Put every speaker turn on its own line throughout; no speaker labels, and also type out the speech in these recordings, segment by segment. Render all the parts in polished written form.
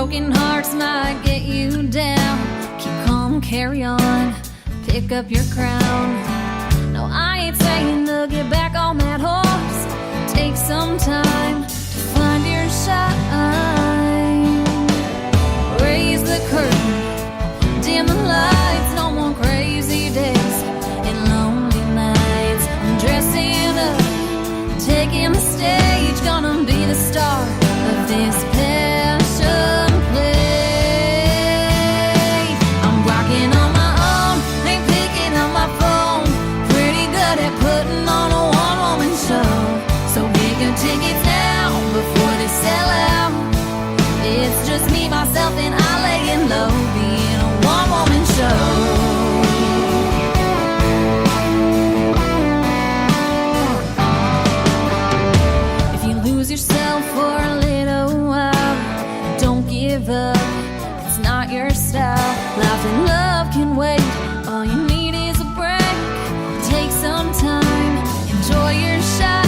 Broken hearts might get you down. Keep calm, carry on, pick up your crown. No, I ain't saying to get back on that horse. Take some time to find your shine. Raise the curtain, dim the lights. No more crazy days and lonely nights. I'm dressing up, taking the stage. Gonna be the star of this passion play. I'm rocking on my own, ain't picking up my phone. Pretty good at putting on a one-woman show. So get your tickets now before they sell out. It's just me, myself, and I laying low, being a one-woman show. Yourself for a little while, don't give up, it's not your style. Life and love can wait, all you need is a break. Take some time, enjoy your shine.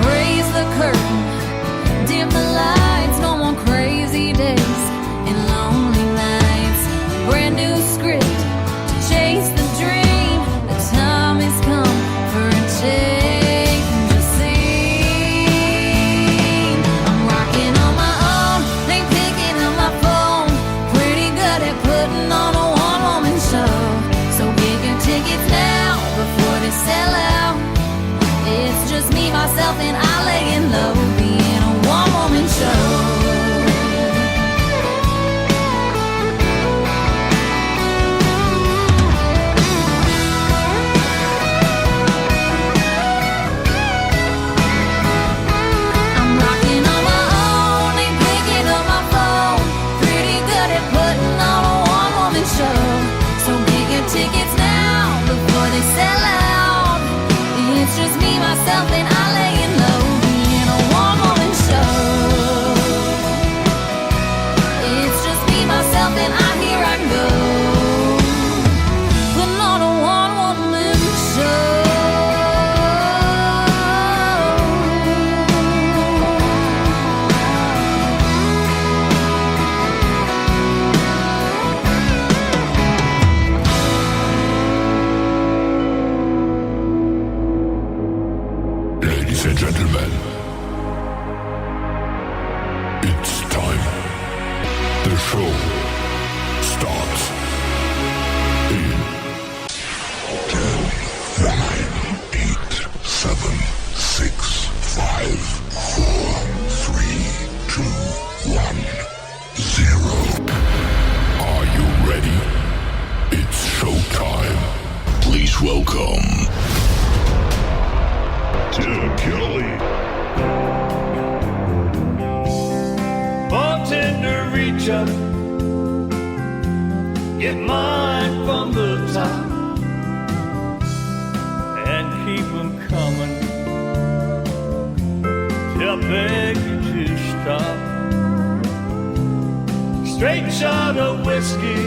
Raise the curtain, dim the lights. No more crazy days and lonely nights. Brand new script to chase the dream. The time has come for a change. Sell out. It's just me, myself, and I laying low, being a one-woman show. I'm rocking on my own, ain't picking up my phone. Pretty good at putting on a one-woman show. So get your tickets now before they sell out. It's just me, myself, and I laying low, being a one-woman show. It's just me, myself, and here I go, putting on a one-woman show.
Ladies and gentlemen, it's time. The show starts in 10, 9, 8, 7, 6, 5, 4, 3, 2, 1, 0. Are you ready? It's showtime. Please welcome Kelly.
Bartender, reach up, get mine from the top, and keep them coming till I beg you to stop. Straight shot of whiskey,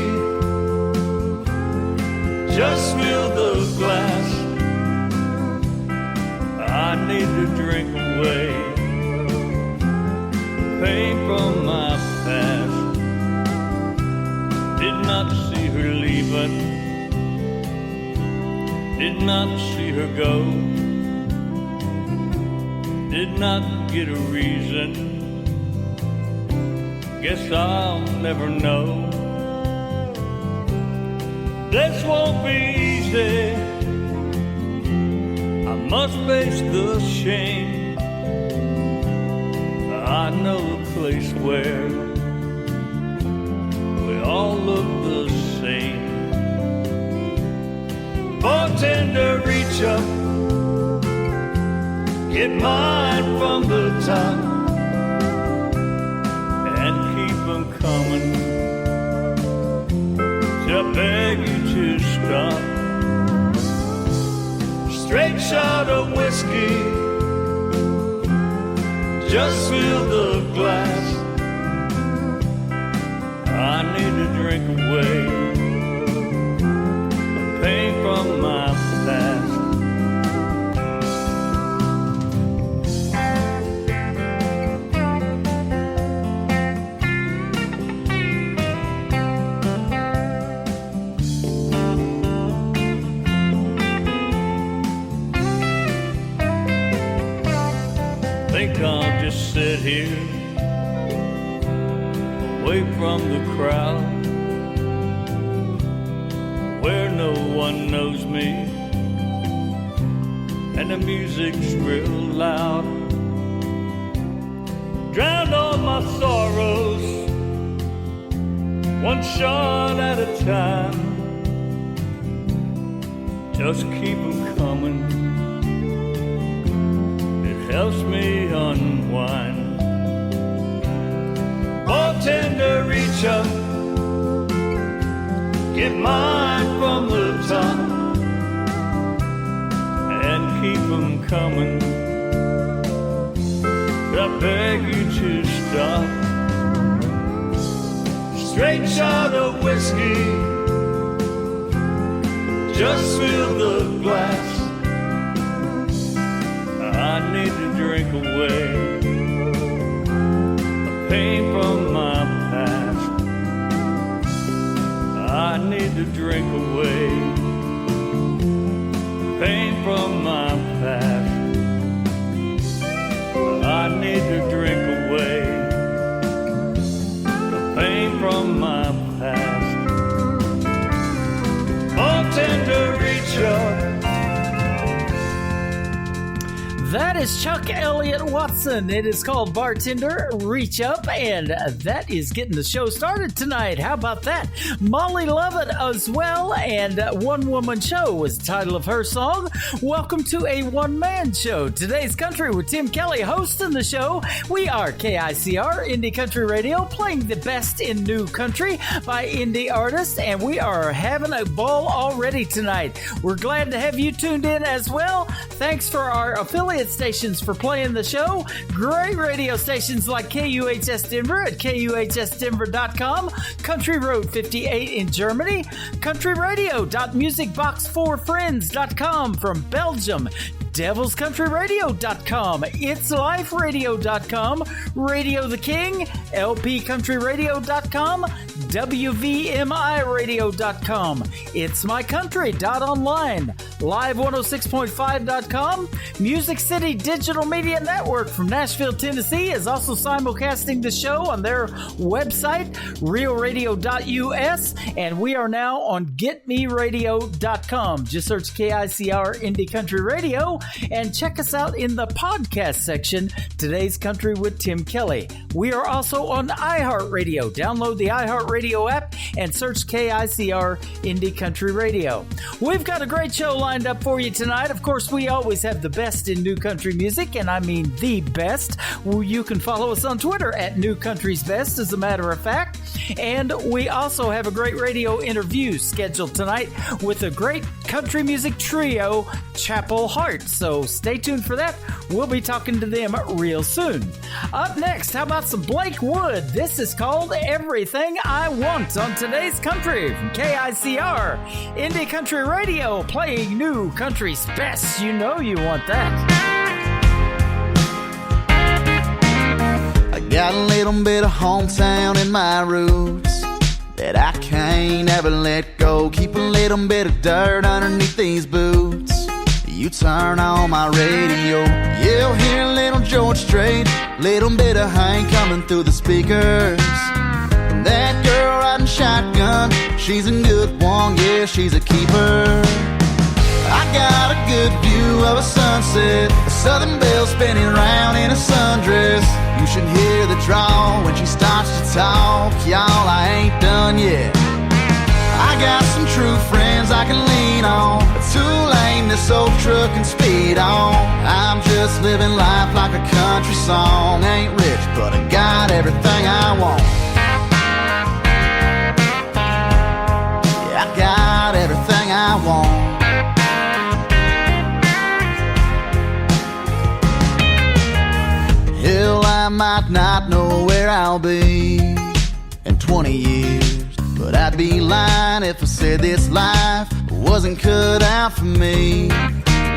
just fill the glass. I need to drink away pain from my past. Did not see her leaving, did not see her go, did not get a reason. Guess I'll never know. This won't be easy, I must face the shame. I know a place where we all look the same. Bartender, reach up, get mine from the top, and keep them coming till I beg you to stop. Straight shot of whiskey, just fill the glass. I need to drink away the pain from my past. think I'll just sit here away from the crowd where no one knows me and the music's real loud. Drown all my sorrows one shot at a time. Just keep them coming, it helps me unwind. Bartender, reach up, get mine from the top, and keep them coming. I beg you to stop. Straight shot of whiskey, just fill the glass. I need to drink away the pain from my past. I need to drink away pain from my past. I need to drink away the pain from my past. Bartender, reach up.
That is Chuck Elliott Watson. It is called Bartender, Reach Up, and that is getting the show started tonight. How about that? Molly Lovett as well, and One Woman Show was the title of her song. Welcome to a one-man show. Today's Country with Tim Kelly hosting the show. We are KICR, Indie Country Radio, playing the best in new country by indie artists, and we are having a ball already tonight. We're glad to have you tuned in as well. Thanks for our affiliate stations for playing the show. Great radio stations like KUHS Denver at KUHSdenver.com, Country Road 58 in Germany, countryradio.musicbox4friends.com from Belgium, devilscountryradio.com, itsliferadio.com, Radio the King, lpcountryradio.com, wvmiradio.com, itsmycountry.online, live106.5.com, Music City Digital Media Network from Nashville, Tennessee is also simulcasting the show on their website, realradio.us, and we are now on getmeradio.com. Just search KICR Indie Country Radio and check us out in the podcast section, Today's Country with Tim Kelly. We are also on iHeartRadio. Download the iHeartRadio app and search KICR Indie Country Radio. We've got a great show lined up for you tonight. Of course, we always have the best in new country music, and I mean the best. You can follow us on Twitter at New Country's Best, as a matter of fact. And we also have a great radio interview scheduled tonight with a great country music trio, Chapel Hart. So stay tuned for that. We'll be talking to them real soon. Up next, how about some Blake Wood? This is called Everything I Want on Today's Country from KICR Indie Country Radio, playing new country's best. You know you want that.
I got a little bit of hometown in my roots that I can't ever let go. Keep a little bit of dirt underneath these boots. You turn on my radio, you'll hear a little George Strait, little bit of Hank coming through the speakers. And that girl riding shotgun, she's a good one, yeah, she's a keeper. I got a good view of a sunset, a southern belle spinning around in a sundress. You should hear the drawl when she starts to talk, y'all, I ain't done yet. I got some true friends I can lean on, a two-lane this old truck can speed on. I'm just living life like a country song. Ain't rich, but I got everything I want. Yeah, I got everything I want. Hell, I might not know where I'll be in 20 years, but I'd be lying if I said this life wasn't cut out for me.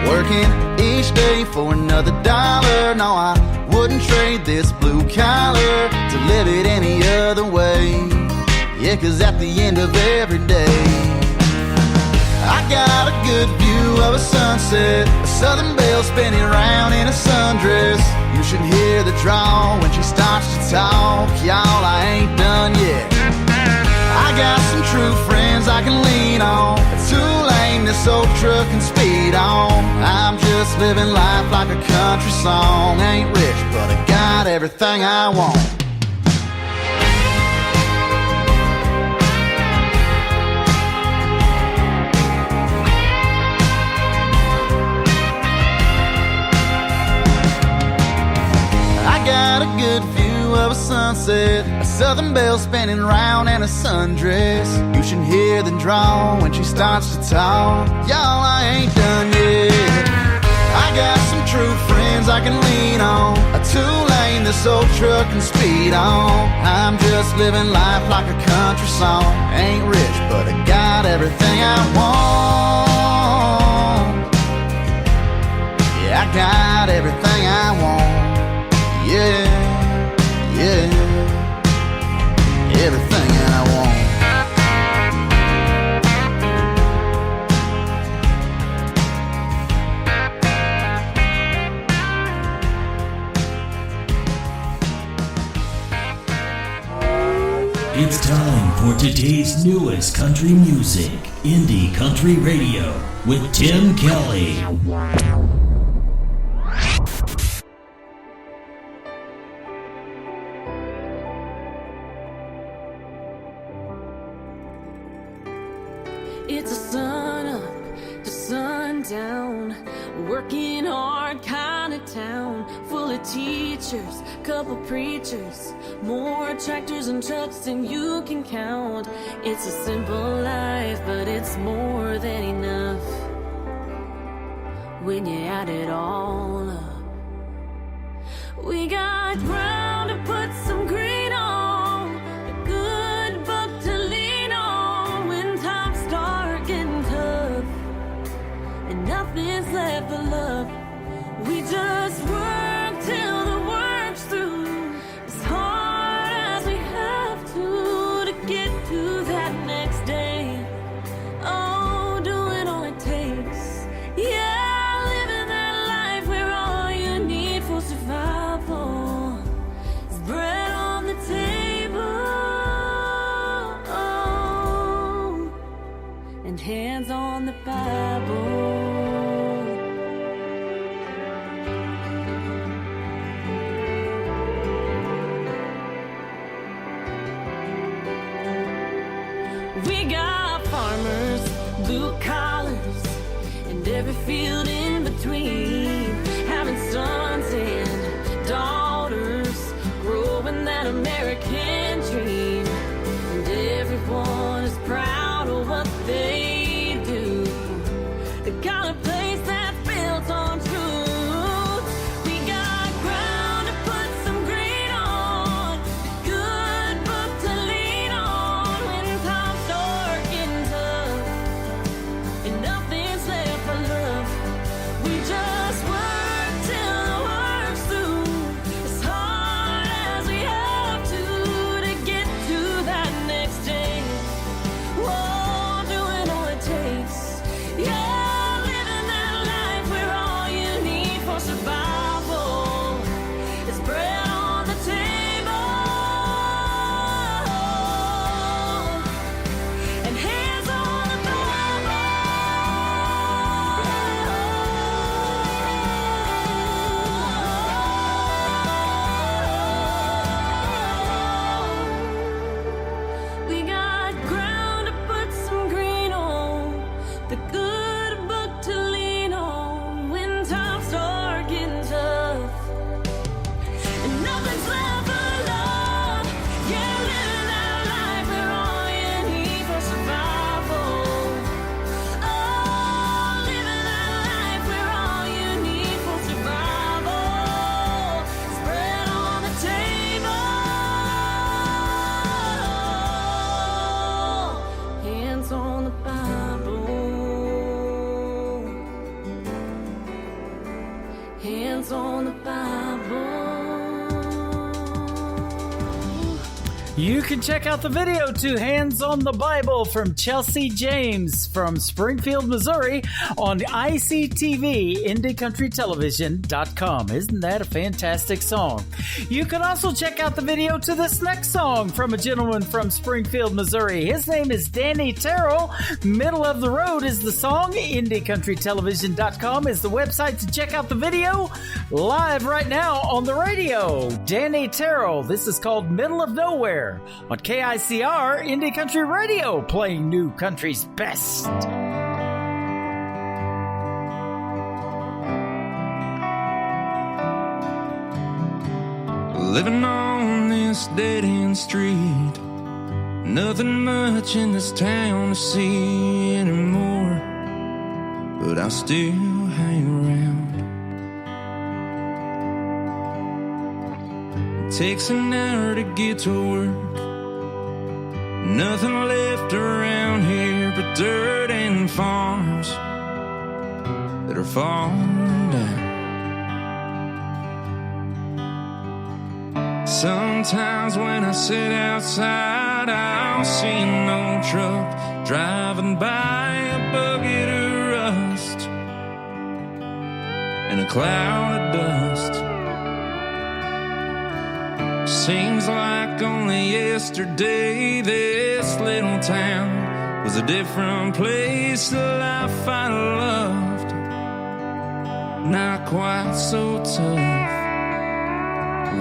Working each day for another dollar, no, I wouldn't trade this blue collar to live it any other way. Yeah, 'cause at the end of every day, I got a good view of a sunset, a southern belle spinning around in a sundress. You should hear the draw when she starts to talk. Y'all, I ain't done yet. I got some true friends I can lean on. A two-lane this old truck can speed on. I'm just living life like a country song. Ain't rich, but I got everything I want. Got a good view of a sunset, a southern belle spinning round in a sundress. You should hear the draw when she starts to talk. Y'all, I ain't done yet. I got some true friends I can lean on. A two-lane this old truck can speed on. I'm just living life like a country song. Ain't rich, but I got everything I want. Yeah, I got everything I want. Yeah, yeah, everything I want.
It's time for today's newest country music, Indie Country Radio, with Tim Kelly.
It's a sun up to sundown, working hard kind of town, full of teachers, couple preachers, more tractors and trucks than you can count. It's a simple life, but it's more than enough when you add it all up. We got ground to put some green on, a good book to lean on when times start getting tough and nothing's left but love. We just work till the work's through, as hard as we have to get to that next day. Oh, doing all it takes. Yeah, living that life where all you need for survival is bread on the table, and hands on the Bible. We got farmers, blue collars, and every field in between, having sons and daughters, growing that American dream. And everyone is proud of what they do. They got a place that's built on truth. We got ground to put some green on, a good book to lean on when times start getting tough and nothing's left but love. We just work till the work's through, as hard as we have to
You can check out the video to Hands on the Bible from Chelsea James from Springfield, Missouri on ICTV, IndieCountryTelevision.com. Isn't that a fantastic song? You can also check out the video to this next song from a gentleman from Springfield, Missouri. His name is Danny Terrell. Middle of the Road is the song. IndieCountryTelevision.com is the website to check out the video. Live right now on the radio. Danny Terrell. This is called Middle of Nowhere on KICR Indie Country Radio, playing new country's best.
Living on this dead-end street, nothing much in this town to see anymore, but I still hang around. Takes an hour to get to work. Nothing left around here but dirt and farms that are falling down. Sometimes when I sit outside, I'll see an old truck driving by, a bucket of rust and a cloud of dust. Seems like only yesterday this little town was a different place. The life I loved, not quite so tough.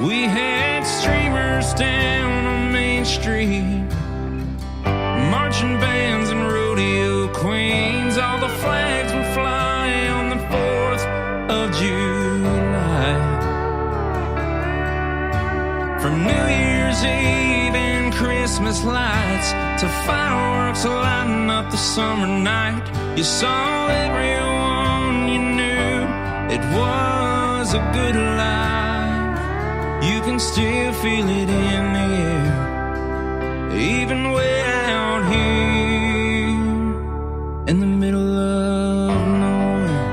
We had streamers down on Main Street, marching bands and rodeo queens. All the flags would fly on the 4th of July. From New Year's Eve and Christmas lights to fireworks lighting up the summer night, you saw everyone you knew. It was a good life. You can still feel it in the air, even way out here in the middle of nowhere.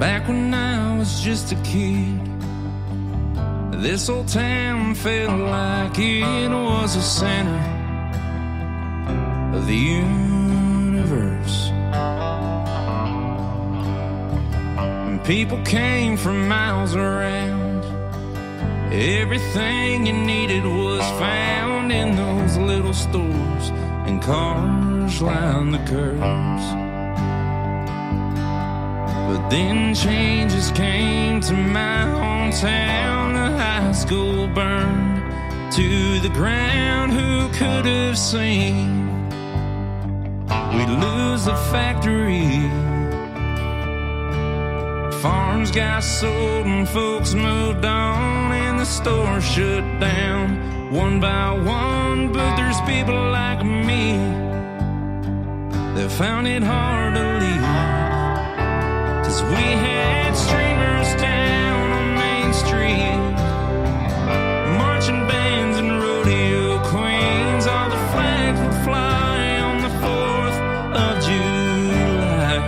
Back when I was just a kid, this old town felt like it was the center of the universe. And people came from miles around. Everything you needed was found in those little stores, and cars lined the curbs. But then changes came to my hometown. The high school burned to the ground. Who could have seen we'd lose the factory? Farms got sold and folks moved on, and the store shut down one by one. But there's people like me that found it hard to leave. 'Cause we had streamers down on Main Street, marching bands and rodeo queens. All the flags would fly on the 4th of July.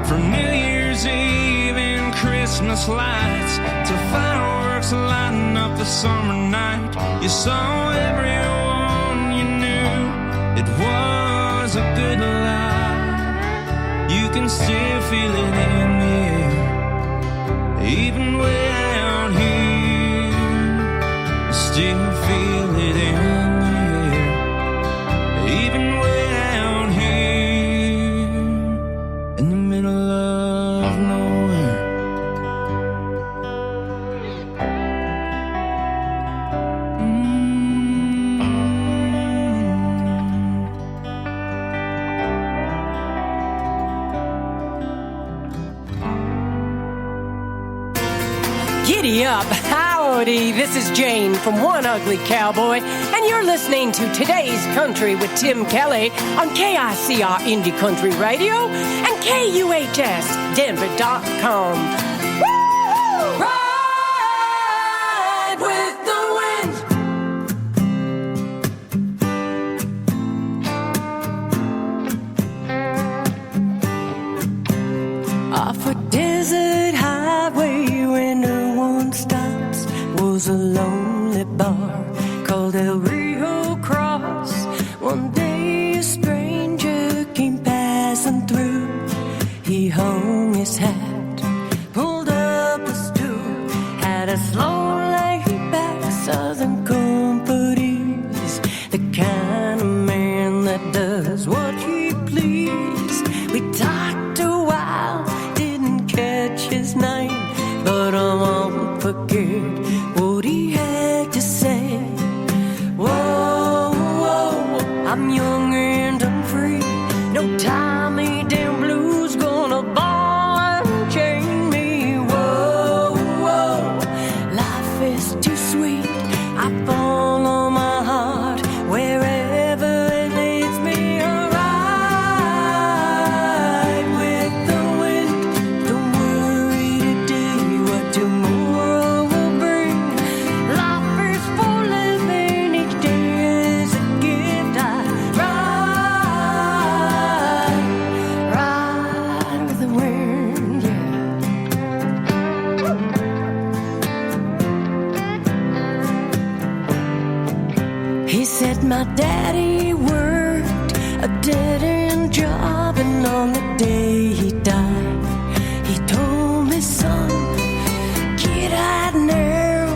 From New Year's Eve and Christmas lights to fireworks lighting up the summer night, you saw everyone you knew. It was a good life. You can still feel it in the air, even way out here. You still feel it in the air, even way out here in the middle of nowhere.
Giddy up, howdy, this is Jane from One Ugly Cowboy, and you're listening to Today's Country with Tim Kelly on KICR Indie Country Radio and KUHSdenver.com. Woo! Ride with the wind. a lonely bar called El Rio Cross. One day a stranger came passing through. He hung his hat, pulled up a stool, had a slow laid-back southern comfort ease, the kind of man that does what he please. We talked a while, didn't catch his name, but I won't forget what he had to say. Whoa, whoa, I'm young and I'm free. No time, me damn blues gonna ball and chain me. Whoa, whoa, life is too sweet. I follow my heart wherever it leads me. I'll ride with the wind. Don't worry today what tomorrow will bring. Life is for living, each day is a gift. I ride with the wind, yeah. He said my daddy worked a dead-end job, and on the day he died, he told me, son, get out now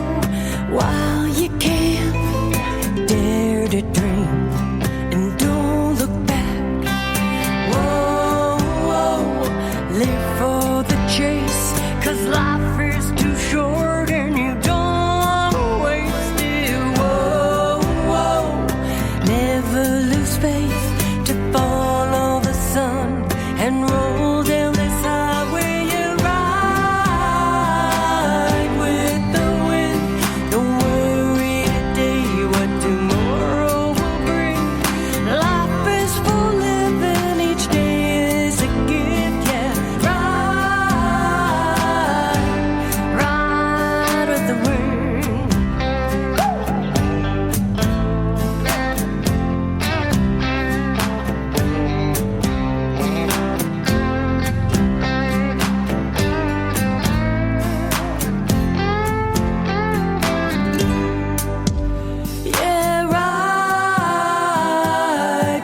while you can. Dare to dream and don't look back. Whoa, whoa, live for the chase, 'cause life is too short and you don't waste it. Whoa, whoa, never lose faith, to follow the sun and roll down this highway. You ride with the wind. Don't worry today what tomorrow will bring. Life is for living, each day is a gift. Yeah, ride with the wind. Yeah, ride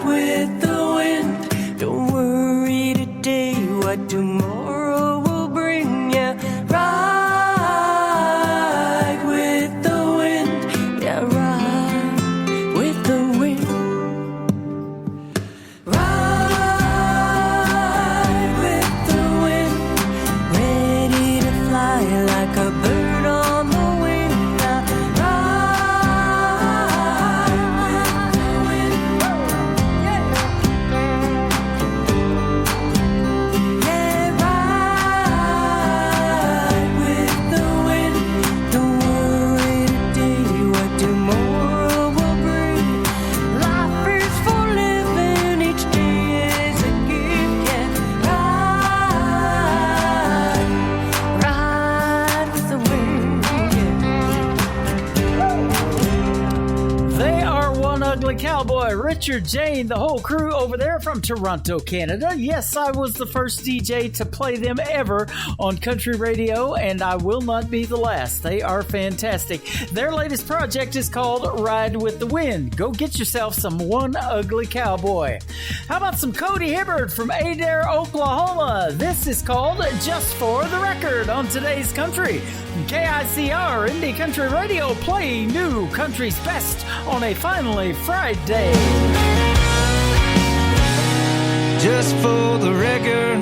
with the wind. Don't worry today what tomorrow will bring. Yeah, ride with the wind. Yeah, ride with the wind. Ride with the wind. Ready to fly like a bird on the wing. Yeah, ride with the wind. Yeah, ride with the wind. Don't worry today what tomorrow will bring. Life is for living, each day is a gift. Yeah, ride with the wind. Yeah.
They are One Ugly Cowboy, Richard, Jane, the whole crew over there from Toronto, Canada. Yes, I was the first DJ to play them ever on country radio, and I will not be the last. They are fantastic. Their latest project is called Ride with the Wind. Go get yourself some One Ugly Cowboy. How about some Cody Hibbert from Adair, Oklahoma? This is called Just for the Record on today's country. KICR Indie Country Radio, playing new country's best on a finally Friday.
Just for the record,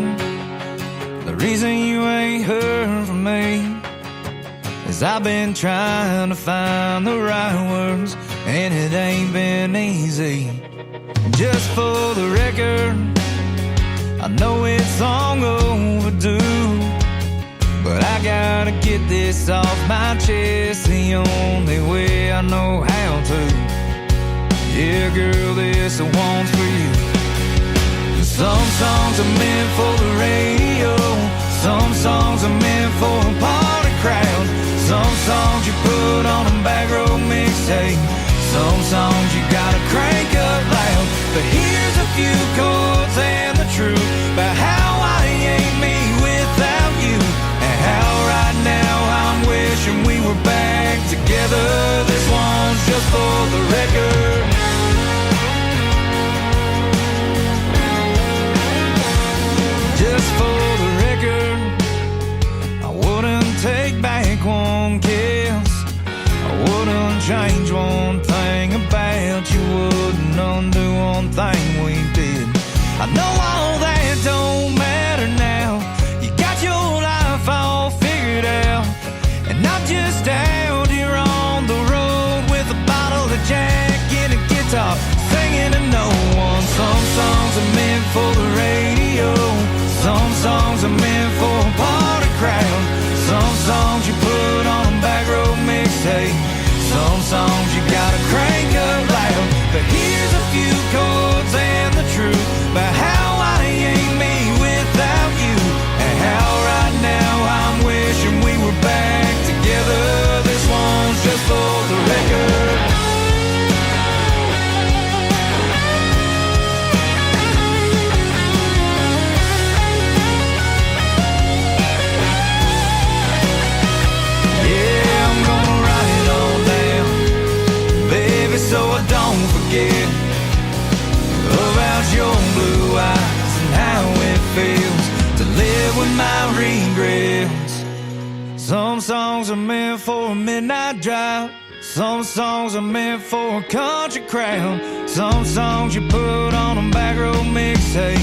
the reason you ain't heard from me is I've been trying to find the right words, and it ain't been easy. Just for the record, I know it's long overdue, but I gotta get this off my chest the only way I know how to. Yeah, girl, this one's for you. Some songs are meant for the radio, some songs are meant for a party crowd, some songs you put on a back row mixtape, some songs you gotta crank up loud. But here's a few chords and the truth about how I ain't me without you, and how right now I'm wishing we were back together together. This one's just for the record. Just for the record, I wouldn't take back one kiss. I wouldn't change one thing about you. Wouldn't undo one thing we did. I know all that don't matter now. You got your life all figured out, and I'm just out here on the road with a bottle of Jack and a guitar, singing to no one. Some songs are meant for the radio. Some songs are meant for a party crowd. Some songs you put on a back road mixtape. Some songs you gotta crank up loud. But here's a few chords and the truth about how I ain't me without you, and how right now I'm wishing we were back together. This one's just for the record. So I don't forget about your blue eyes and how it feels to live with my regrets. Some songs are meant for a midnight drive. Some songs are meant for a country crowd. Some songs you put on a back road mixtape.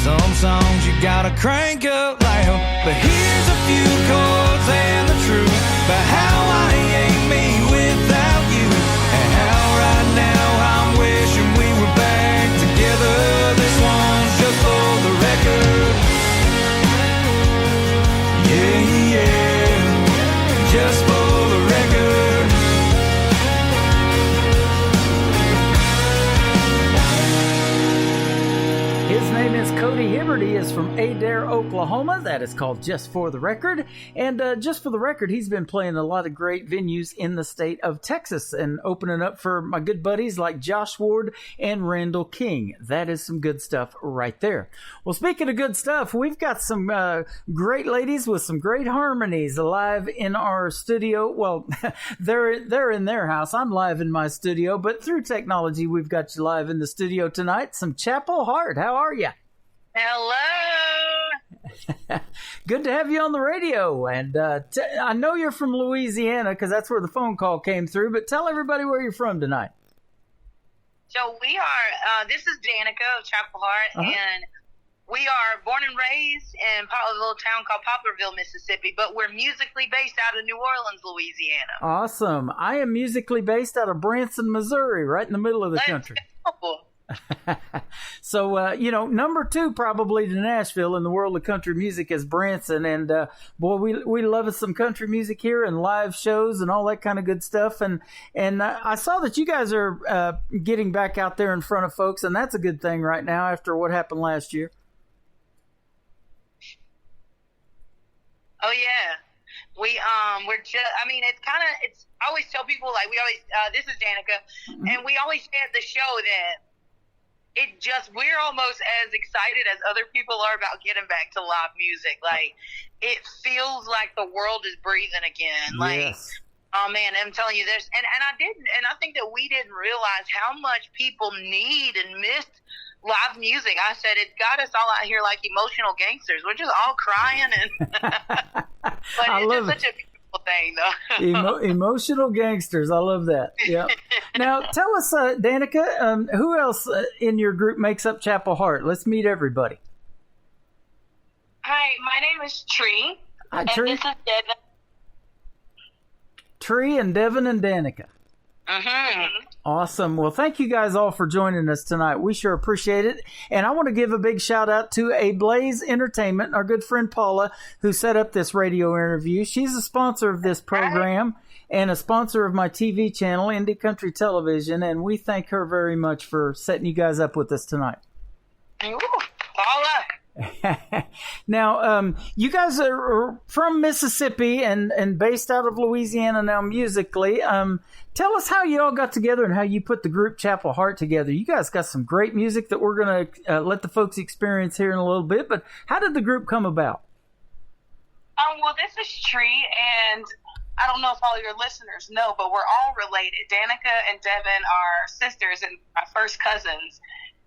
Some songs you gotta crank up loud. But here's a few chords and the truth about how I ain't me without you, and how right now I'm wishing we were back together. This one's just for the record. Yeah, yeah, just for the record.
His name is Cody Hibbert. He is from Adair, Oklahoma. That is called Just for the Record. And just for the record, he's been playing a lot of great venues in the state of Texas and opening up for my good buddies like Josh Ward and Randall King. That is some good stuff right there. Well, speaking of good stuff, we've got some great ladies with some great harmonies live in our studio. Well, they're in their house. I'm live in my studio, but through technology, we've got you live in the studio tonight. Some Chapel Hart. How are you?
Hello.
Good to have you on the radio. And I know you're from Louisiana because that's where the phone call came through, but tell everybody where you're from tonight.
So we are, this is Danica of Chapel Hart, and we are born and raised in a little town called Poplarville, Mississippi, but we're musically based out of New Orleans, Louisiana.
Awesome. I am musically based out of Branson, Missouri, right in the middle of the country.
Go.
So, number 2 probably to Nashville in the world of country music is Branson. And, boy, we love us some country music here and live shows and all that kind of good stuff. And I saw that you guys are getting back out there in front of folks, and that's a good thing right now after what happened last year.
Oh, yeah. I always tell people, like, this is Danica, and we always say at the show that we're almost as excited as other people are about getting back to live music. Like, it feels like the world is breathing again. Like,
yes.
Oh man, I'm telling you, I think that we didn't realize how much people need and missed live music. I said it got us all out here like emotional gangsters. We're just all crying but it's just such a beautiful thing, though.
Emotional gangsters. I love that. Yeah. Now, tell us, Danica, who else in your group makes up Chapel Hart? Let's meet everybody.
Hi, my name is Tree.
Hi, Tree.
And this is Devin.
Tree and Devin and Danica. Awesome. Well, thank you guys all for joining us tonight. We sure appreciate it. And I want to give a big shout out to A Blaze Entertainment, our good friend Paula, who set up this radio interview. She's a sponsor of this program and a sponsor of my TV channel, Indie Country Television. And we thank her very much for setting you guys up with us tonight.
Ooh, Paula.
Now, you guys are from Mississippi and based out of Louisiana now musically. Tell us how you all got together and how you put the group Chapel Hart together. You guys got some great music that we're going to let the folks experience here in a little bit, but how did the group come about?
Well, this is Tree, and
I don't know if all your listeners know, but we're all related. Danica and Devin are sisters and my first cousins.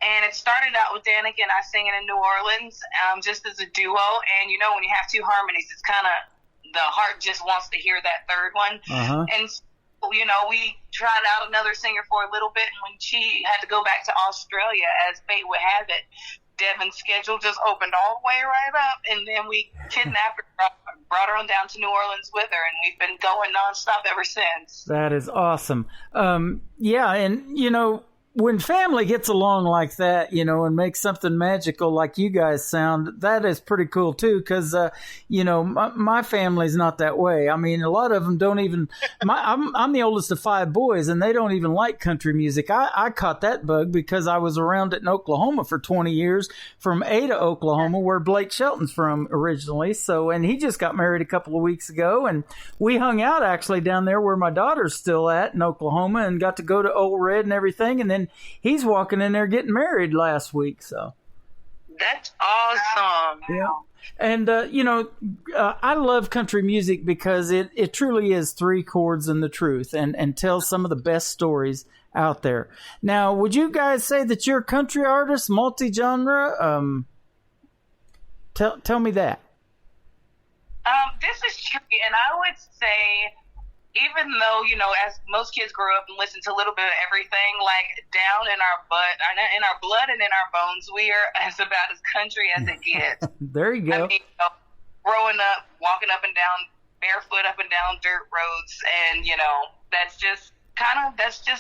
And it started out with Danica and I singing in New Orleans, just as a duo. And, you know, when you have two harmonies, it's kind of, the heart just wants to hear that third one. And, you know, we tried out another singer for a little bit. And when she had to go back to Australia, as fate would have it, Devin's schedule just opened all the way right up. And then we kidnapped her, brought her on down to New Orleans with her. And we've been going nonstop ever since.
That is awesome. Yeah, and, you know, when family gets along like that, you know, and makes something magical like you guys sound, that is pretty cool too. Because, you know, my family's not that way. I mean, a lot of them don't even. I'm the oldest of 5 boys, and they don't even like country music. I caught that bug because I was around it in Oklahoma for 20 years, from Ada, Oklahoma, where Blake Shelton's from originally. So, and he just got married a couple of weeks ago, and we hung out actually down there where my daughter's still at in Oklahoma, and got to go to Old Red and everything, and then he's walking in there getting married last week. So
that's awesome.
Yeah. And, you know, I love country music because it truly is 3 chords and the truth, and tells some of the best stories out there. Now, would you guys say that you're country artists, multi-genre? Tell me that.
This is tricky, and I would say, even though, you know, as most kids grow up and listen to a little bit of everything, like down in our blood and in our bones, we are as about as country as it gets.
There you go.
I mean, you know, growing up, walking up and down, barefoot up and down dirt roads, and, you know, that's just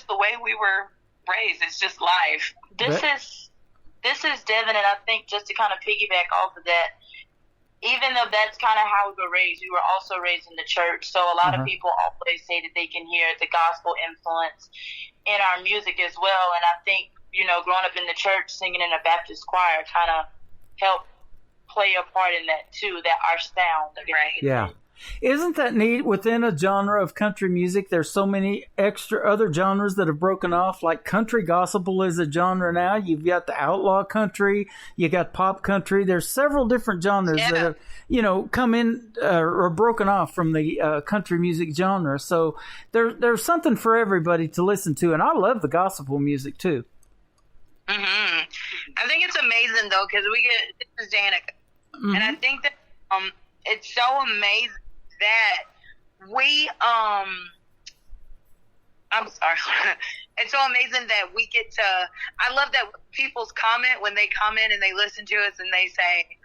the way we were raised. It's just life.
This is Devin, and I think just to kind of piggyback off of that, even though that's kind of how we were raised, we were also raised in the church. So a lot of people always say that they can hear the gospel influence in our music as well. And I think, you know, growing up in the church, singing in a Baptist choir kind of helped play a part in that too, that our sound.
Right.
Yeah. Isn't that neat? Within a genre of country music, there's so many extra other genres that have broken off. Like country gospel is a genre now. You've got the outlaw country, you got pop country. There's several different genres that have, you know, come in or broken off from the country music genre. So there's something for everybody to listen to, and I love the gospel music too.
I think it's amazing though, because this is Danica, and I think that it's so amazing that we I'm sorry. It's so amazing that we get to, I love that people's comment when they come in and they listen to us and they say,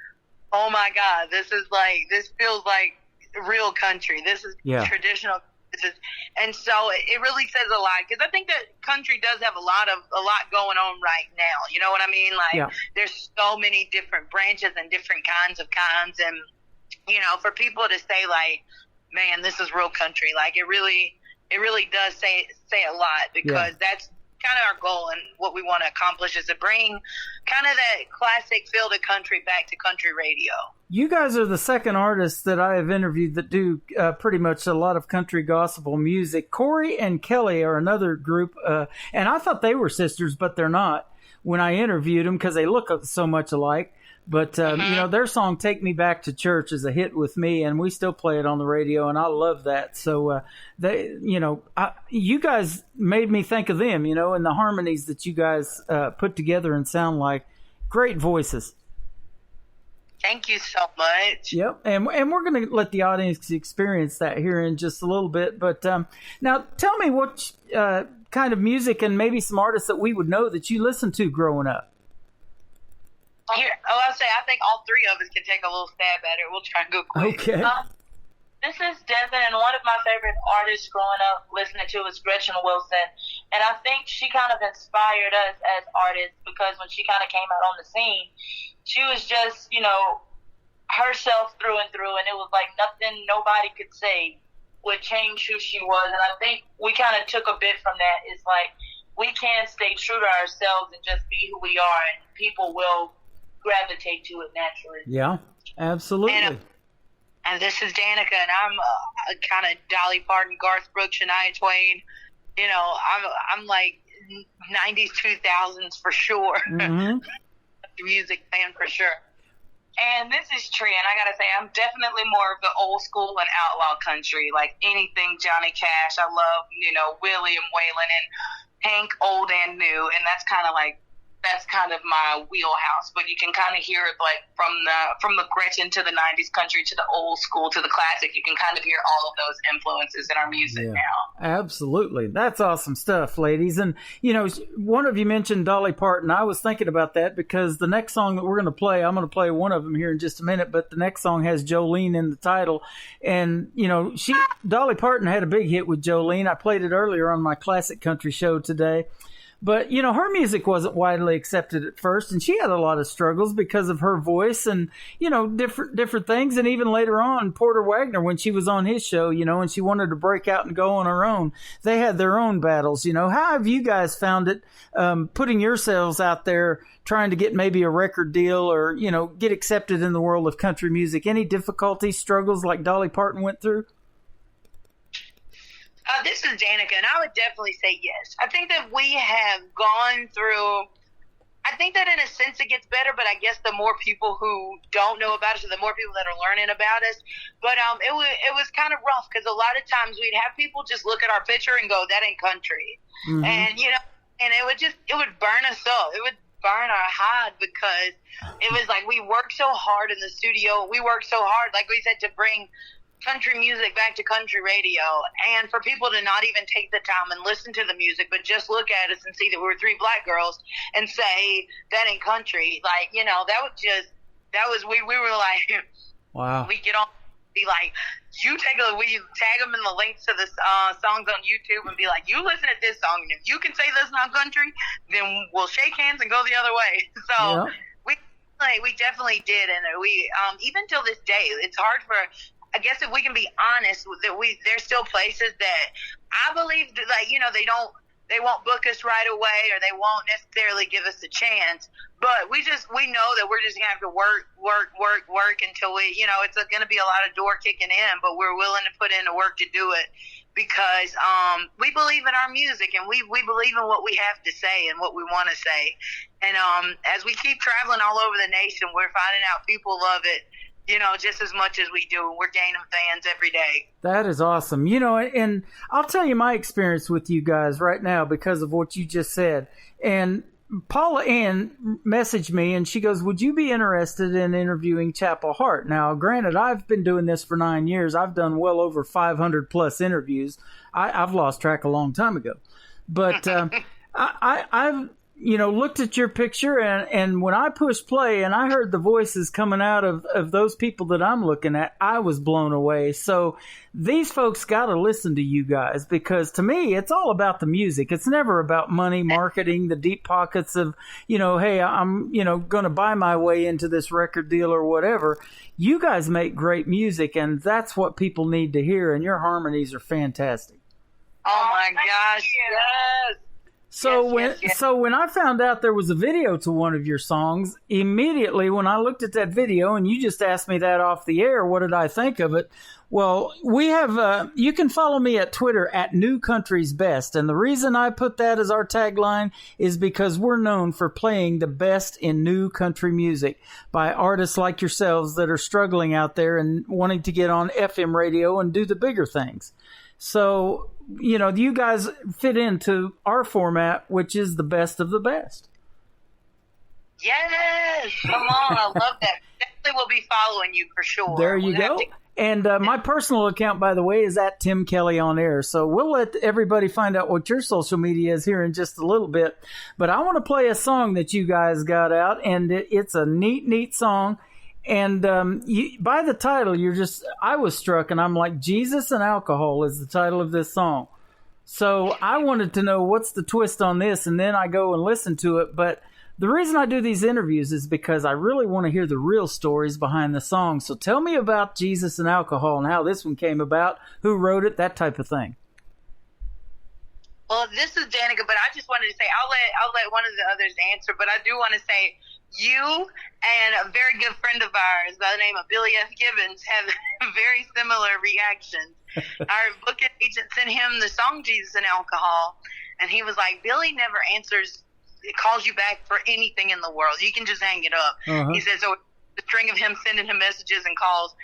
oh my God, this feels like real country. This is traditional. And so it really says a lot, because I think that country does have a lot going on right now. You know what I mean? Like there's so many different branches and different kinds, and you know, for people to say like, man, this is real country, like it really does say a lot, because that's kind of our goal, and what we want to accomplish is to bring kind of that classic feel to country back to country radio.
You guys are the second artist that I have interviewed that do pretty much a lot of country gospel music. Corey and Kelly are another group, and I thought they were sisters, but they're not when I interviewed them, because they look so much alike. But, you know, their song Take Me Back to Church is a hit with me, and we still play it on the radio, and I love that. So, you guys made me think of them, you know, and the harmonies that you guys put together and sound like great voices.
Thank you so much.
Yep, and we're going to let the audience experience that here in just a little bit. But now tell me what kind of music and maybe some artists that we would know that you listened to growing up.
I'll say I think all 3 of us can take a little stab at it. We'll try and go quick.
Okay.
This is Devin, and one of my favorite artists growing up listening to was Gretchen Wilson. And I think she kind of inspired us as artists, because when she kind of came out on the scene, she was just, you know, herself through and through, and it was like nothing nobody could say would change who she was. And I think we kind of took a bit from that. It's like we can stay true to ourselves and just be who we are, and people will gravitate to it naturally.
Yeah, absolutely.
And this is Danica, and I'm kind of Dolly Parton, Garth Brooks, Shania Twain. You know, I'm like 90s, 2000s for sure. Music fan for sure. And this is Tree, and I gotta say, I'm definitely more of the old school and outlaw country, like anything Johnny Cash. I love, William Waylon and Hank, old and new, and that's kind of my wheelhouse. But you can kind of hear it, like from the Gretchen to the '90s country to the old school to the classic. You can kind of hear all of those influences in our music now.
Absolutely. That's awesome stuff, ladies. And, one of you mentioned Dolly Parton. I was thinking about that because the next song that we're going to play, I'm going to play one of them here in just a minute, but the next song has Jolene in the title. And, Dolly Parton had a big hit with Jolene. I played it earlier on my classic country show today. But, her music wasn't widely accepted at first, and she had a lot of struggles because of her voice and, different things. And even later on, Porter Wagner, when she was on his show, and she wanted to break out and go on her own, they had their own battles. How have you guys found it putting yourselves out there, trying to get maybe a record deal or, get accepted in the world of country music? Any difficulties, struggles like Dolly Parton went through?
This is Danica, and I would definitely say yes. I think that we have gone through, I think that in a sense it gets better, but I guess the more people who don't know about us, or the more people that are learning about us. But it was kind of rough because a lot of times we'd have people just look at our picture and go, that ain't country. Mm-hmm. And, and it would burn us up. It would burn our hide because it was like we worked so hard in the studio. We worked so hard, like we said, to bring country music back to country radio, and for people to not even take the time and listen to the music, but just look at us and see that we're three black girls and say that ain't country. Like, we were like,
wow.
We get on, be like, we tag them in the links to the songs on YouTube and be like, you listen to this song, and if you can say that's not country, then we'll shake hands and go the other way. So we definitely did, and we even till this day, it's hard for. I guess if we can be honest, that there's still places that I believe that, they won't book us right away, or they won't necessarily give us a chance. But we know that we're just gonna have to work until we, it's gonna be a lot of door kicking in, but we're willing to put in the work to do it because we believe in our music, and we believe in what we have to say and what we want to say. And as we keep traveling all over the nation, we're finding out people love it. Just as much as we do. We're gaining fans every day. That
is awesome. And I'll tell you my experience with you guys right now because of what you just said. And Paula Ann messaged me and she goes, would you be interested in interviewing Chapel Hart? Now, granted, I've been doing this for 9 years. I've done well over 500 plus interviews. I've lost track a long time ago. But I've looked at your picture and when I pushed play and I heard the voices coming out of those people that I'm looking at, I was blown away. So these folks got to listen to you guys because to me, it's all about the music. It's never about money, marketing, the deep pockets of, hey, I'm, going to buy my way into this record deal or whatever. You guys make great music and that's what people need to hear. And your harmonies are fantastic.
Oh my gosh. Yes.
So when I found out there was a video to one of your songs, immediately when I looked at that video, and you just asked me that off the air, what did I think of it? Well, we have, you can follow me at Twitter at New Country's Best. And the reason I put that as our tagline is because we're known for playing the best in new country music by artists like yourselves that are struggling out there and wanting to get on FM radio and do the bigger things. So, you guys fit into our format, which is the best of the best.
Yes, come on, I love that. Definitely will be following you for sure.
There you go. And my personal account, by the way, is at Tim Kelly on air. So we'll let everybody find out what your social media is here in just a little bit. But I want to play a song that you guys got out, and it's a neat song. And by the title, I was struck, and I'm like, Jesus and Alcohol is the title of this song. So I wanted to know what's the twist on this, and then I go and listen to it. But the reason I do these interviews is because I really want to hear the real stories behind the song. So tell me about Jesus and Alcohol and how this one came about, who wrote it, that type of thing.
Well, this is Danica, but I just wanted to say, I'll let one of the others answer, but I do want to say, you and a very good friend of ours by the name of Billy F. Gibbons have very similar reactions. Our booking agent sent him the song Jesus and Alcohol, and he was like, Billy never answers, calls you back for anything in the world. You can just hang it up. Uh-huh. He said, so string of him sending him messages and calls.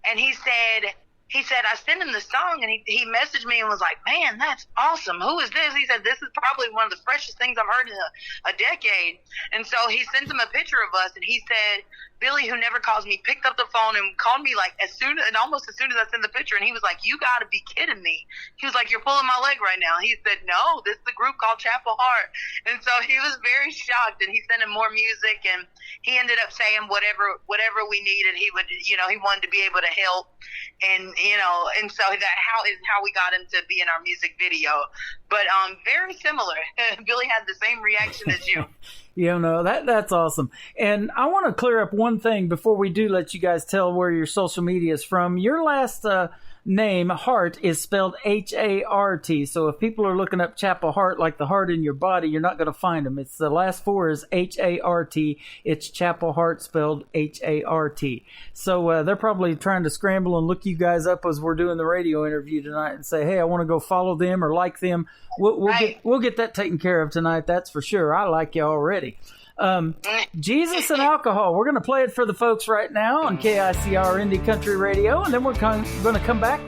And he said, I sent him the song, and he messaged me and was like, man, that's awesome. Who is this? He said, this is probably one of the freshest things I've heard in a decade. And so he sends him a picture of us, and he said, Billy, who never calls me, picked up the phone and called me like almost as soon as I sent the picture. And he was like, you got to be kidding me. He was like, you're pulling my leg right now. He said, no, this is the group called Chapel Heart. And so he was very shocked, and he sent him more music, and he ended up saying whatever we needed, he would, he wanted to be able to help. And, and so that is how we got him to be in our music video. But very similar. Billy had the same reaction as you.
That's awesome. And I want to clear up one thing before we do let you guys tell where your social media is from. Your last name, Hart, is spelled Hart. So if people are looking up Chapel Heart, like the heart in your body, you're not going to find them. It's the last four is Hart. It's Chapel Heart spelled Hart. So they're probably trying to scramble and look you guys up as we're doing the radio interview tonight and say, hey, I want to go follow them or like them. We'll get that taken care of tonight. That's for sure. I like you already. Jesus and Alcohol. We're going to play it for the folks right now on KICR Indie Country Radio, and then we're going to come back,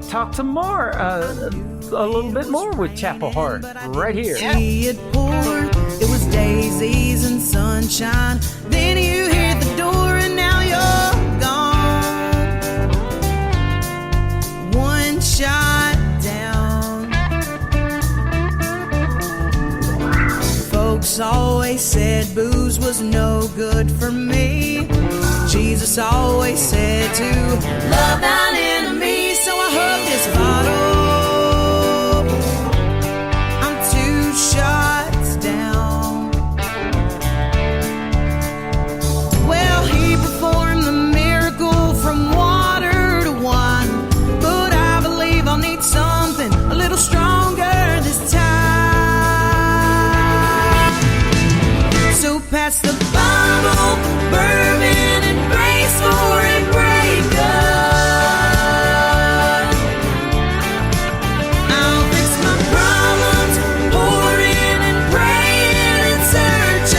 talk to more, a little bit more with Chapel Heart right here.
It poured. It was daisies and sunshine. Then you hit the door and now you're gone. One shot down. Folks always said booze was no good for me. Jesus always said to love thine enemies. So I hugged this bottle. I'm 2 shots down. Well, he performed the miracle from water to wine, but I believe I'll need something a little stronger this time. So pass the Bible, bourbon, and grace for a breakup. I'll fix my problems, pouring and praying in search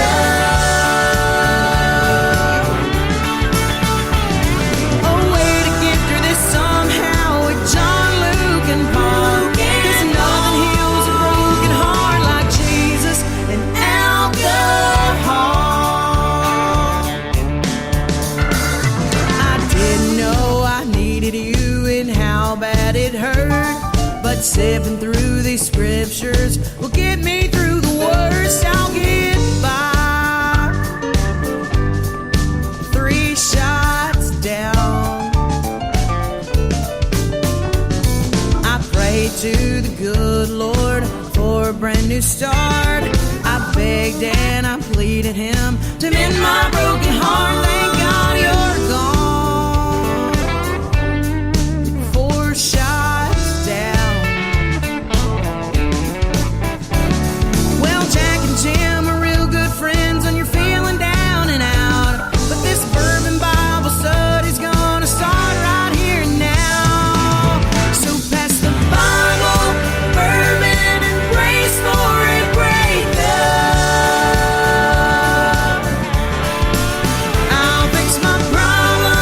of a way to get through this somehow with John, Luke, and Paul. 'Cause nothing heals a broken heart like Jesus and alcohol. I didn't know I needed you and how bad it hurt, but sipping through these scriptures will get me through the worst. I'll get by. 3 shots down. I prayed to the good Lord for a brand new start. I begged and I pleaded him to mend my broken heart. Thank God you're gone. 4 shots down. Well, Jack and Jim are real good friends when you're feeling down and out. But this bourbon Bible study's gonna start right here and now. So pass the Bible, bourbon, and grace for a breakup. I'll fix my problems,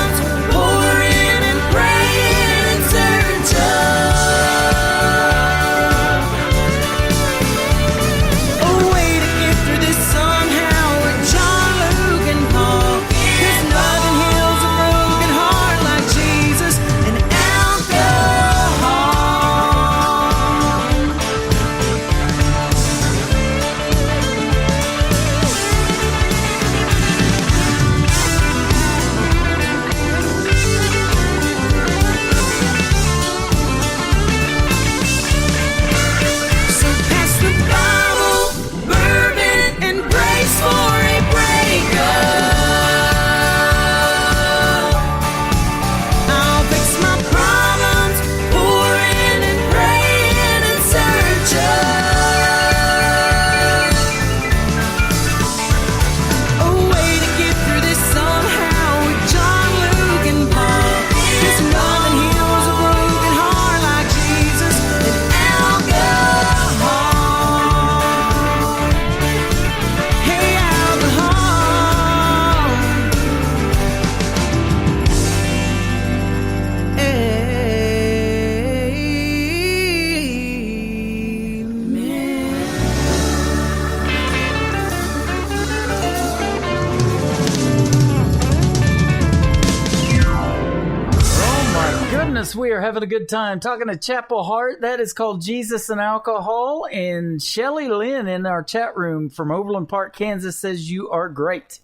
having a good time talking to Chapel Hart. That is called Jesus and Alcohol. And Shelly Lynn in our chat room from Overland Park, Kansas says you are great.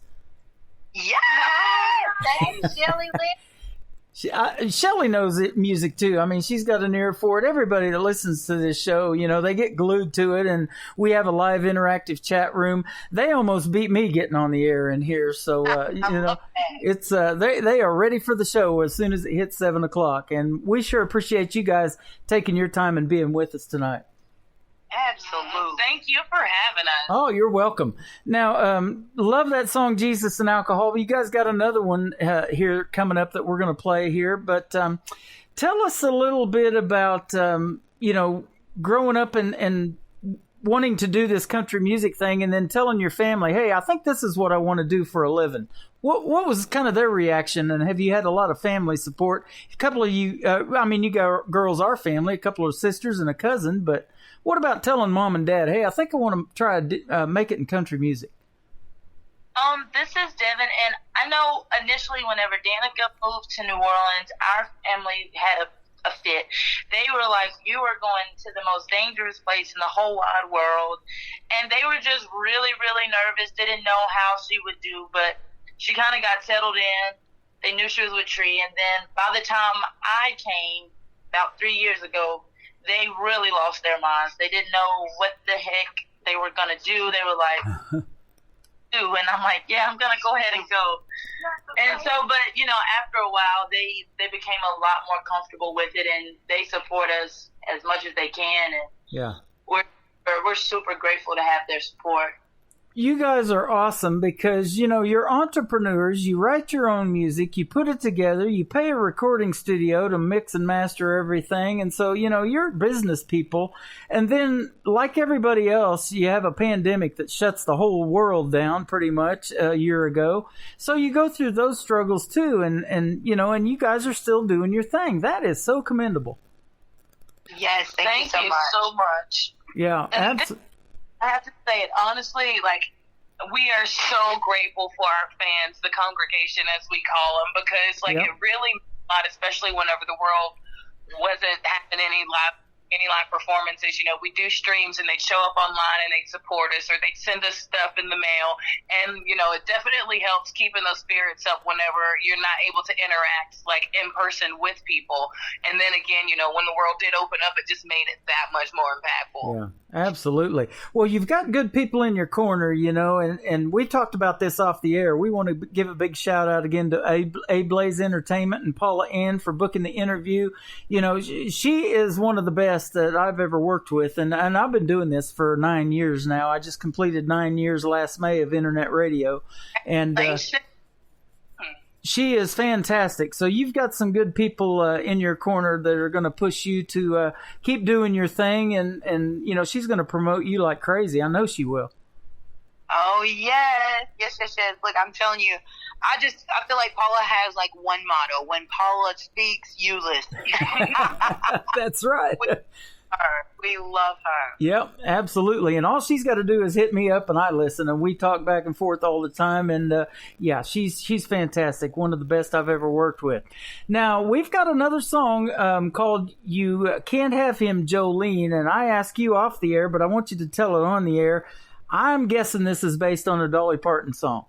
Yeah, thanks, Shelly Lynn.
Shelly knows music too. I mean, she's got an ear for it. Everybody that listens to this show, you know, they get glued to it, and we have a live interactive chat room. They almost beat me getting on the air in here. So, you know, it's they are ready for the show as soon as it hits 7:00. And we sure appreciate you guys taking your time and being with us tonight.
Absolutely. Thank you for having us.
Oh, you're welcome. Now, love that song, Jesus and Alcohol. You guys got another one here coming up that we're going to play here. But tell us a little bit about, you know, growing up and wanting to do this country music thing, and then telling your family, hey, I think this is what I want to do for a living. What was kind of their reaction, and have you had a lot of family support? A couple of you, I mean, you girls are family, a couple of sisters and a cousin, but what about telling mom and dad, hey, I think I want to try to make it in country music?
This is Devin, and I know initially whenever Danica moved to New Orleans, our family had a fit. They were like, you are going to the most dangerous place in the whole wide world, and they were just really, really nervous, didn't know how she would do, but she kind of got settled in. They knew she was with Tree, and then by the time I came, about 3 years ago, they really lost their minds. They didn't know what the heck they were going to do. They were like, and I'm like, yeah, I'm going to go ahead and go. And so, but, you know, after a while, they became a lot more comfortable with it, and they support us as much as they can. And
yeah,
we're super grateful to have their support.
You guys are awesome because, you know, you're entrepreneurs, you write your own music, you put it together, you pay a recording studio to mix and master everything. And so, you know, you're business people. And then, like everybody else, you have a pandemic that shuts the whole world down pretty much a year ago. So you go through those struggles too. And you know, and you guys are still doing your thing. That is so commendable.
Yes, thank you
so much.
Yeah, absolutely.
I have to say it honestly, like, we are so grateful for our fans, the congregation as we call them, because like it really meant a lot, especially whenever the world wasn't having any live performances. You know, we do streams and they'd show up online and they'd support us, or they'd send us stuff in the mail. And, you know, it definitely helps keeping those spirits up whenever you're not able to interact like in person with people. And then again, you know, when the world did open up, it just made it that much more impactful.
Yeah. Absolutely. Well, you've got good people in your corner, you know, and we talked about this off the air. We want to give a big shout out again to A Blaze Entertainment and Paula Ann for booking the interview. You know, she is one of the best that I've ever worked with, and I've been doing this for 9 years now. I just completed 9 years last May of internet radio, and she is fantastic. So you've got some good people in your corner that are going to push you to keep doing your thing. And you know, she's going to promote you like crazy. I know she will.
Oh, yes. Yes. Look, I'm telling you, I feel like Paula has like one motto. When Paula speaks, you listen.
That's right.
We love her.
Yep, absolutely. And all she's got to do is hit me up and I listen, and we talk back and forth all the time. And yeah, she's fantastic. One of the best I've ever worked with. Now, we've got another song called You Can't Have Him, Jolene. And I ask you off the air, but I want you to tell it on the air. I'm guessing this is based on a Dolly Parton song.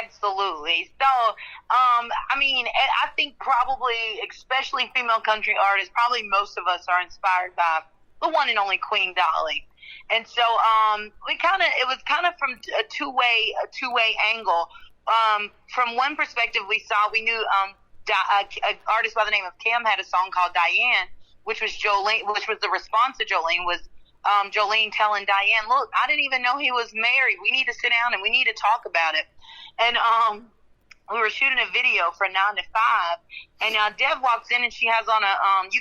Absolutely. So, I mean, I think probably, especially female country artists, probably most of us are inspired by the one and only Queen Dolly. And so, it was kind of from a two-way angle. From one perspective, we knew, an artist by the name of Kim had a song called Diane, which was the response to Jolene was, Jolene telling Diane, look, I didn't even know he was married. We need to sit down and we need to talk about it. And we were shooting a video for 9 to 5, and Dev walks in and she has on she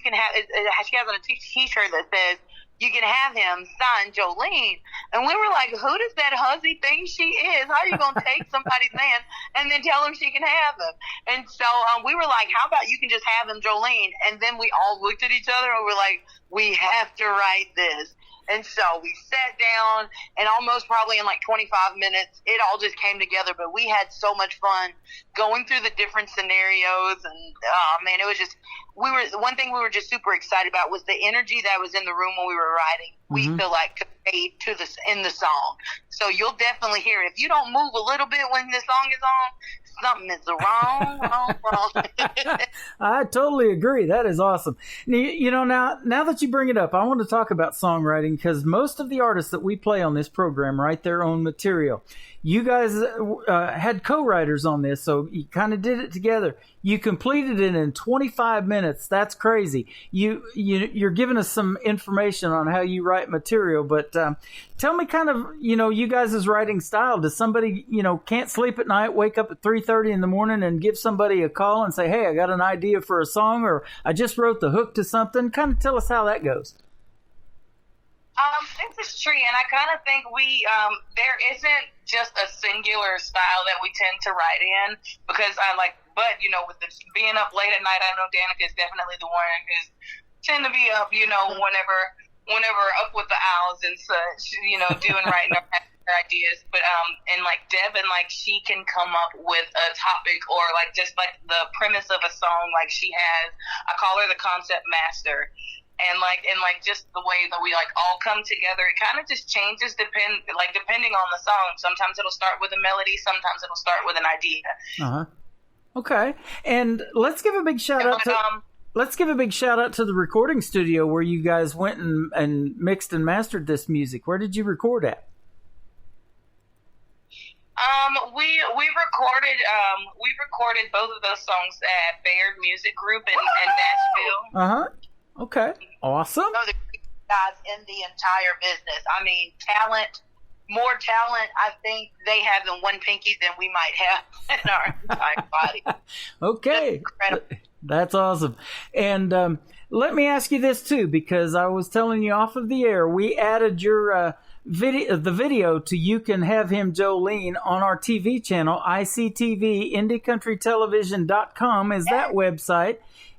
has on a t-shirt that says, "You can have him," signed Jolene. And we were like, who does that hussy think she is? How are you going to take somebody's man and then tell him she can have him? And so we were like, how about you can just have him, Jolene? And then we all looked at each other and we were like, we have to write this. And so we sat down, and almost probably in like 25 minutes, it all just came together. But we had so much fun going through the different scenarios, and man, it was just one thing we were just super excited about was the energy that was in the room when we were writing. We feel like conveyed to this in the song. So you'll definitely hear it. If you don't move a little bit when this song is on, something is wrong.
I totally agree. That is awesome. You know, now that you bring it up, I want to talk about songwriting because most of the artists that we play on this program write their own material. You guys had co-writers on this, so you kind of did it together. You completed it in 25 minutes. That's crazy. You're giving us some information on how you write material, but tell me kind of, you know, you guys' writing style. Does somebody, you know, can't sleep at night, wake up at 3:30 in the morning and give somebody a call and say, hey, I got an idea for a song, or I just wrote the hook to something? Kind of tell us how that goes.
This is true, and I kind of think there isn't just a singular style that we tend to write in, because but, you know, with this being up late at night, I know Danica is definitely the one who's tend to be up, you know, whenever up with the owls and such, you know, writing her ideas. But, and like Devin, like she can come up with a topic or like just like the premise of a song, like she has, I call her the concept master. And just the way that we like all come together, it kind of just changes depending on the song. Sometimes it'll start with a melody, sometimes it'll start with an idea.
Okay, and let's give a big shout out to the recording studio where you guys went and mixed and mastered this music. Where did you record at?
We recorded both of those songs at Bayard Music Group in Nashville.
Okay, awesome.
One of the guys in the entire business. I mean, more talent, I think they have in one pinky than we might have in our entire body.
Okay, that's awesome. And let me ask you this too, because I was telling you off of the air, we added your the video to You Can Have Him Jolene on our TV channel, ICTV, IndieCountryTelevision.com is that website.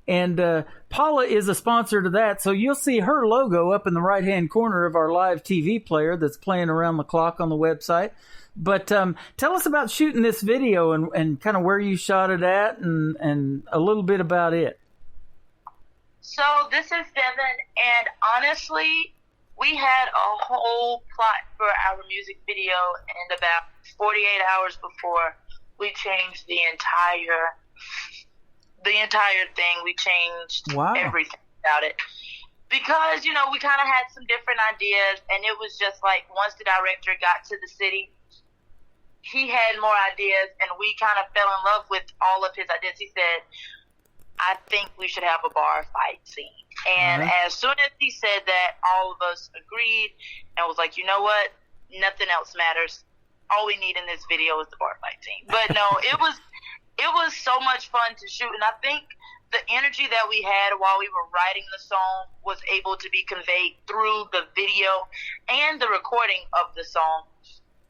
And Paula is a sponsor to that, so you'll see her logo up in the right-hand corner of our live TV player that's playing around the clock on the website. But tell us about shooting this video and kind of where you shot it at and a little bit about it.
So this is Devin, and honestly, we had a whole plot for our music video, and about 48 hours before we changed the entire thing, we changed everything about it. Because, you know, we kind of had some different ideas, and it was just like once the director got to the city, he had more ideas, and we kind of fell in love with all of his ideas. He said, I think we should have a bar fight scene. And as soon as he said that, all of us agreed and was like, you know what? Nothing else matters. All we need in this video is the bar fight scene. But no, it was so much fun to shoot, and I think the energy that we had while we were writing the song was able to be conveyed through the video and the recording of the song.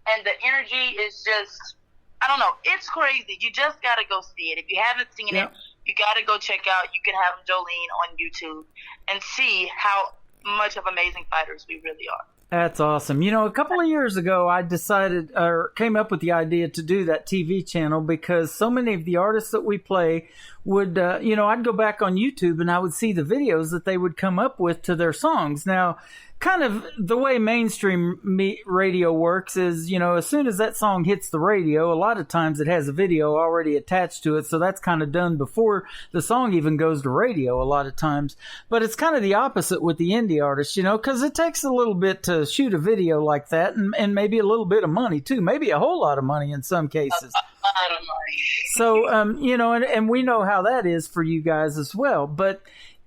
And the energy is just, I don't know, it's crazy. You just got to go see it. If you haven't seen it, you got to go check out You Can Have Jolene on YouTube and see how much of amazing fighters we really are.
That's awesome. You know, a couple of years ago, I decided or came up with the idea to do that TV channel because so many of the artists that we play would, you know, I'd go back on YouTube and I would see the videos that they would come up with to their songs. Now, kind of the way mainstream radio works is, you know, as soon as that song hits the radio, a lot of times it has a video already attached to it. So that's kind of done before the song even goes to radio a lot of times. But it's kind of the opposite with the indie artists, you know, because it takes a little bit to shoot a video like that and maybe a little bit of money too, maybe a whole lot of money in some cases.
A lot of money.
So, you know, and we know how that is for you guys as well. But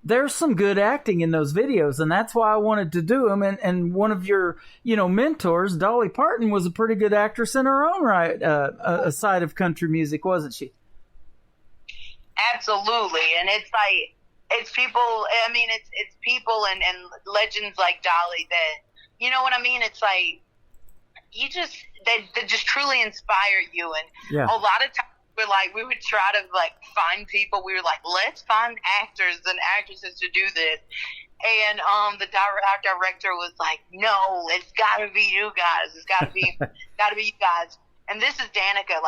there's some good acting in those videos, and that's why I wanted to do them. And one of your, you know, mentors, Dolly Parton, was a pretty good actress in her own right, aside of country music, wasn't she?
Absolutely. And it's like, it's people, I mean, it's people and legends like Dolly that, you know what I mean? It's like, they just truly inspire you. And a lot of times we would try to find people. We were like, let's find actors and actresses to do this. And our director was like, no, it's got to be you guys. It's got to be you guys. And this is Danica.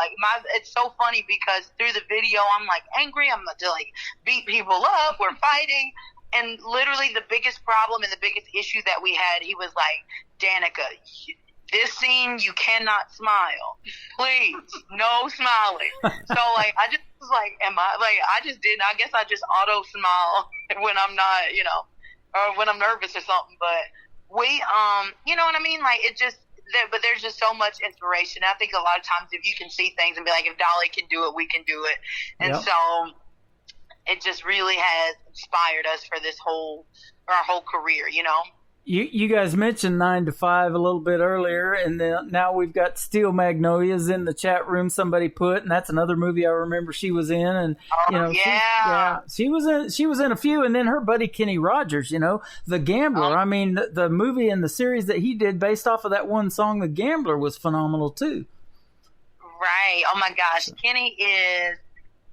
It's so funny because through the video, I'm angry. I'm to beat people up. We're fighting. And literally the biggest problem and the biggest issue that we had, he was like, Danica, this scene, you cannot smile. Please, no smiling. So, I just was I just didn't. I guess I just auto smile when I'm not, or when I'm nervous or something. But we, you know what I mean? But there's just so much inspiration. I think a lot of times if you can see things and be like, if Dolly can do it, we can do it. And so it just really has inspired us for our whole career,
You guys mentioned 9 to 5 a little bit earlier, and then now we've got Steel Magnolias in the chat room. Somebody put, and that's another movie I remember she was in, and she was in a few, and then her buddy Kenny Rogers, The Gambler. I mean, the movie and the series that he did based off of that one song, The Gambler, was phenomenal too.
Right. Oh my gosh, Kenny is.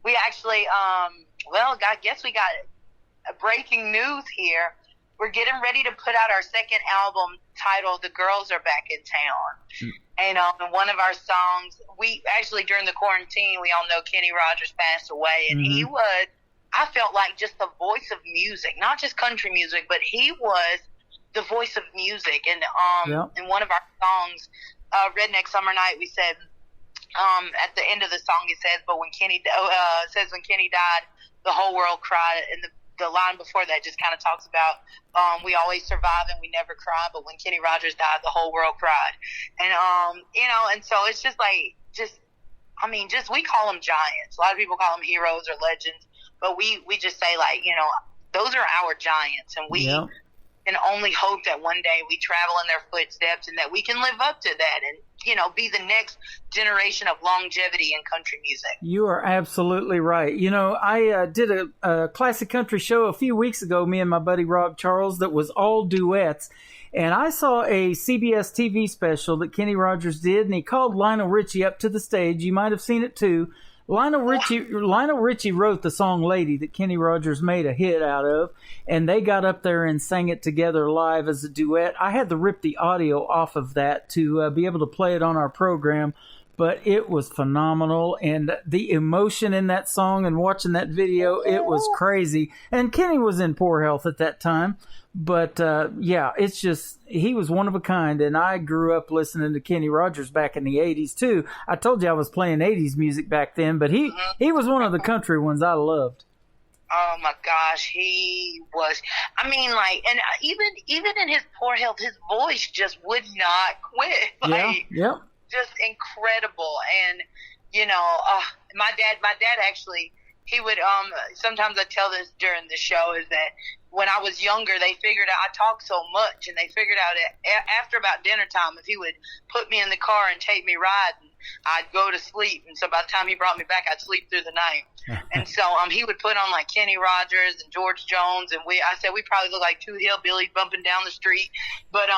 We actually, I guess we got breaking news here. We're getting ready to put out our second album titled The Girls Are Back in Town. And one of our songs, we actually, during the quarantine, we all know Kenny Rogers passed away. And he was, I felt like just the voice of music, not just country music, but he was the voice of music. And in one of our songs, Redneck Summer Night, we said, at the end of the song, it says, but when Kenny died, the whole world cried. And the line before that just kind of talks about we always survive and we never cry, but when Kenny Rogers died, the whole world cried. And and so it's just we call them giants. A lot of people call them heroes or legends, but we just say those are our giants, and we can only hope that one day we travel in their footsteps and that we can live up to that and be the next generation of longevity in country music. You are absolutely right.
I did a classic country show a few weeks ago, me and my buddy Rob Charles, that was all duets. And I saw a CBS TV special that Kenny Rogers did, and he called Lionel Richie up to the stage. You might have seen it too. Lionel Richie wrote the song Lady that Kenny Rogers made a hit out of, and they got up there and sang it together live as a duet. I had to rip the audio off of that to be able to play it on our program, but it was phenomenal, and the emotion in that song and watching that video, it was crazy. And Kenny was in poor health at that time, but it's just, he was one of a kind, and I grew up listening to Kenny Rogers back in the 80s too. I told you I was playing 80s music back then, but he was one of the country ones I loved.
Oh my gosh, he was. I mean, and even in his poor health, his voice just would not quit. Just incredible. And my dad actually, he would sometimes I tell this during the show, is that when I was younger, they figured out I talked so much, and they figured out after about dinner time, if he would put me in the car and take me riding, I'd go to sleep. And so by the time he brought me back, I'd sleep through the night. And so he would put on Kenny Rogers and George Jones, and I said we probably look like two hillbillies bumping down the street, but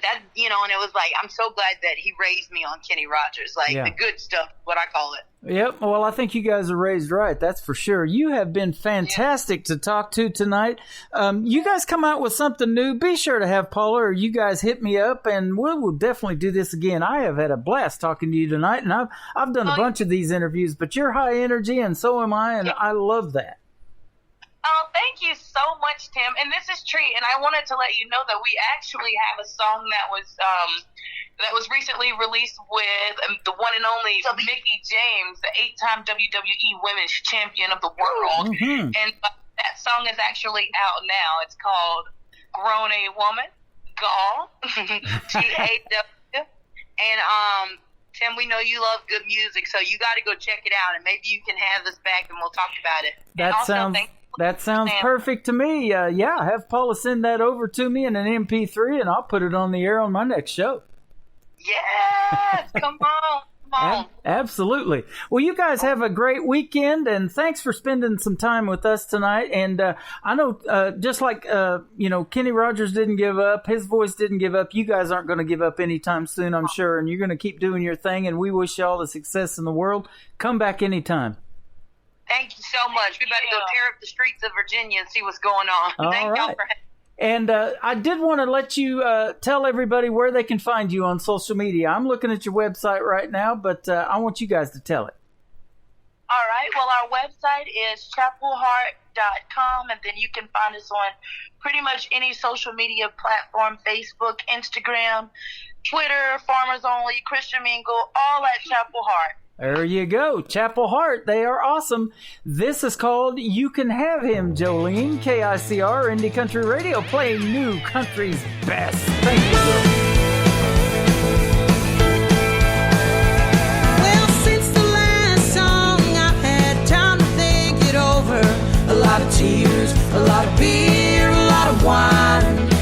that, and it was I'm so glad that he raised me on Kenny Rogers, the good stuff, what I call it.
Yep. Well, I think you guys are raised right. That's for sure. You have been fantastic to talk to tonight. You guys come out with something new. Be sure to have Paula or you guys hit me up, and we'll definitely do this again. I have had a blast talking to you tonight, and I've done a bunch of these interviews, but you're high energy, and so am I, and I love that.
Oh, thank you so much, Tim. And this is Tree, and I wanted to let you know that we actually have a song that was recently released with the one and only Mickie James, the 8-time WWE Women's Champion of the World. And that song is actually out now. It's called Grown A Woman, GAW, T-A-W. And Tim, we know you love good music, so you got to go check it out, and maybe you can have us back and we'll talk about it.
That sounds perfect to me. Have Paula send that over to me in an MP3, and I'll put it on the air on my next show.
Yes, come on. on.
Absolutely. Well, you guys have a great weekend, and thanks for spending some time with us tonight. And I know, just like Kenny Rogers didn't give up, his voice didn't give up. You guys aren't going to give up anytime soon, I'm sure, and you're going to keep doing your thing. And we wish you all the success in the world. Come back anytime.
Thank you so much. We about to go tear up the streets of Virginia and see what's going on. Thank y'all for having me.
And I did want to let you tell everybody where they can find you on social media. I'm looking at your website right now, but I want you guys to tell it.
All right. Well, our website is chapelheart.com, and then you can find us on pretty much any social media platform, Facebook, Instagram, Twitter, Farmers Only, Christian Mingle, all at Chapel Heart.
There you go. Chapel Heart. They are awesome. This is called You Can Have Him, Jolene. KICR Indie Country Radio, playing new country's best. Thank you, girl.
Well, since the last song, I've had time to think it over. A lot of tears, a lot of beer, a lot of wine.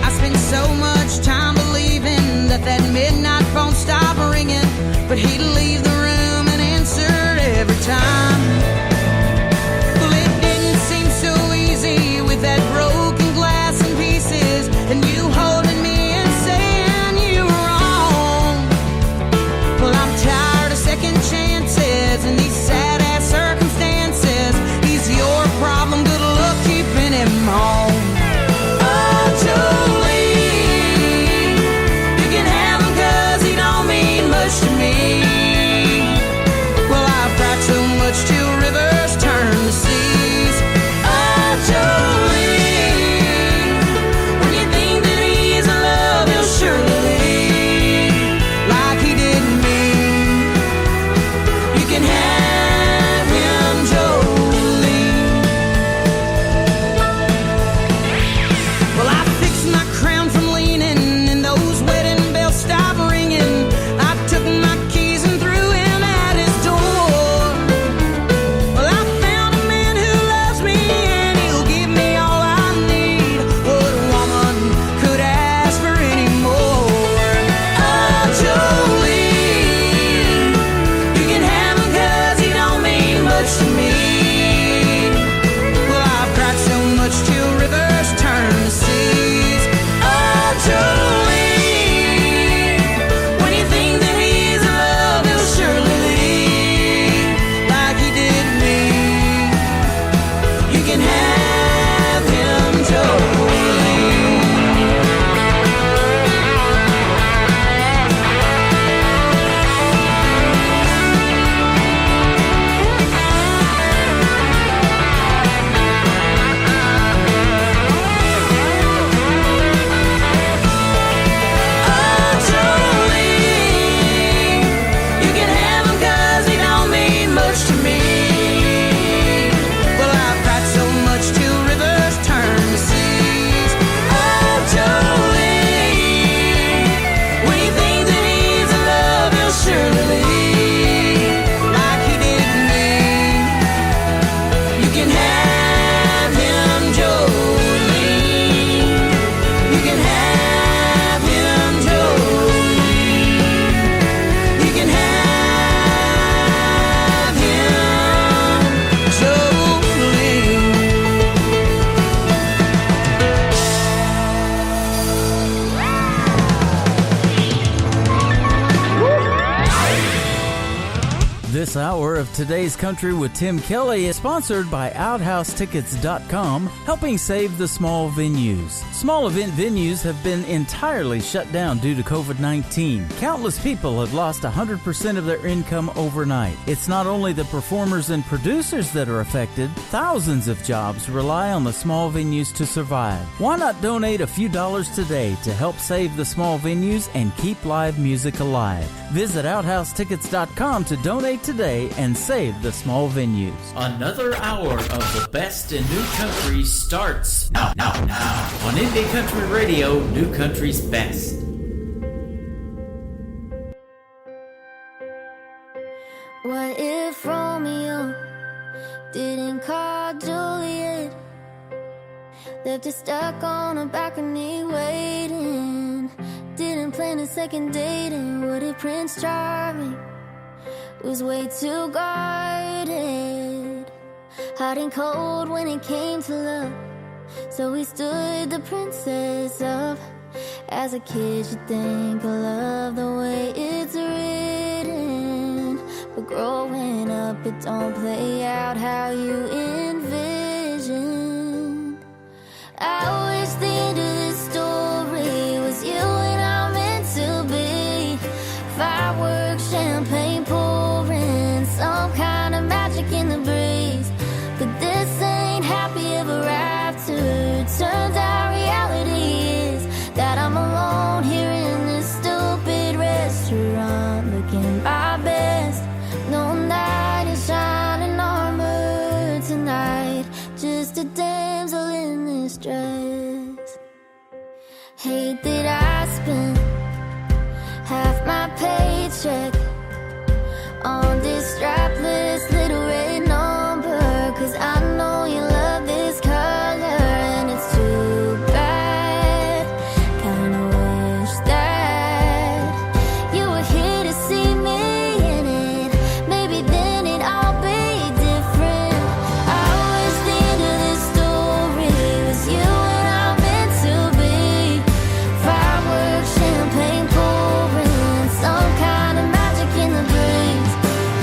I spent so much time believing that midnight phone stopped ringing, but he'd leave the room and answer every time. Well, it didn't seem so easy with that broken glass and pieces, and you holding me and saying you were wrong. Well, I'm tired of second chances and these sad-ass circumstances. He's your problem, good luck keeping him home. Oh, Jolene, you can have him 'cause he don't mean much to me. Well, I've cried so much till rivers turn to seas. Oh, Jolene, when you think that he's in love, he'll surely leave like he did me. You can have him, Jolene. Well, I fixed my crown from leaning, and those wedding bells stopped ringing. I took my keys and threw him at his door. Well, I found a man who loves me, and he'll give me all I need. What a woman could ask for any more? Oh, Jolene, you can have him 'cause he don't mean much to me. Well, I've cried so much till rivers turn to seas. Oh, Jolene, when you think that he's in love, he'll surely leave like he did me. You can have him, Jolene. Oh, Jolene, you can have him 'cause he don't mean much to me. Well, I've cried so much till rivers turn to seas. Oh, Jolene, when you think that he's in love, he'll surely leave like he did me. You can have him, Jolene. You can have him, Jolene. You can have him, Jolene.
This hour of Today's Country with Tim Kelly is sponsored by OutHouseTickets.com, helping save the small venues. Small event venues have been entirely shut down due to COVID-19. Countless people have lost 100% of their income overnight. It's not only the performers and producers that are affected, thousands of jobs rely on the small venues to survive. Why not donate a few dollars today to help save the small venues and keep live music alive? Visit OutHouseTickets.com to donate today and save the small venues.
Another hour of the best in new country starts now. On Indie Country Radio, New Country's best.
What if Romeo didn't call Juliet? Left her stuck on a balcony waiting. Didn't plan to second date, and what did Prince Charming was way too guarded, hot and cold when it came to love. So he stood the princess up. As a kid, you think of love the way it's written, but growing up, it don't play out how you envisioned. I wish the end of this story was you and I meant to be. Fireworks, champagne pouring, some kind of magic in the breeze. But this ain't happy ever after. Turns out reality is that I'm alone here in this stupid restaurant, looking my best. No knight in shining armor tonight, just a damsel in this dress. Hate that I spent half my paycheck on this strapless little red number, 'cause I know you love this color and it's too bad. Kinda wish that you were here to see me in it. Maybe then it'd all be different. I wish the end of this story was you and I meant to be. Fireworks, champagne pouring, some kind of magic in the breeze.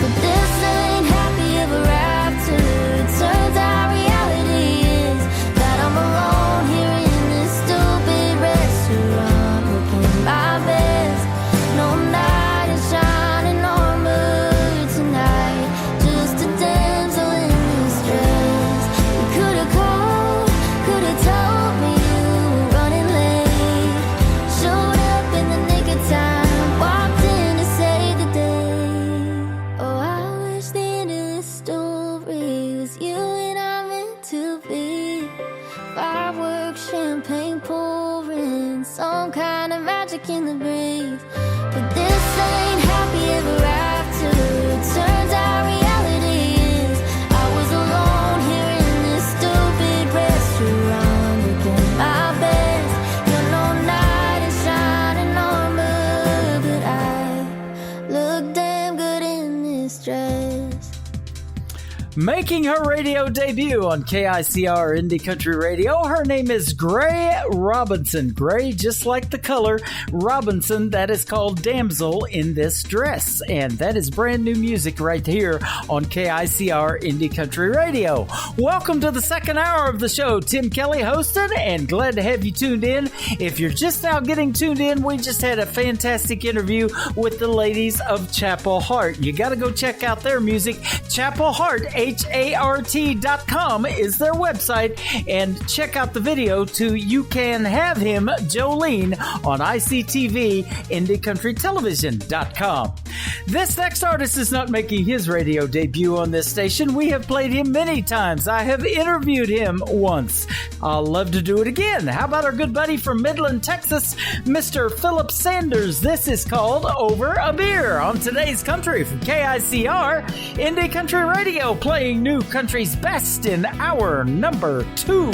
But this ain't happy ever after. Turns out reality is that I'm alone here in this stupid restaurant, looking my best. No knight in shining armor tonight, just a damsel in this dress. You could've called, could've told me you were running late. Showed up in the nick of time, walked in to save the day. Oh, I wish the end of this story was you and I meant to be. Fireworks, champagne pouring, some kind of magic in the breeze. But this ain't happy ever after. Turns out reality is I was alone here in this stupid restaurant, looking my best. You're no knight in shining armor, but I look damn good in this dress.
Making her radio debut on KICR Indie Country Radio, her name is Gray Robinson. Gray, just like the color Robinson, that is called Damsel in This Dress. And that is brand new music right here on KICR Indie Country Radio. Welcome to the second hour of the show. Tim Kelly hosted, and glad to have you tuned in. If you're just now getting tuned in, we just had a fantastic interview with the ladies of Chapel Heart. You got to go check out their music. Chapel Heart, HART.com is their website, and check out the video to You Can Have Him, Jolene, on ICTV, IndieCountryTelevision.com. This next artist is not making his radio debut on this station. We have played him many times. I have interviewed him once. I'll love to do it again. How about our good buddy from Midland, Texas, Mr. Philip Sanders? This is called Over a Beer on today's country from KICR Indie Country Radio, playing new country's best in hour number 2.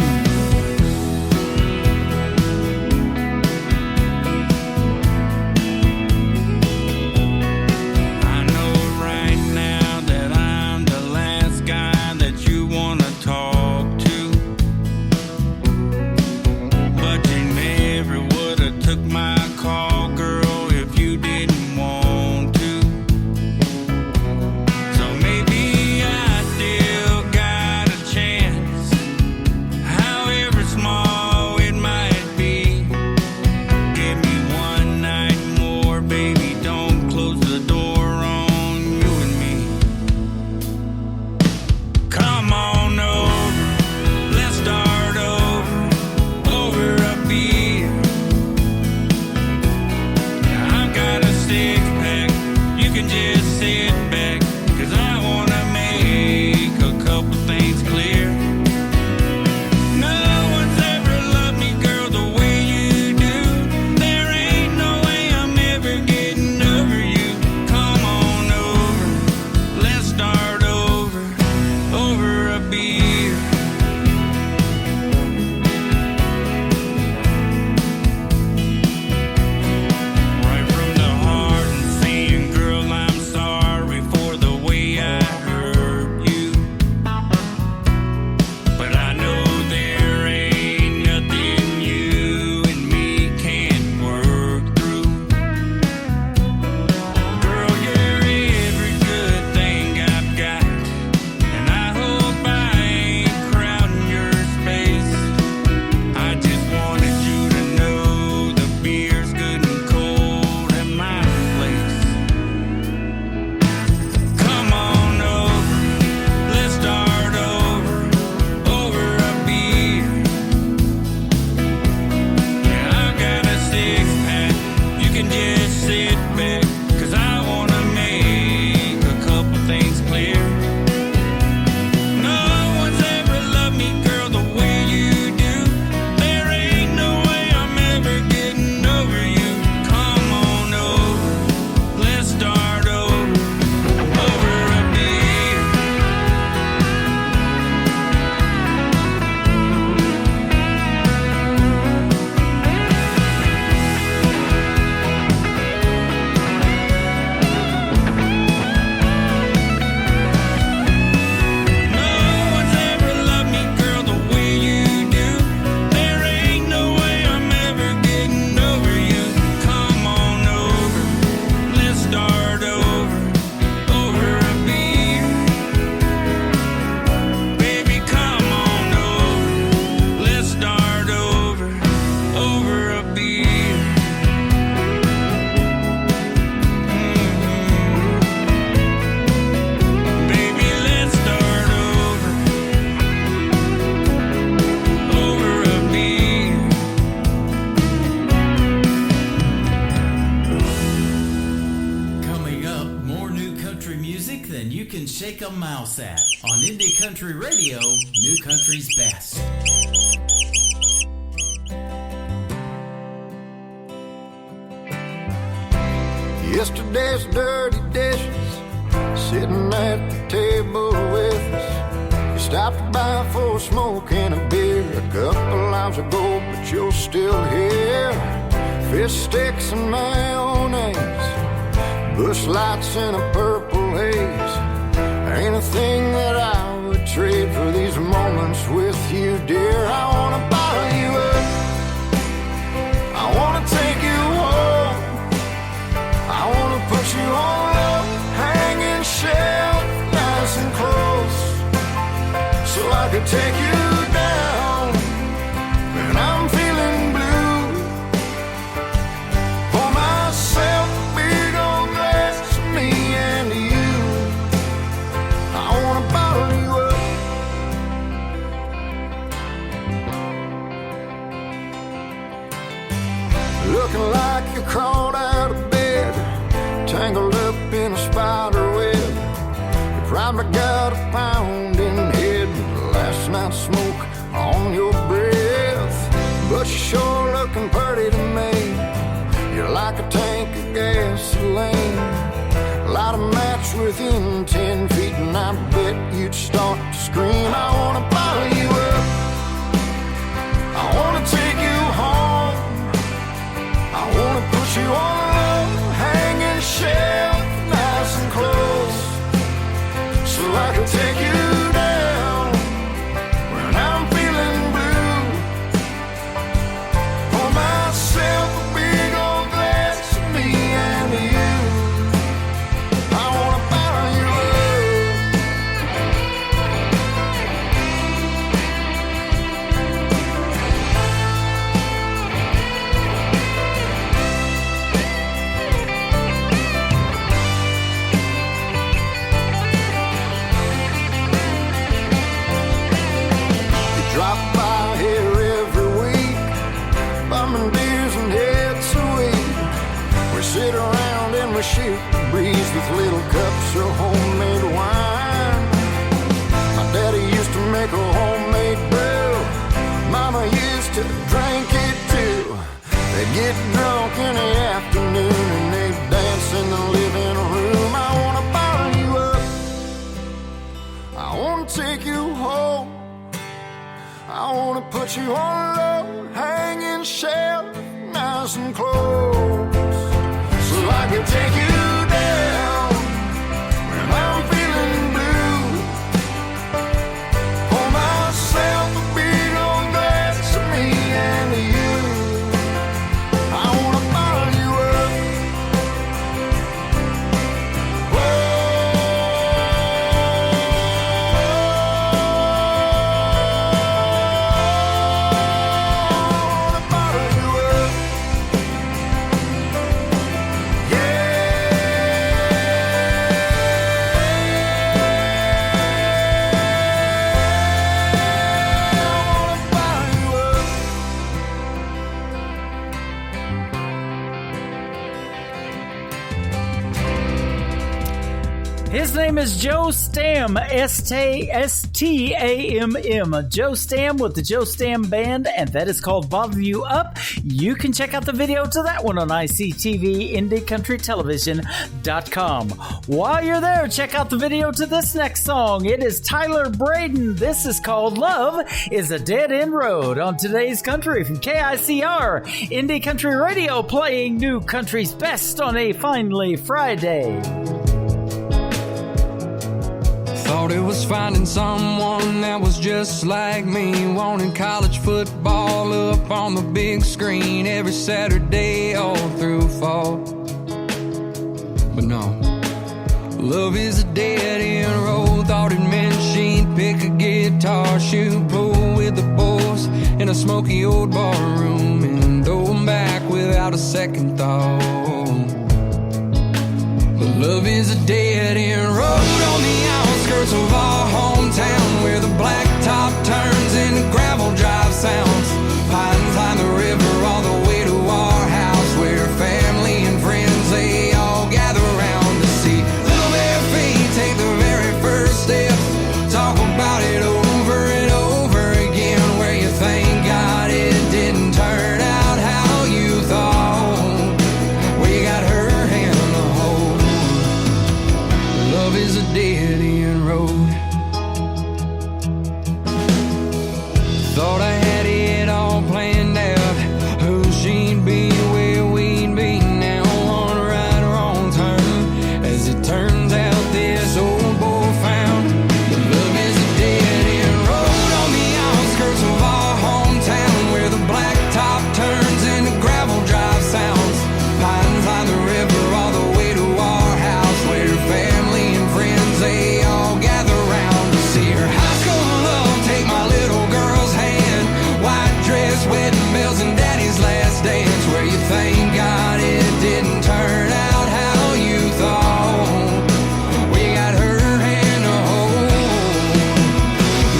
a beer. Baby, let's start over a beer.
Coming up, more new country music than you can shake a mouse at on Indie Country Radio, New Country's Best.
Yesterday's dirty dishes sitting at the table with us. You stopped by for a smoke and a beer a couple hours ago, but you're still here. Fish sticks and mayonnaise, bush lights in a purple haze. Ain't a thing that I would trade for these moments with you, dear. I wanna bottle you up, I wanna take you home, I wanna put you on a hanging shelf, nice and close, so I could take you down when I'm feeling blue. Pour myself a big old glass of me and you. I wanna bottle you up. Looking like you crawled out of bed, tangled up in a spider web. You probably got a pounding head, last night's smoke on your breath. But you're sure looking pretty to me. You're like a tank of gasoline. Light a match within 10 feet and I bet you'd start to scream. I wanna bottle you up, I wanna take you home, I wanna put you on a hanging shelf, nice and close, so I can take you down when I'm feeling blue. Pour myself a big old glass of me and you. I wanna bottle you up. You drop by here every week, bumming beers and heads sweet. We sit around and we shoot the breeze with little cups of homemade wine. My daddy used to make a homemade brew, Mama used to drink it too. They get drunk in the afternoon and they dance in the living room. I wanna bottle you up, I wanna take you home, I wanna put you on a low hanging shelf, nice and close, so I can take you down when I'm feeling blue. Pour myself a big old glass of me and you. I wanna bottle you up.
His name is Joe Stamm, S-T-A-M-M. Joe Stamm with the Joe Stamm Band, and that is called Bother You Up. You can check out the video to that one on ICTV, IndieCountryTelevision.com. While you're there, check out the video to this next song. It is Tyler Braden. This is called Love is a Dead End Road on Today's Country from KICR, Indie Country Radio, playing New Country's Best on a finally Friday.
Thought it was finding someone that was just like me, wanting college football up on the big screen every Saturday all through fall. But no, love is a dead end road. Thought it meant she'd pick a guitar, shoot pool with the boys in a smoky old bar room and throw 'em back a second thought. But love is a dead-end road on the outskirts of our hometown, where the blacktop turns into gravel drive sounds. Pines line the river all the way to our house, where family and friends, they all gather around to see little bare feet take the very first steps. Talk about it over and over again, where you thank God it didn't turn out how you thought. Where you got her hand on the hold. Love is a dead-end road. Thought I had it all planned out, who she'd be, where we'd be now, on a right or wrong turn. As it turns out, this old boy found that love is a dead-end road on the outskirts of our hometown, where the blacktop turns into gravel drive sounds. Pines line the river all the way to our house, where family and friends, they all gather round to see her high school love take my little girl's hand. White dress, wedding bells, and daddy's last dance, where you thank God it didn't turn out how you thought. We got her hand to hold.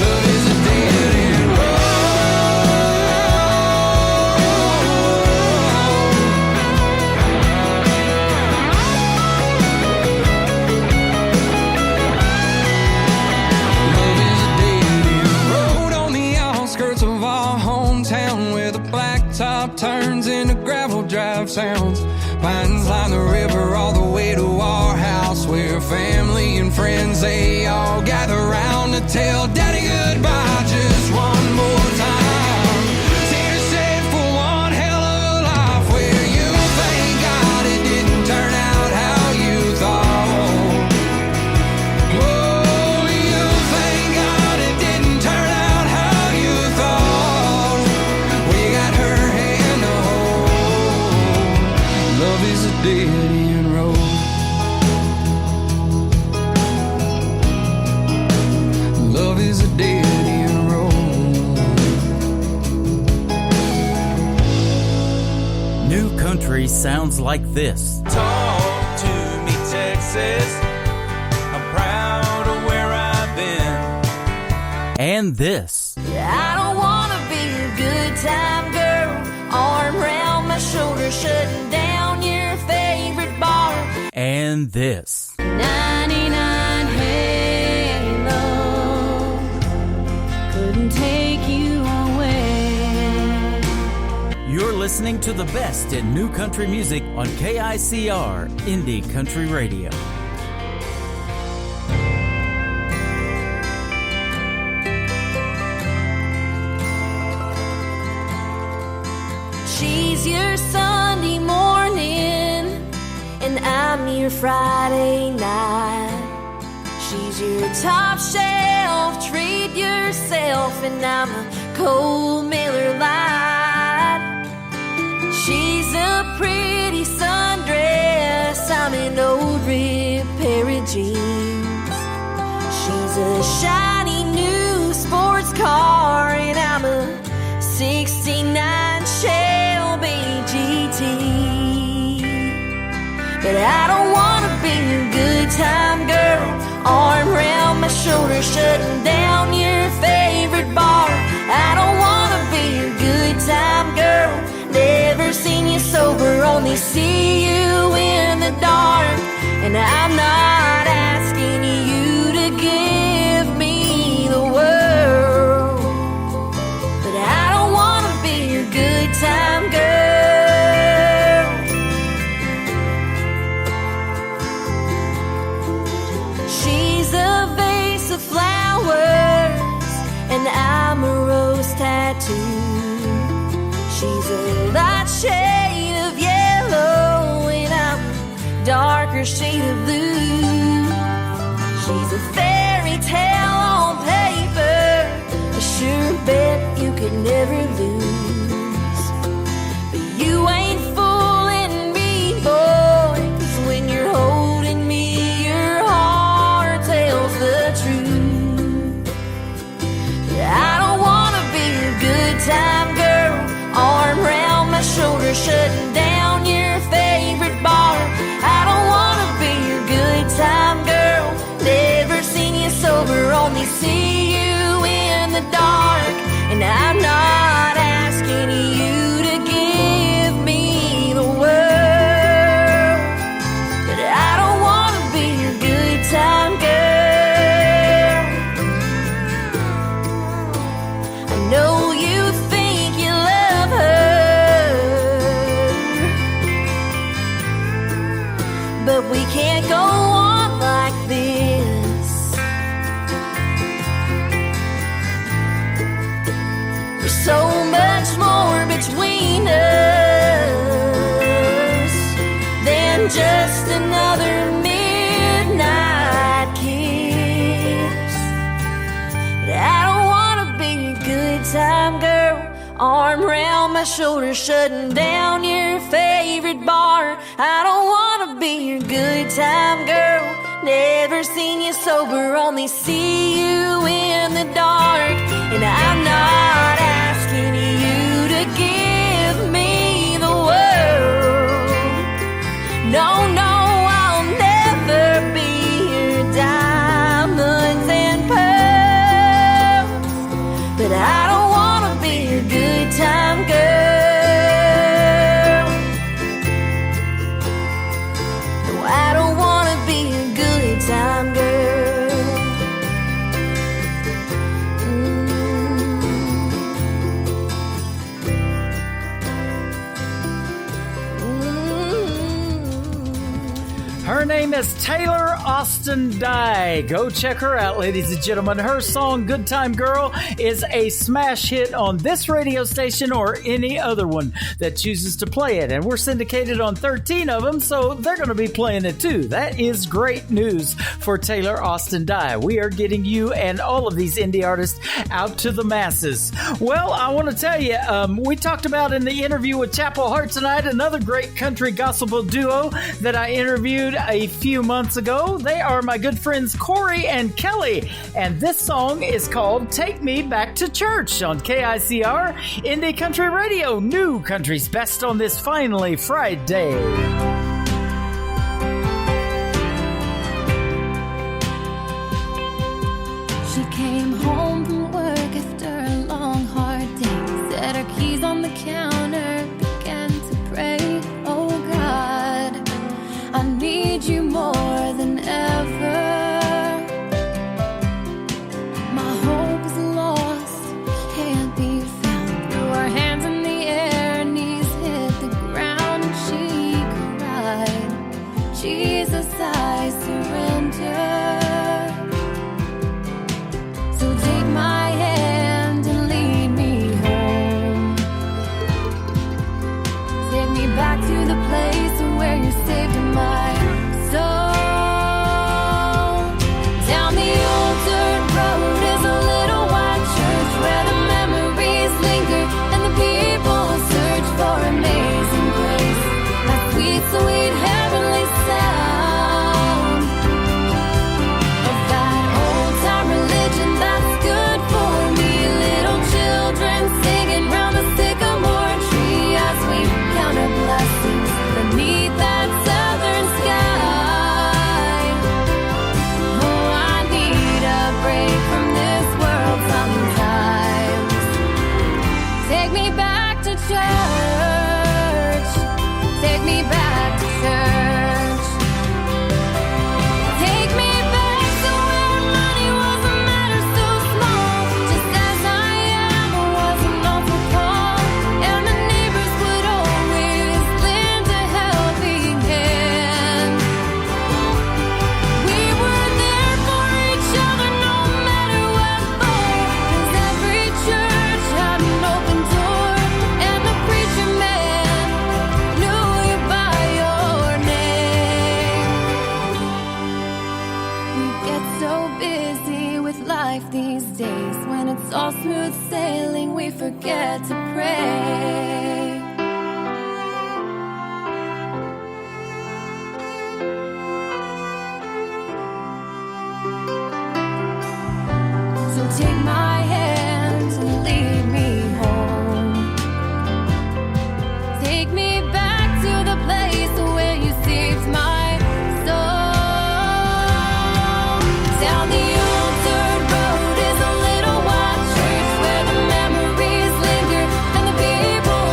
Love is a dead-end Love is a dead-end road on the outskirts of our hometown, where the blacktop turns into gravel drive sounds. Pines line the river all the way to our house, where family and friends, they all gather round to tell daddy goodbye just one more time. Tears shed for one hell of a life, where you thank God it didn't turn out how you thought. Oh, you thank God it didn't turn out how you thought. We got her hand to hold. Love is a dead-end road. Love is a dead-end road.
New country sounds like this.
Talk to me, Texas. I'm proud of where I've been.
And this.
I don't wanna be a good time girl, arm around my shoulder, shutting down your favorite bar.
And this.
99 Halo couldn't take you away.
You're listening to the best in new country music on KICR Indie Country Radio.
She's your Sunday morning, and I'm your Friday night. She's your top shelf, treat yourself, and I'm a cold Miller Lite. She's a pretty sundress, I'm an old ripped pair of jeans. She's a shiny new sports car, and I'm a 69 Shelby GT. But I don't wanna be a good time girl, arm around my shoulder, shutting down your favorite bar. I don't wanna be a good time girl, never seen you sober, only see you in the dark. And I'm not asking you to give me the world, but I don't wanna be your good time girl. She's a vase of flowers, and I'm a rose tattoo. She's a light shade of yellow, and I'm a darker shade of blue. She's a fairy tale on paper, a sure bet you could never lose. But you ain't fooling me, boy, 'cause when you're holding me, your heart tells the truth. I don't wanna be a good time girl, arm around my shoulder, shutting down just another midnight kiss. But I don't wanna be a good time girl, arm around my shoulder, shutting down your favorite bar. I don't wanna be your good time girl, never seen you sober, only see you in the dark. And I'm not asking you to give me the world. No, no, I'll never be your diamonds and pearls. But I don't wanna be your good time girl. No, I don't wanna be your good time girl.
Her name is Taylor Austin Dye. Go check her out, ladies and gentlemen. Her song, Good Time Girl, is a smash hit on this radio station or any other one that chooses to play it. And we're syndicated on 13 of them, so they're going to be playing it too. That is great news for Taylor Austin Dye. We are getting you and all of these indie artists out to the masses. Well, I want to tell you, we talked about in the interview with Chapel Heart tonight, another great country gospel duo that I interviewed a few months ago. They are my good friends Corey and Kelly, and this song is called Take Me Back to Church on KICR Indie Country Radio, new country's best on this finally Friday.
She came home from work after a long, hard day, set her keys on the counter, began to pray. Oh God, I need you more than ever. My hope is lost, can't be found. Threw her hands in the air, knees hit the ground, and she cried, Jesus, I surrender. So take my hand and lead me home. Take me back to the place where you saved my soul. Down the old dirt road is a little white church where the memories linger and the people search for amazing grace. That sweet, sweet heavenly sound of that old time religion that's good for me. Little children singing round the sycamore tree as we count our blessings beneath that southern sky. Oh, I need a break from this world sometimes. Take me back to church. Take me back to church. Take me back to where money wasn't matter so small. Just as I am, I was an awful call, and the neighbors would always lend a helping hand. We were there for each other no matter what for, 'cause every church had an open door, and the preacher man knew you by your name. We get so busy with life these days, when it's all smooth sailing we forget to pray. So take my hand and lead me home. Take me back to the place where you saved my soul. Down the old dirt road is a little white church where the memories linger and the people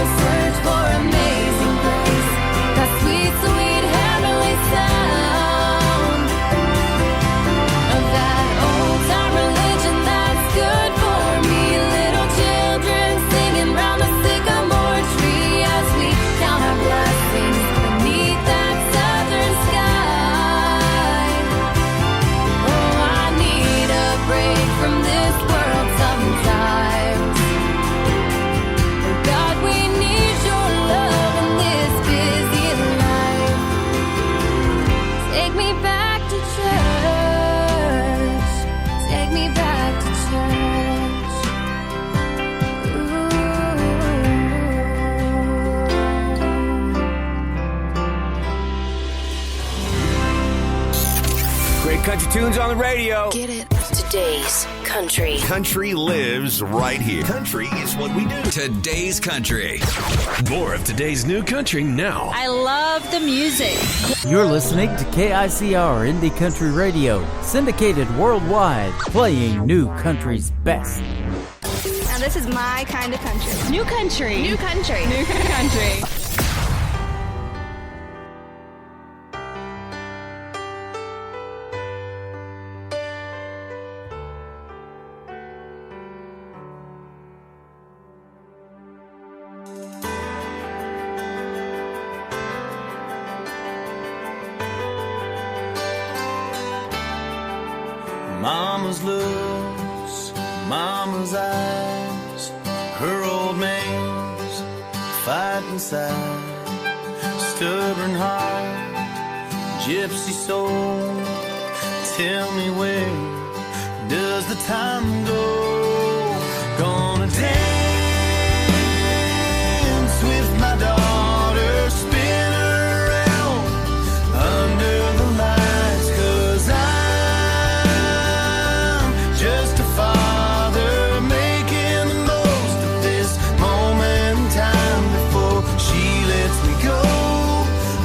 country tunes on the radio.
Get it? Today's country.
Country lives right here. Country is what we do.
Today's country.
More of today's new country now.
I love the music.
You're listening to KICR Indie Country Radio, syndicated worldwide, playing new country's best.
Now this is my kind of country.
New country.
New country.
New country.
Mama's looks, mama's eyes, her old man's fight inside, stubborn heart, gypsy soul. Tell me where does the time go? Gonna dance with my daughter, spin her around under the lights, 'cause I'm just a father making the most of this moment in time. Before she lets me go,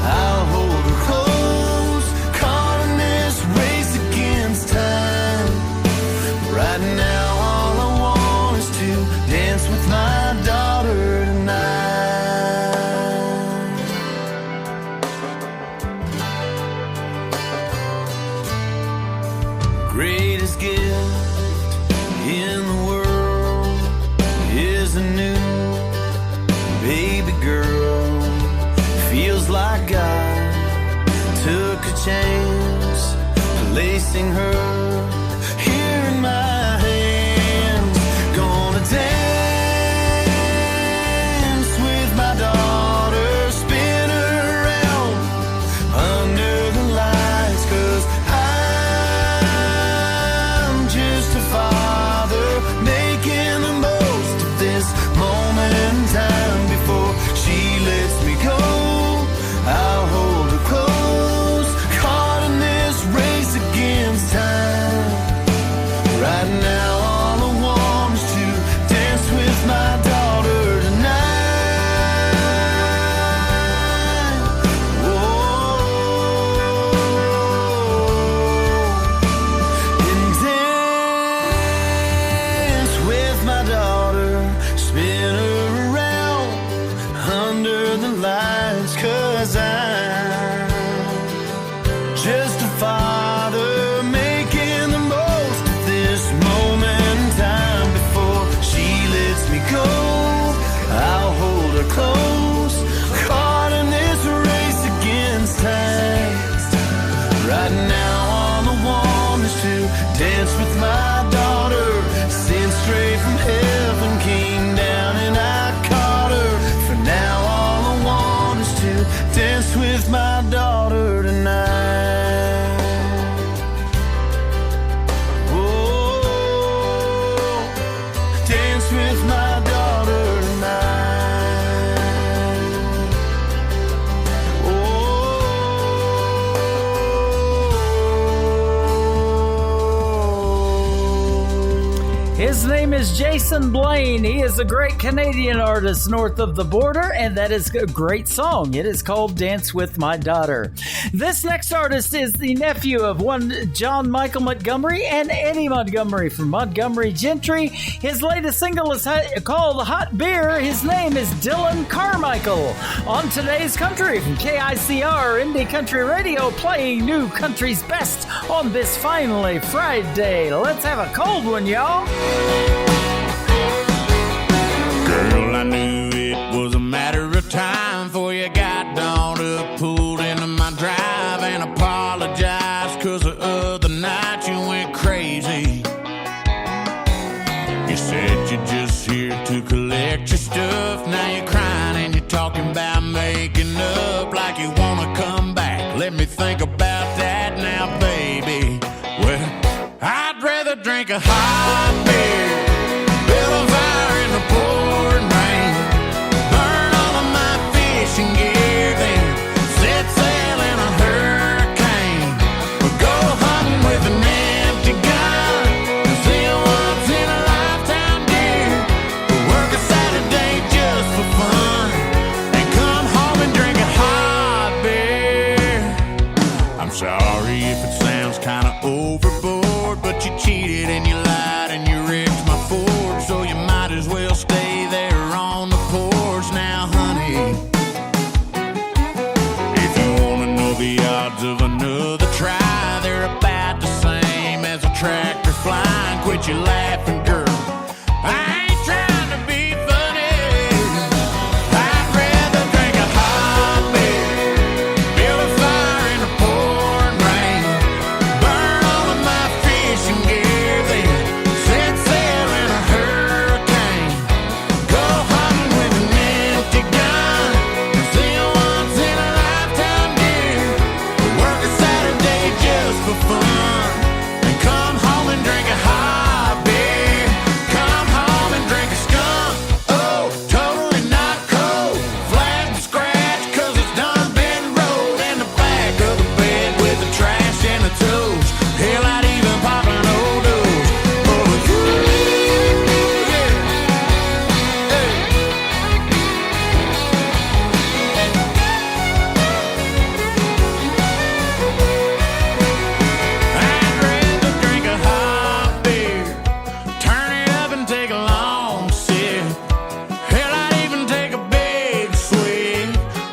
I'll hold her close, caught in this race against time. Right now all I want is to dance with my daughter tonight. Greatest gift in the world is a new baby girl. Feels like God took a chance, placing her here in my hands. Gonna dance with my daughter, spin her around under the lights, 'cause I'm just a father making the most of this moment in time. Before she lets me go, I'll hold her close, caught in this race against time. Right now all I want is to dance with my daughter tonight. Whoa. And dance with my daughter, spin her around under the lights, 'cause I'm just a father making the most of this moment in time. Before she lets me go, I'll hold her close, caught in this race against time. Right now all I want is to dance with my daughter, sent straight from heaven, came down and I caught her. For now all I want is to dance with my daughter tonight. Oh, dance with my daughter tonight.
His name is Jason Blaine. He is a great Canadian artist north of the border, and that is a great song. It is called Dance With My Daughter. This next artist is the nephew of one John Michael Montgomery and Eddie Montgomery from Montgomery Gentry. His latest single is called Hot Beer. His name is Dylan Carmichael. On today's country from KICR Indie Country Radio, playing new country's best on this finally Friday. Let's have a cold one, y'all.
Girl, I knew it was a matter of time before you got dawned up, pulled into my drive and apologized, 'cause the other night you went crazy. You said you're just here to collect your stuff. Now you're crying and you're talking about making up, like you wanna come back. Let me think about that now, baby. Well, I'd rather drink a hot beer, build a fire in the pouring rain, burn all of my fishing gear, then set sail in a hurricane. We'll go hunting with
you laughing, girl. I ain't trying to be funny. I'd rather drink a hot beer, build a fire in the pouring rain, burn all of my fishing gear, then set sail in a hurricane, go hunting with an empty gun, see a once in a lifetime deer, work a Saturday just for fun, and come home and drink a hot beer, come home and drink a skunk. Oh, totally not cold, flat and scratch, 'cause it's done been rolled in the back of the bed with the trash and the tools. Hell, I'd even pop an old dose. Oh, yeah. Hey. I'd rather drink a hot beer, turn it up and take a long sip. Hell, I'd even take a big swig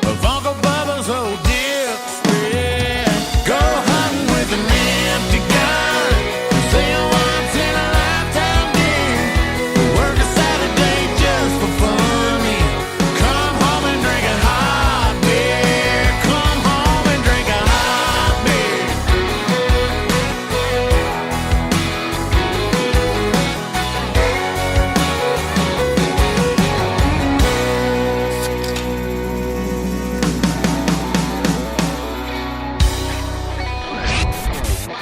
of Uncle Bubba's old dip spread. Go hunting with an empty gun, see a once in a lifetime deer, work a Saturday just for fun, yeah. Come home and drink a hot beer, come home and drink a hot beer.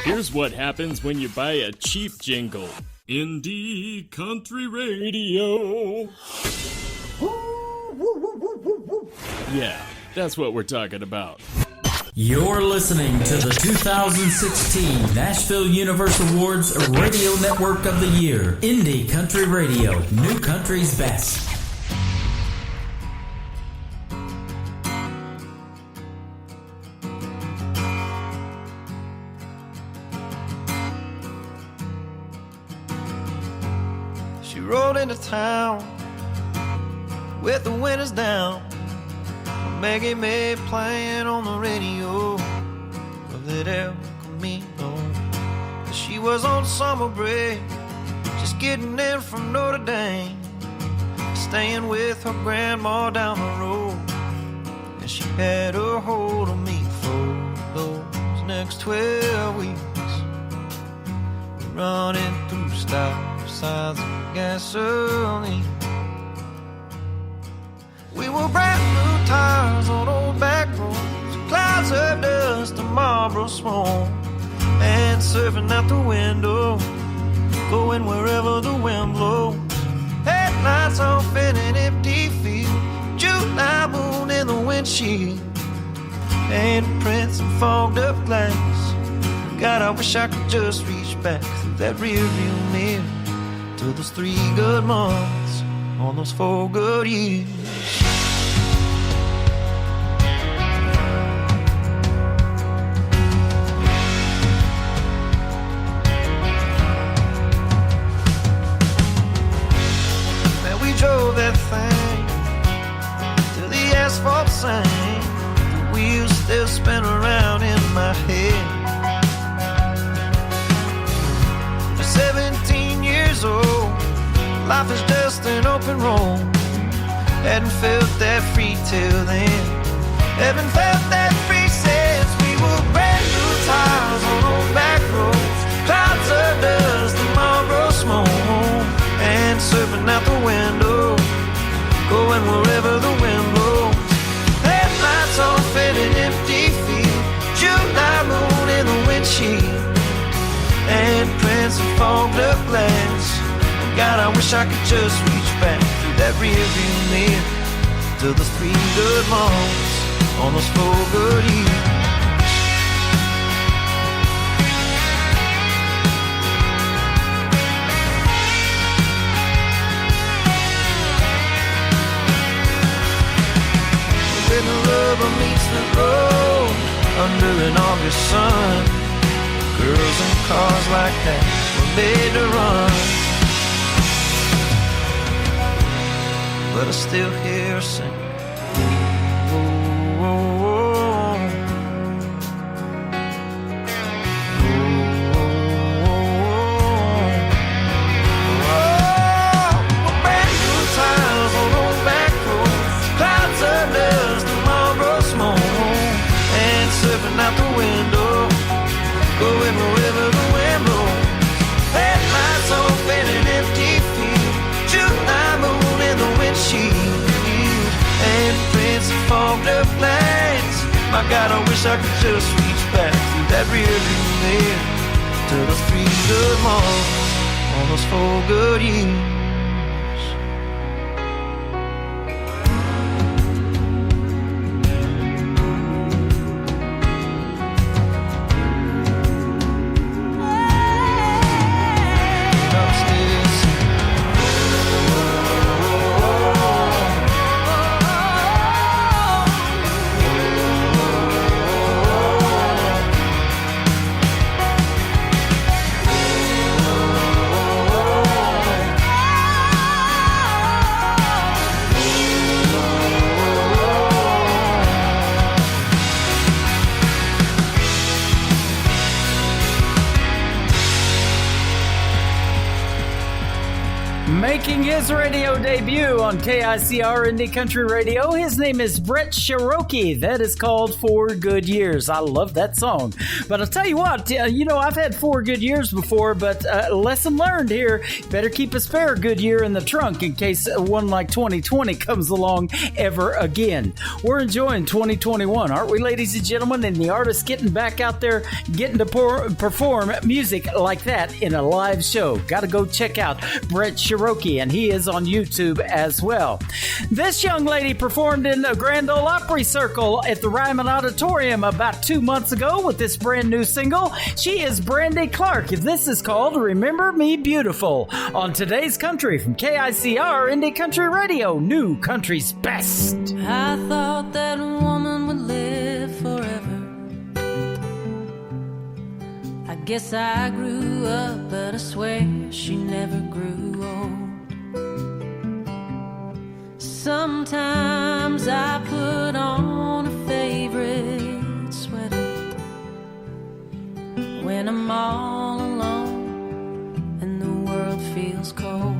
Here's what happens when you buy a cheap jingle. Indie Country Radio. Yeah, that's what we're talking about.
You're listening to the 2016 Nashville Universe Awards Radio Network of the Year, Indie Country Radio, New Country's Best.
She rode into town with the windows down, Maggie May playing on the radio of that El Camino. She was on summer break, just getting in from Notre Dame, staying with her grandma down the road, and she had a hold of me for those next 12 weeks, running through stop signs of gasoline. We were brand new tires on old back roads, clouds of dust and Marlboro smoke, and surfing out the window, going wherever the wind blows. Headlights off in an empty field, July moon in the windshield, handprints and fogged up glass. God, I wish I could just reach back through that rearview mirror to those 3 good months on those 4 good years. Man, we drove that thing till the asphalt sang, the wheels still spin around in my head. 17 years old, life is just an open road. Hadn't felt that free till then, haven't felt that free since we were brand new tires on old back roads, clouds of dust and Marlboro smoke, and surfing out the window, going wherever the wind blows. Headlights off in an empty field, July moon in the windshield, and prints and fogged up glass. God, I wish I could just reach back through that rearview mirror to those 3 good months on those 4 good years. When the rubber meets the road under an August sun, girls and cars like that were made to run. But I still hear her sing. Oh, oh, oh. Oh, oh, oh. looking out the window, going wherever the wind blows. Let my soul feel an empty field, July moon in the windshield, and prints of fogged up nights. My God, I wish I could just reach back through that rearview mirror to those 3 good months on those 4 good years.
Making his radio debut on KICR Indie Country Radio, his name is Brett Cherokee. That is called 4 Good Years. I love that song. But I'll tell you what, I've had 4 good years before, but lesson learned here, better keep a spare good year in the trunk in case one like 2020 comes along ever again. We're enjoying 2021, aren't we, ladies and gentlemen? And the artists getting back out there, getting to perform music like that in a live show. Got to go check out Brett Cherokee, and he is on YouTube as well. This young lady performed in the Grand Ole Opry Circle at the Ryman Auditorium about 2 months ago with this brand new single. She is Brandy Clark. This is called Remember Me Beautiful on Today's Country from KICR Indie Country Radio, New Country's Best.
I thought that a woman would live forever. I guess I grew up, but I swear she never grew old. Sometimes I put on a favorite sweater when I'm all alone and the world feels cold.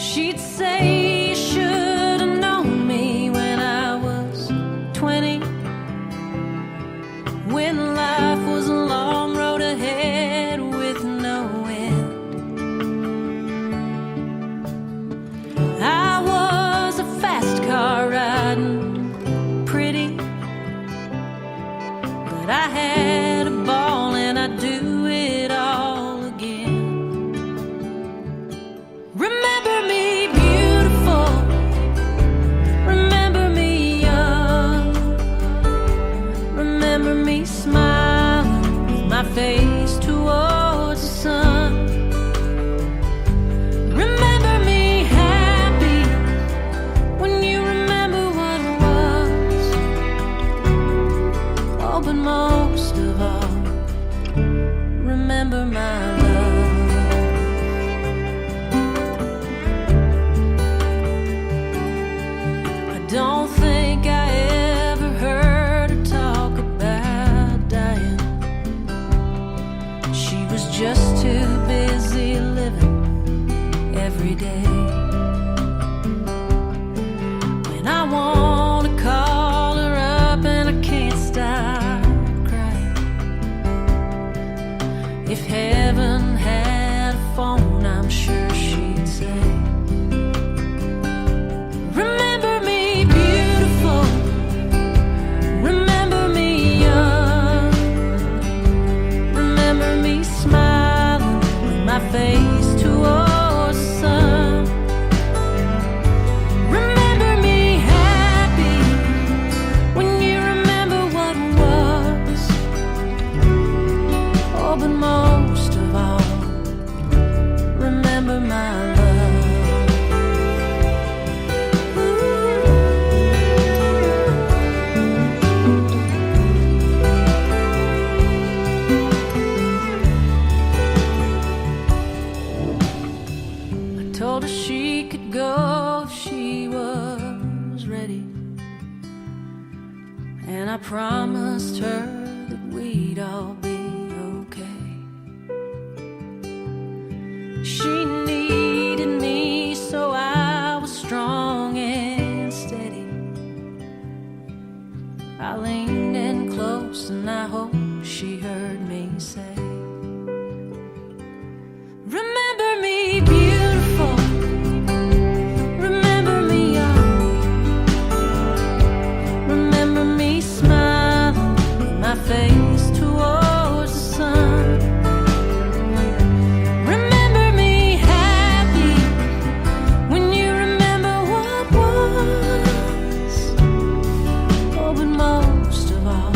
She'd say, you should have known me when I was 20, when life was a long road ahead with no end. I was a fast car riding, pretty, but I had a ball and I'd do it all again. Remember me beautiful, remember me young, remember me smiling with my face towards the sun. Remember me happy when you remember what it was. Oh, but most of all, remember my love. I don't think I ever heard her talk about dying. She was just too busy living every day. When I want to call her up and I can't stop crying. If heaven had a phone, I'm sure she'd say, remember me beautiful, remember me young, remember me smiling with my face towards the sun. Remember me happy when you remember what was. Oh, but most of all, remember my love. I told her she could go if she was ready, and I promised her that we'd all be okay. She needed me, so I was strong and steady. I leaned in close and I hope she heard me say, remember me beautiful, remember me young, remember me smiling with my face towards the sun. Remember me happy when you remember what was. Oh, but most of all,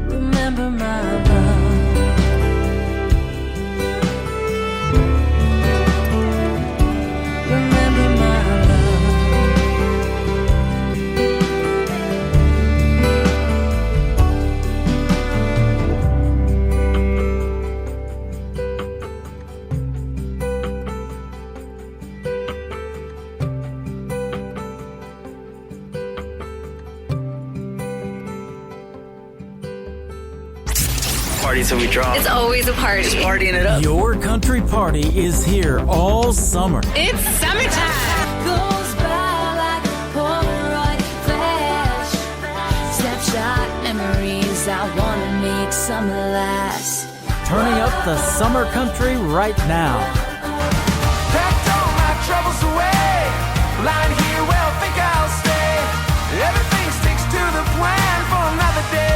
remember my love. Remember my love.
Party till we drop.
It's always a party.
Just partying it up.
Your country party is here all summer.
It's summertime.
Goes by like a Polaroid flash. Snapshot memories, I wanna make summer last.
Turning up the summer country right now.
Packed all my troubles away. Lying here, well, think I'll stay. Everything sticks to the plan for another day.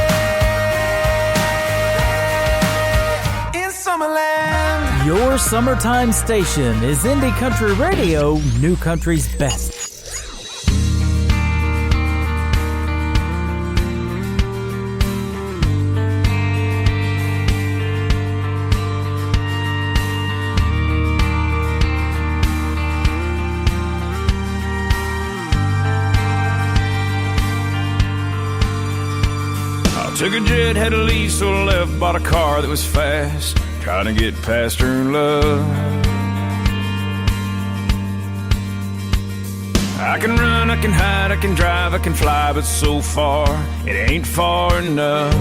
In Summerland.
Your summertime station is Indie Country Radio, New Country's best.
Took a jet, had a lease, so I left, bought a car that was fast, trying to get past her love. I can run, I can hide, I can drive, I can fly, but so far, it ain't far enough.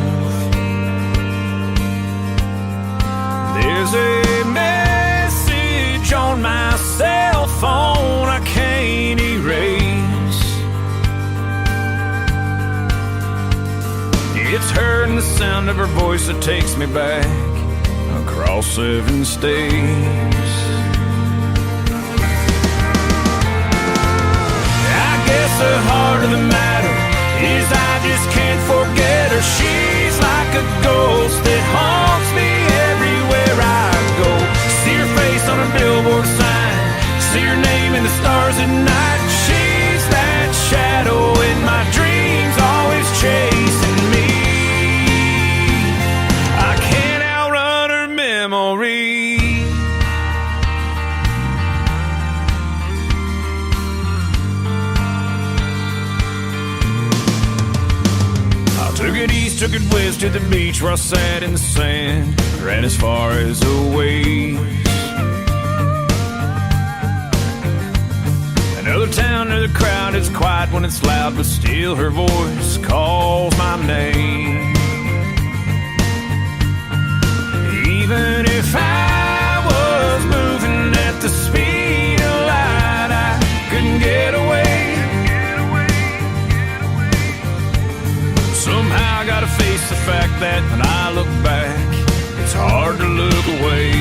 There's a message on my cell phone I can't erase. It's her and the sound of her voice that takes me back across 7 states. I guess the heart of the matter is I just can't forget her. She's like a ghost that haunts me everywhere I go. See her face on a billboard sign, see her name in the stars at night. She's that shadow in my dreams, always chasing me. Memory. I took it east, took it west to the beach where I sat in the sand, ran as far as a ways. Another town, another crowd, it's quiet when it's loud, but still her voice calls my name. Even if I was moving at the speed of light, I couldn't get away. Somehow I gotta face the fact that when I look back, it's hard to look away.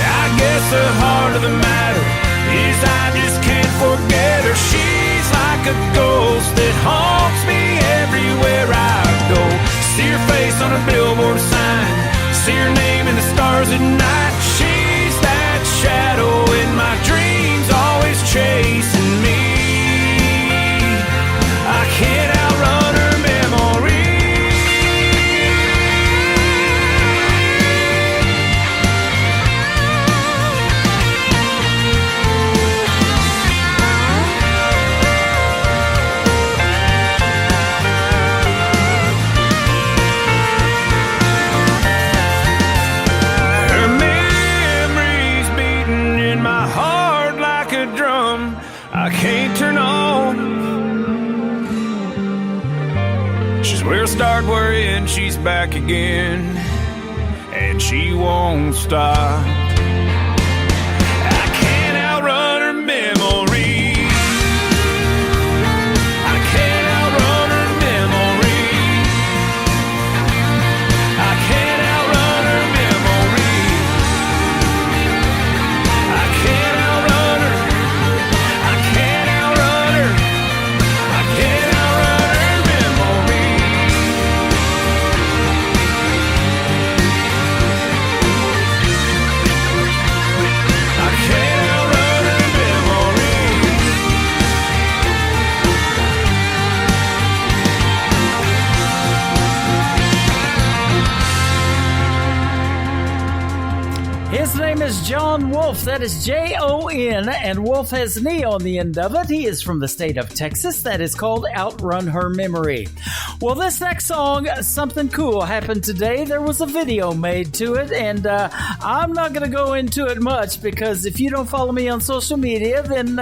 I guess the heart of the matter is I just can't forget her. She's like a ghost that haunts me everywhere I go. See her face on a billboard sign, see her name in the stars at night. She's that shadow in my dreams, always chasing me. I can't outrun her memory. I can't turn on. She's where I start, where I end, she's back again, and she won't stop. I can't outrun her memory.
Wolf. That is Jon, and Wolf has an E on the end of it. He is from the state of Texas. That is called Outrun Her Memory. Well, this next song, something cool happened today. There was a video made to it, and I'm not going to go into it much because if you don't follow me on social media, then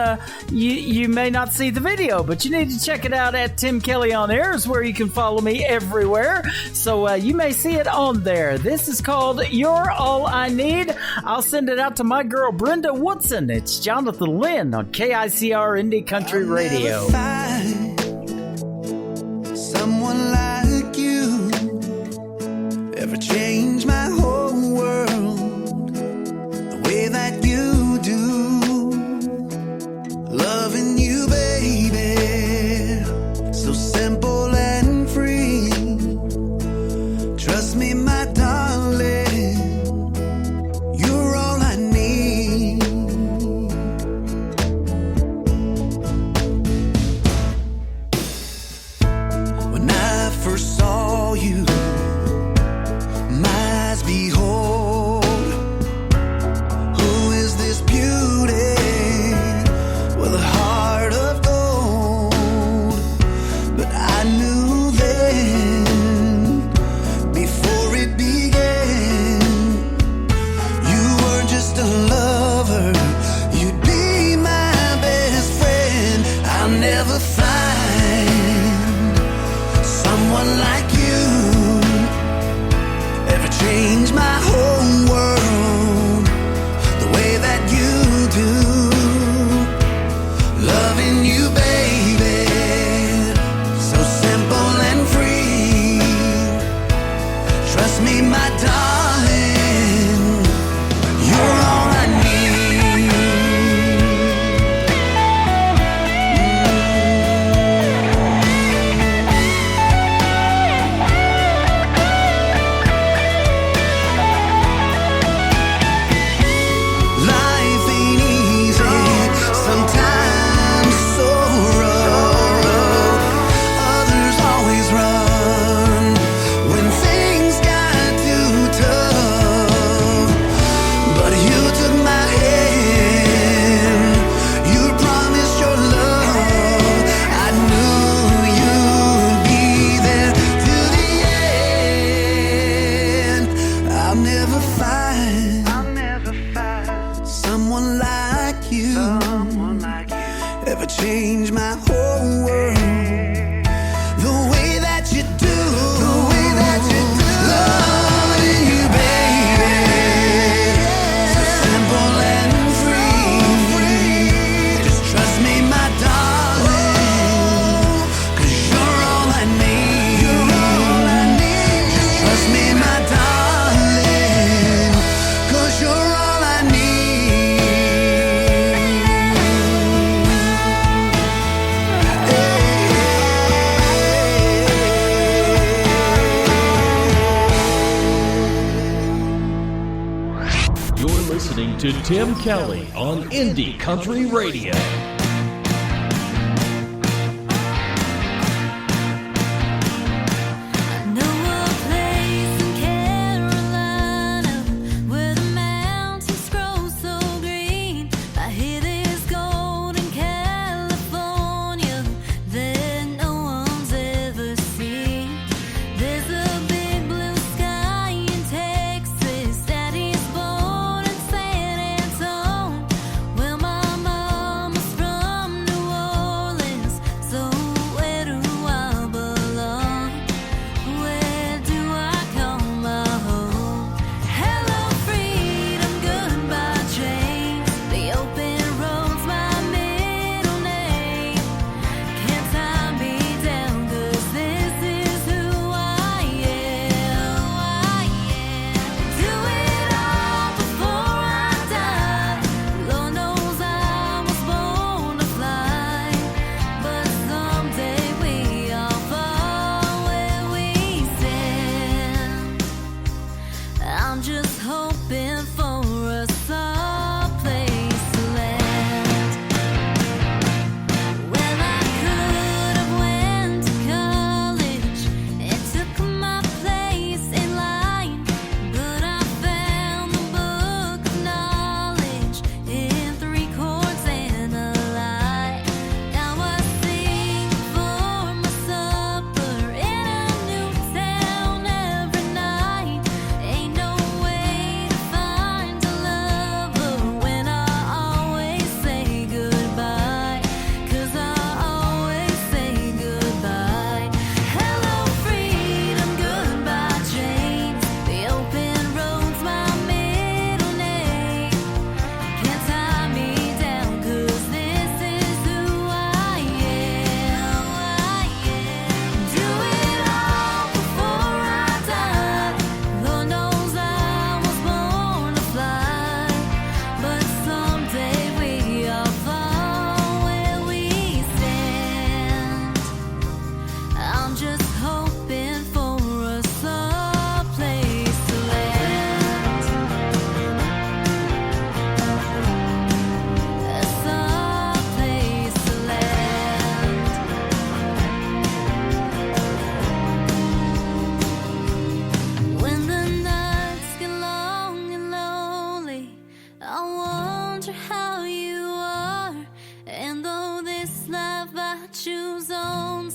you may not see the video, but you need to check it out at Tim Kelly on Air is where you can follow me everywhere. So you may see it on there. This is called You're All I Need. I'll send it out to my girl Brenda Woodson. It's Jonathan Lynn on KICR Indie Country Radio.
Someone like you ever change my whole world the way that you do. Loving you, baby, so simple and free. Trust me, my darling, you're all I need. When I first saw you, my eyes behold, who is this beauty with a heart of gold? But I knew then, before it began, you were just a lover, you'd be my best friend. I'll never find someone like you ever change my whole world the way that you do. Loving you, baby, so simple and free. Trust me, my darling, you're all I need. Life ain't easy, sometimes so rough. Others always run when things got too tough. But you took my hand, you promised your love. I knew you'd be there till the end. I'll never find someone like you, ever change my whole world the way that you do. Loving you, baby, so simple and free. Just trust me, my darling, 'cause you're all I need. Just trust me, my darling, 'cause you're all I
You're listening to Tim Kelly on Indie Country Radio.
Know a place in Carolina where the mountains grow so green. I hear there's gold in California that no one's ever seen. There's a big blue sky in Texas. Daddy's born in San Antone. Well, my mama's from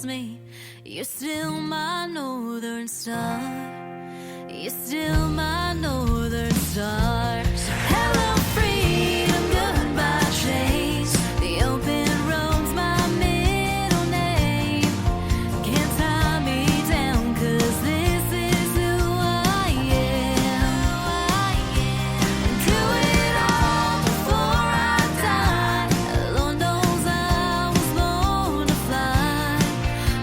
me. You're still my northern star. You're still my northern star. So hello, freedom, goodbye, change. The open road's my middle name. Can't tie me down, 'cause this is who I am. Do it all before I die. Lord knows I was born to fly,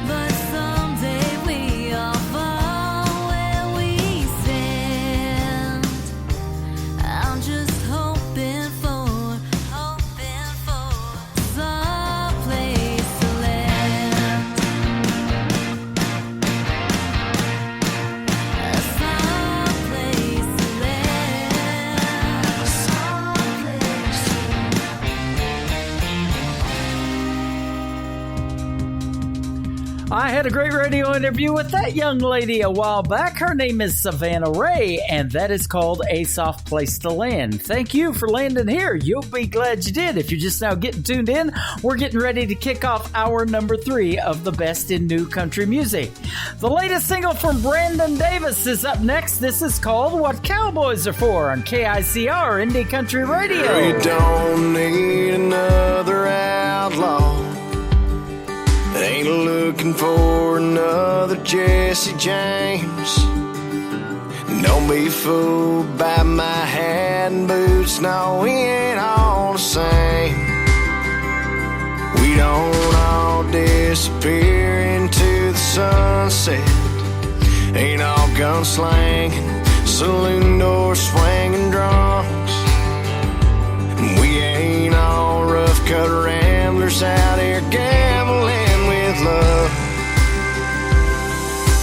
but someday we all fall where we stand. I'm just hoping for some place to land. Some place to land. Some place
I had a great radio interview with that young lady a while back. Her name is Savannah Ray, and that is called A Soft Place to Land. Thank you for landing here. You'll be glad you did. If you're just now getting tuned in, we're getting ready to kick off hour number 3 of the best in new country music. The latest single from Brandon Davis is up next. This is called What Cowboys Are For on KICR Indie Country Radio.
Girl, you don't need another outlaw. Ain't looking for another Jesse James. Don't be fooled by my hat and boots. No, we ain't all the same. We don't all disappear into the sunset. Ain't all gunslanging, saloon door swinging drunks. We ain't all rough cut ramblers out here gambling with love.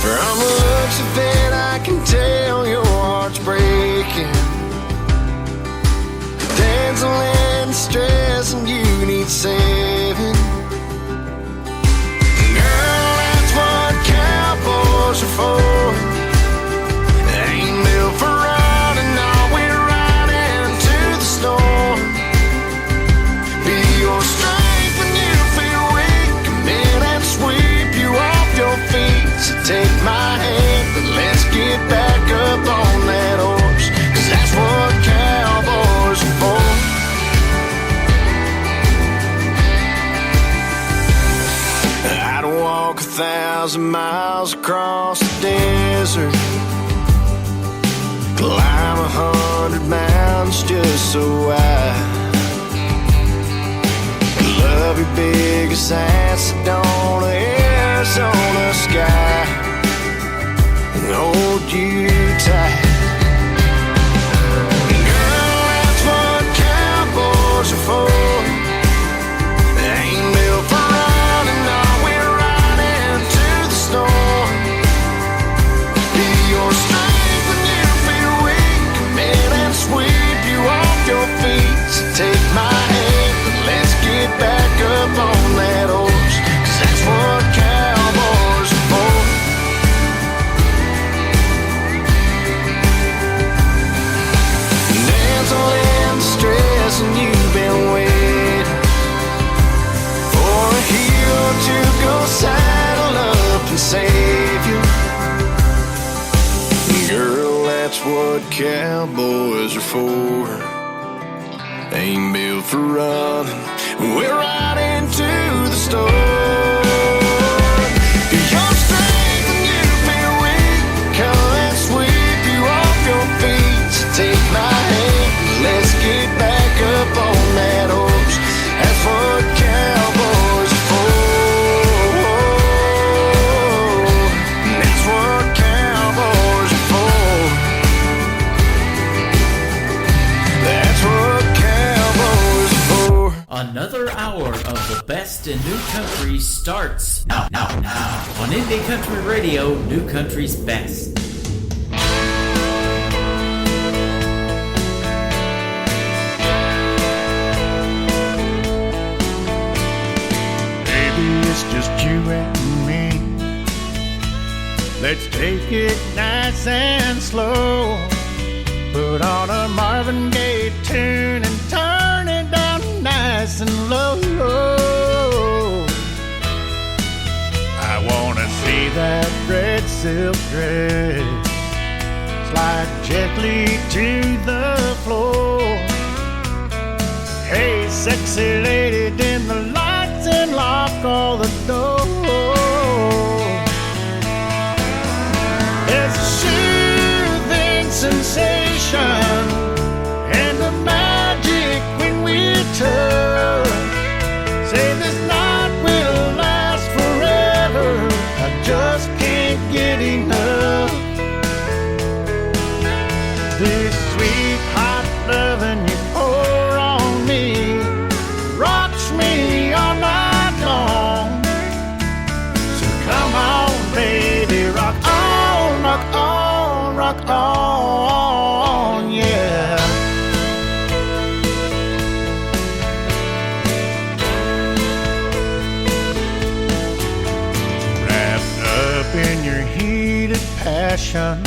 From the looks of it, I can tell your heart's breaking. Dancing, stressing, you need saving. Girl, that's what cowboys are for. They ain't built for running, no, we're right into the storm. Be your strength when you feel weak. Come in and sweep you off your feet. So take my hand, but let's get back up on that horse, 'cause that's what cowboys are for. I'd walk 1,000 miles across the desert, climb 100 mountains just so I love your biggest acid on the Arizona sky and hold you tight. Girl, that's what cowboys are for. They ain't built for running, no, we're right into the storm. Be your strength when you feel weak. Come in and sweep you off your feet. So take my hand, let's get back up on that horse, 'cause that's what cowboys are for. Dancing, stressing, you've been waiting for a hero to go saddle up and save you. Girl, that's what cowboys are for. Ain't built for running, we're right into the storm. Your strength when you feel weak. Come and sweep you off your feet. So take my hand, let's get back up on that horse. That's what cowboys are for. That's what cowboys are for. That's what cowboys are for.
Another hour of the best in new country starts now on Indie Country Radio, New Country's Best.
Baby, it's just you and me. Let's take it nice and slow. Put on a Marvin Gaye tune and turn it down nice and low. I
silk dress slide gently to the floor. Hey, sexy lady, dim the lights and lock all the doors. There's a soothing sensation and the magic when we touch. Say this night will last forever. I just can't get enough. This sweet hot loving you pour on me rocks me all night long. So come on, baby, rock on, rock on, rock on, yeah. Wrapped up in your heated passion,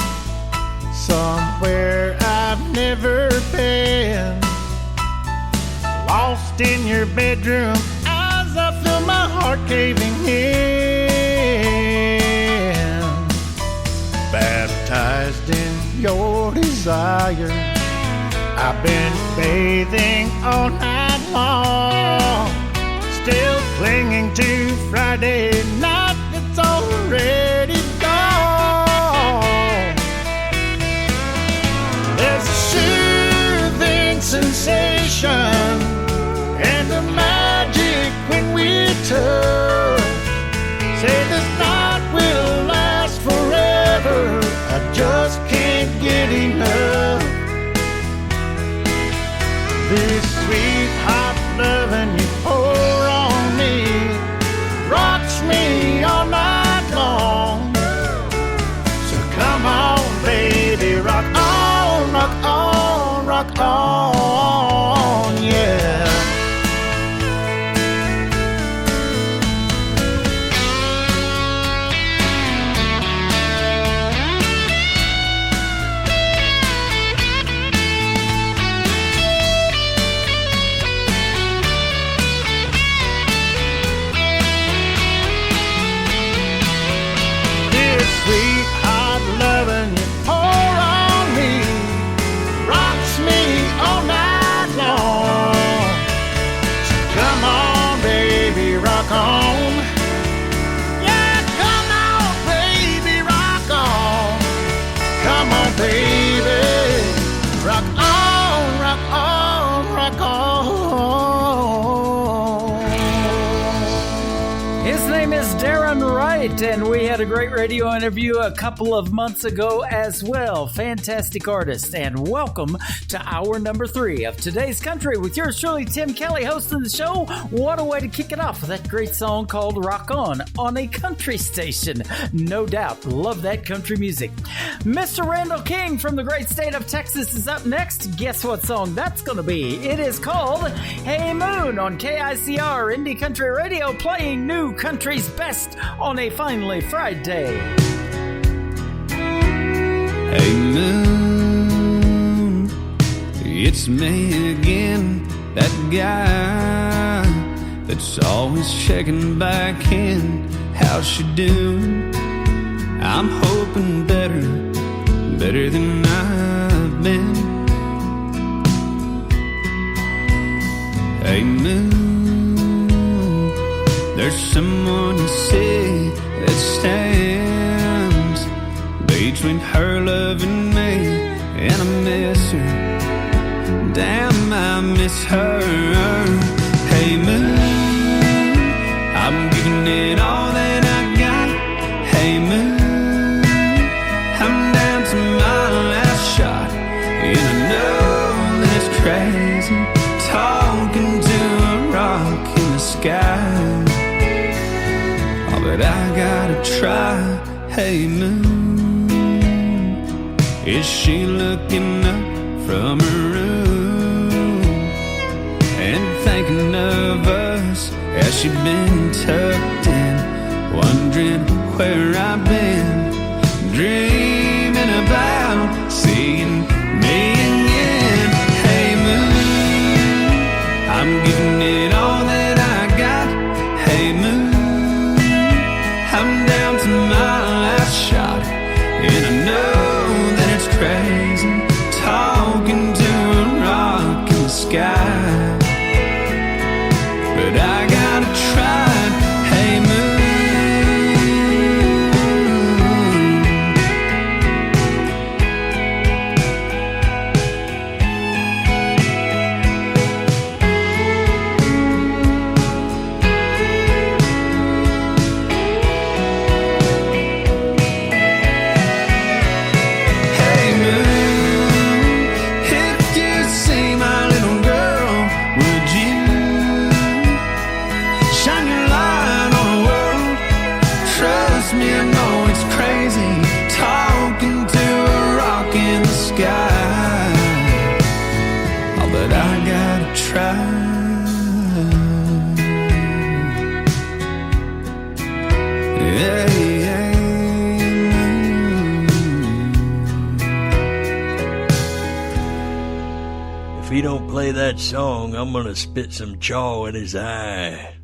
somewhere I've never been. Lost in your bedroom as I feel my heart caving in. Baptized in your desire, I've been bathing all night long. Still clinging to Friday night that's already gone. There's a soothing sensation and the magic when we touch. Say this night will last forever. I just can't get enough. This sweet hot loving you pour on me rocks me all night long. So come on, baby, rock on, rock on, rock on, yeah. This sweet hot loving you pour on me rocks me all night long. So come on, baby, rock on. Yeah, come on, baby, rock on. Come on, baby, rock on, rock on, rock on.
His name is Darren Wright, and we had a great radio interview a couple of months ago as well. Fantastic artist, and welcome to hour number 3 of Today's Country with yours truly, Tim Kelly, hosting the show. What a way to kick it off with that great song called Rock On a country station. No doubt, love that country music. Mr. Randall King from the great state of Texas is up next. Guess what song that's going to be? It is called Hey Moon on KICR Indie Country Radio, playing new country's best on a finally Friday.
Hey moon, it's me again, that guy that's always checking back in. How's she doing? I'm hoping better than I've been. Hey moon, there's someone you see that stands between her love and me, and I miss her. Damn, I miss her. Hey moon, I'm giving it all that I got. Hey moon, I'm down to my last shot, and I know that's crazy, talking to a rock in the sky. Oh, but I gotta try. Hey moon, is she looking up from her room and thinking of us as she been tucked in, wondering where I've been, dreaming about seeing me again? Hey moon, I'm giving it all that I got. Hey moon, I'm down to my last shot,
play that song, I'm gonna spit some chaw in his eye.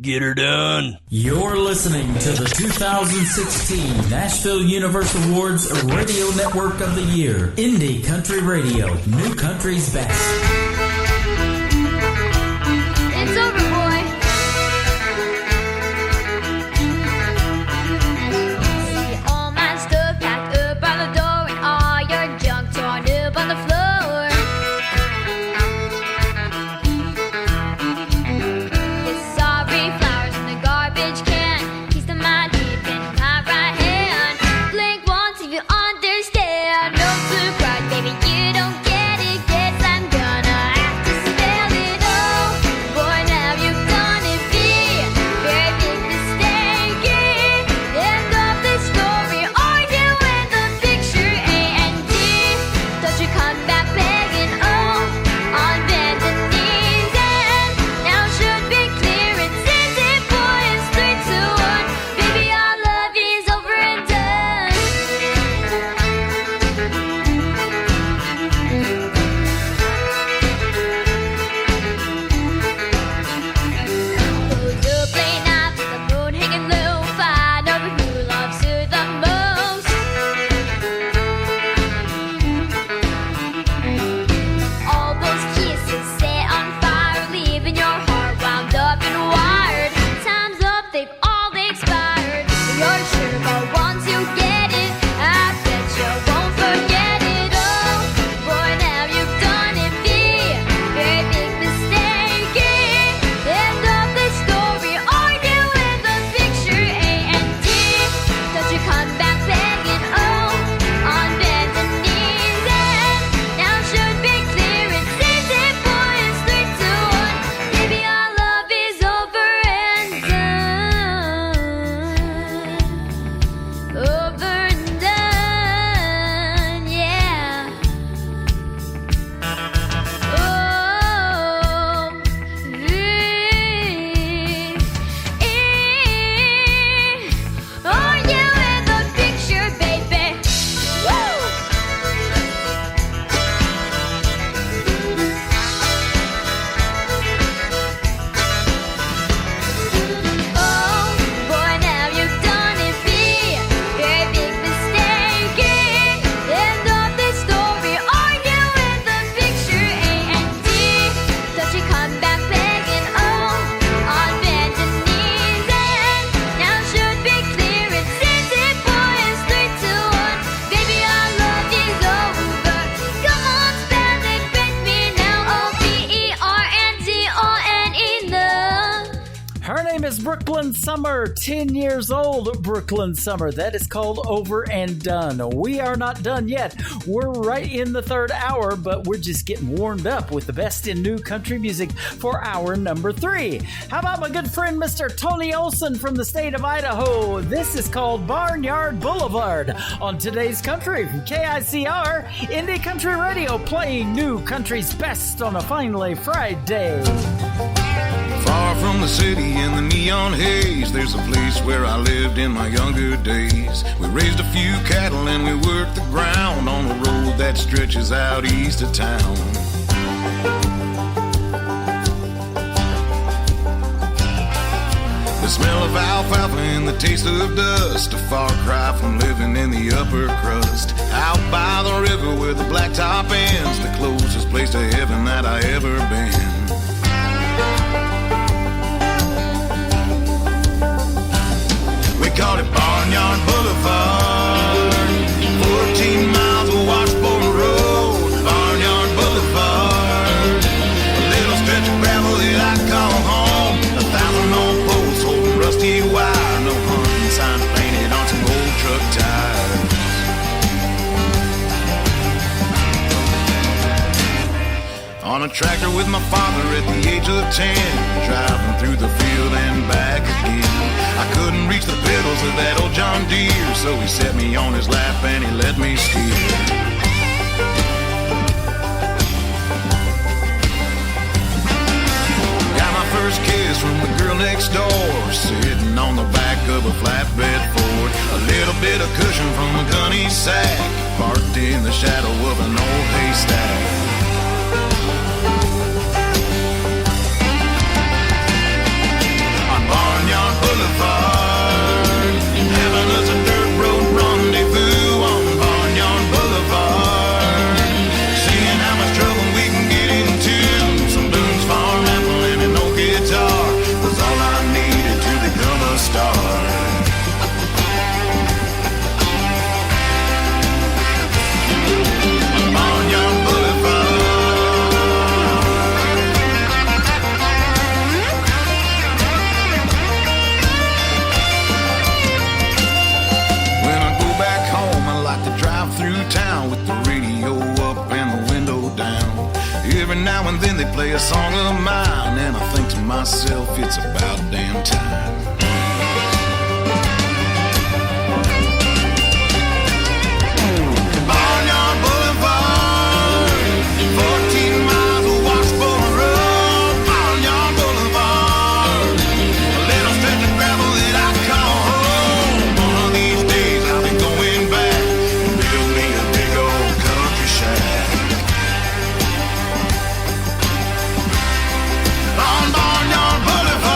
Get her done.
You're listening to the 2016 Nashville Universe Awards Radio Network of the Year. Indie Country Radio, New Country's Best.
It's over, boy. See all my stuff packed up by the door and all your junk torn up on the floor. Yes, sorry flowers in the garbage can. Piece of my teeth in my right hand. Blink once if you understand. No surprise, baby, you don't get it. Guess I'm gonna have to spell it all. Boy, now you've done it big. Very big mistake. End of the story. Are you in the picture? A and D. Don't you come back begging? Oh, on bended knees. And now should be clear. It's easy, boy. It's 3, 2, 1. Baby, our love is over and done. Close up late night with the moon hanging low. Find over who loves her the most. All those kisses set on fire, leaving your heart wound up and wired. Time's up, they've all expired. You're sure, but once you get it, I bet you won't forget it. Oh, boy, now you've done it big. Very big mistake. End of the story. Are you in the picture? A and D. Don't you come back begging? Oh, on bended knees. And now should be clear. It's easy, boy. It's 3, 2, 1. Baby, our love is over and done. Over and done, yeah. Oh, are you in the picture, baby? Woo! Oh, boy, now you've done it big. Very big mistake. End of the story. Are you in the picture? A and D. Don't you come back begging? Oh, on bended knees. And now should be clear. It's easy, boy. It's 3, 2, 1. Baby, our love is over. Come on, spell it with me now. OVERNDONE, love.
Her name is Brooklyn Summer, 10 years old. Brooklyn Summer. That is called Over and Done. We are not done yet. We're right in the third hour, but we're just getting warmed up with the best in new country music for hour number 3. How about my good friend, Mr. Tony Olson from the state of Idaho? This is called Barnyard Boulevard on today's country from KICR, Indie Country Radio, playing new country's best on a finally Friday.
Far from the city in the neon haze, there's a place where I lived in my younger days. We raised a few cattle and we worked the ground on a road that stretches out east of town. The smell of alfalfa and the taste of dust, a far cry from living in the upper crust. Out by the river where the blacktop ends, the closest place to heaven that I ever been. We called it Barnyard Boulevard, 14 miles of washboard road. Barnyard Boulevard, a little stretch of gravel that I call home. 1,000 old posts holding rusty wire, no hunting signs painted on some old truck tires. On a tractor with my father at the age of 10, driving through the field and back again. I couldn't reach the pedals of that old John Deere, so he set me on his lap and he let me steer. Got my first kiss from the girl next door, sitting on the back of a flatbed Ford. A little bit of cushion from a gunny sack, parked in the shadow of an old haystack. play a song of mine, and I think to myself, it's about damn time. Barnyard Boulevard, 14 miles of washboard road. Barnyard Boulevard, a little stretch of gravel that I call home. One of these days I'll be going back and build me a big old country shack. On Barnyard Boulevard,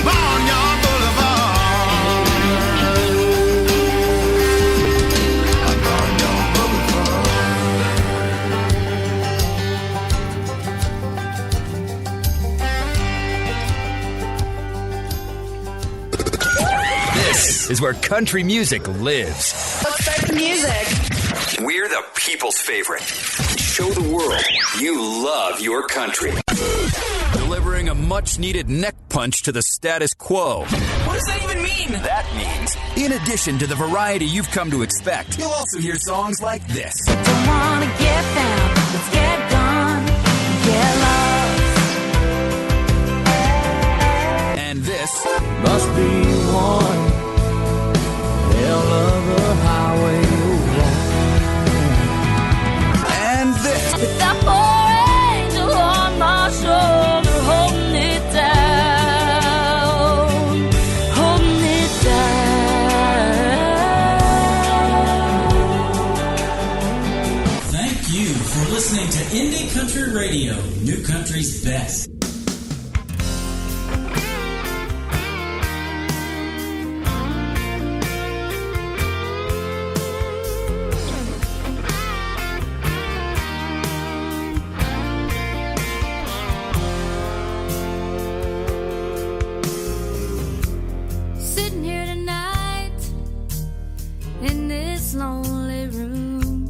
Barnyard Boulevard, on Barnyard Boulevard.
This is where country music lives.
Let's start the music.
We're the people's favorite. Show the world you love your country. Delivering a much-needed neck punch to the status quo.
What does that even mean?
That means, in addition to the variety you've come to expect, you'll also hear songs like this.
Don't wanna get down, let's get gone, get lost.
And this.
Must be one hell of a highway to walk.
And this.
With that poor angel on my shoulder, holding it down, holding it down.
Thank you for listening to Indie Country Radio, New Country's best.
Sitting here tonight in this lonely room,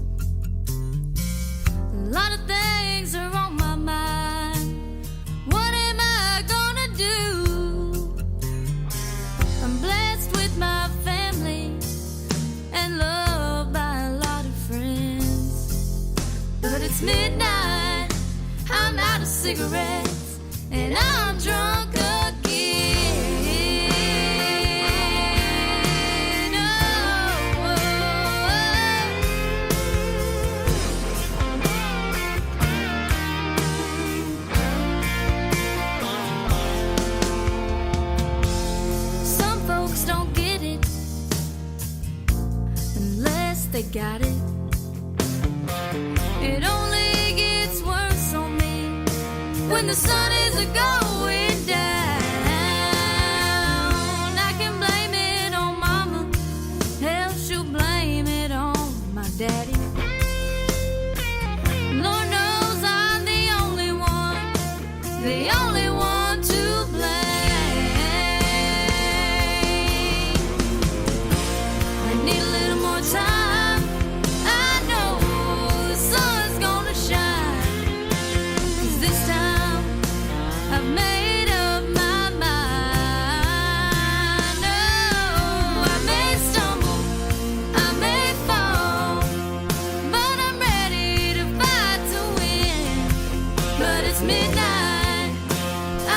a lot of things are on my mind. What am I gonna do? I'm blessed with my family and loved by a lot of friends, but it's midnight, I'm out of cigarettes, and I'm drunk again. Some folks don't get it unless they got it. It only gets worse on me when the sun is going down. I can blame it on mama, hell, she'll blame it on my daddy. Lord knows I'm the only one to blame. I need a little more time. I know the sun's gonna shine, 'cause this time I've made up my mind. Oh, I may stumble, I may fall, but I'm ready to fight to win. But it's midnight,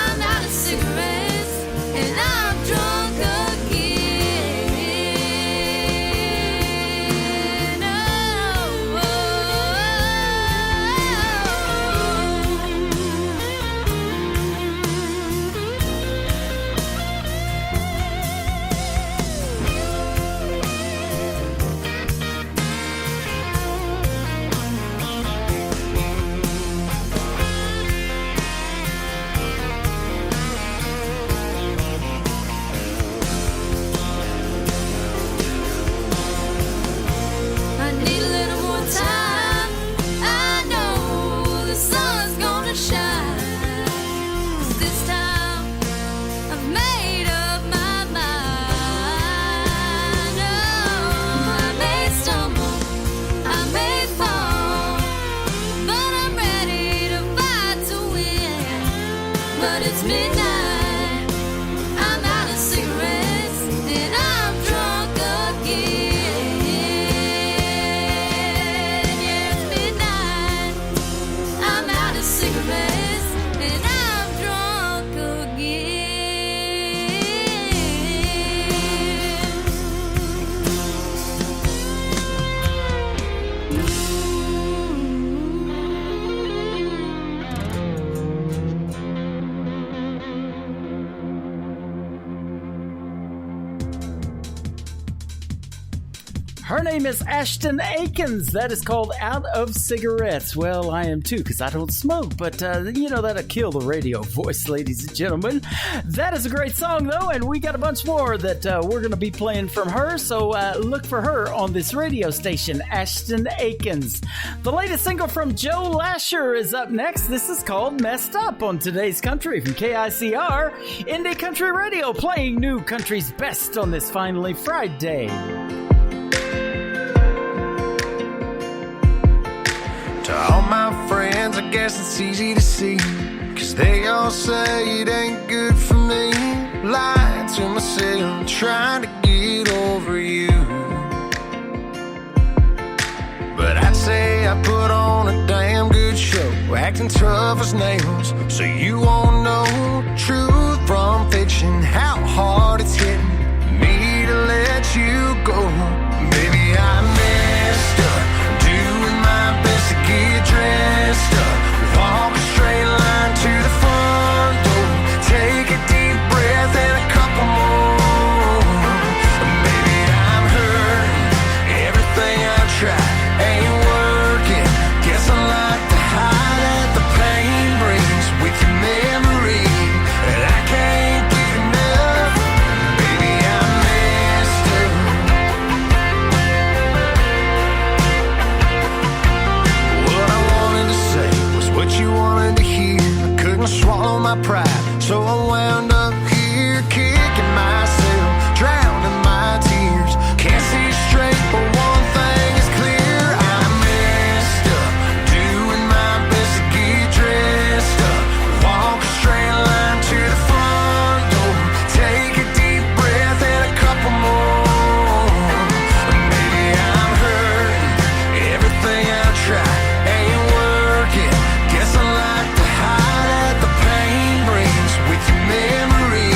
I'm out of cigarettes, and I'm drunk again. Oh, I need a little more time. I know the sun's gonna shine, 'cause this time I've made up my mind. Oh, I may stumble, I may fall, but I'm ready to fight to win. But it's midnight, I'm out of cigarettes, and I'm drunk again. Yes.
Her name is Ashton Akins. That is called Out of Cigarettes. Well, I am too, because I don't smoke, but you know, that'll kill the radio voice, ladies and gentlemen. That is a great song, though, and we got a bunch more that we're going to be playing from her, so look for her on this radio station, Ashton Akins. The latest single from Joe Lasher is up next. This is called Messed Up on Today's Country from KICR, Indie Country Radio, playing new country's best on this finally Friday.
To all my friends, I guess it's easy to see, 'cause they all say it ain't good for me. Lying to myself, trying to get over you. But I'd say I put on a damn good show, acting tough as nails, so you won't know truth from fiction, how hard it's hitting me to let you go. Baby, I messed up, doing my best to get dressed up, walk a straight line to the front door, take a deep breath and a couple more. Baby, I'm hurting, everything I try ain't working. Guess I like to hide at the pain brings with your memory, and I can't get enough. Baby, I'm messed up. What I wanted to say was what you wanted to hear. I couldn't swallow my pride, so I wound up here kicking myself, drowning my tears. Can't see straight, but one thing is clear. I messed up, doing my best to get dressed up, walk a straight line to the front door, take a deep breath and a couple more. Maybe I'm hurting, everything I try ain't working. Guess I like to hide at the pain brings with your memory,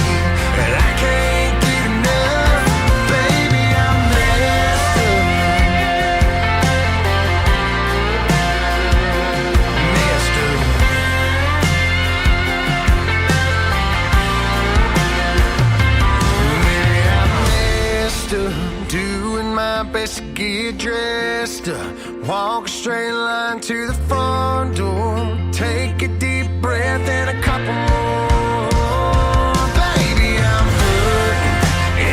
and I can't get enough. Baby, I'm messed up. Messed up. Maybe I'm messed up, doing my best to get dressed up, walk a straight line to the front door, take a deep breath and a couple more. Baby, I'm hurting,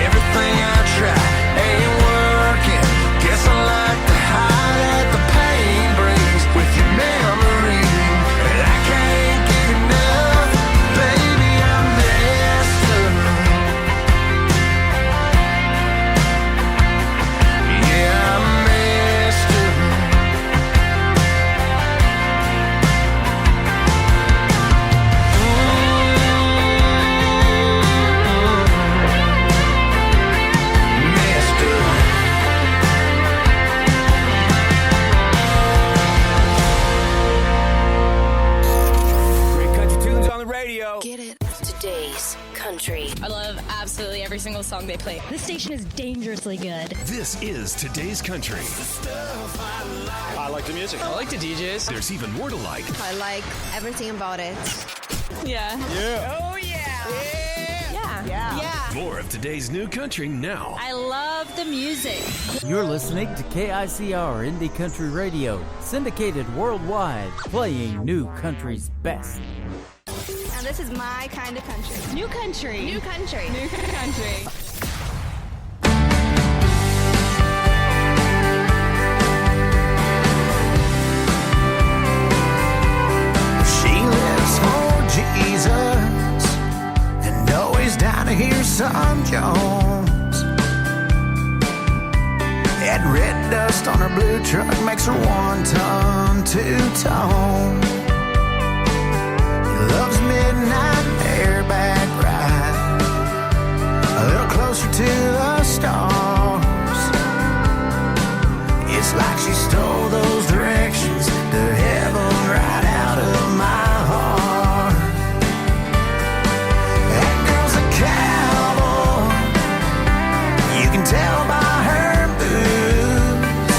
everything I try ain't working. Guess I like to hide at the pain brings with your memory, and I can't get enough. Baby, I'm messed up. Yeah, I'm messed up. Messed up.
Great country tunes on the radio.
Get it? Today's Country.
I love absolutely every single song they play. This station is dangerously good.
This is Today's Country.
I like the music.
I like the DJs.
There's even more to like.
I like everything about it.
Yeah.
Yeah.
Oh, yeah. Yeah.
More of today's new country now.
I love the music.
You're listening to KICR Indie Country Radio, syndicated worldwide, playing new country's best.
And this is my kind of country.
New country.
New country.
New country.
She lives for Jesus and always down to hear some Jones. That red dust on her blue truck makes her one-ton, two-tone. Loves midnight bareback ride, a little closer to the stars. It's like she stole those directions to heaven right out of my heart. That girl's a cowboy, you can tell by her boots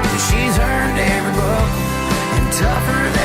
that she's earned every buck and tougher than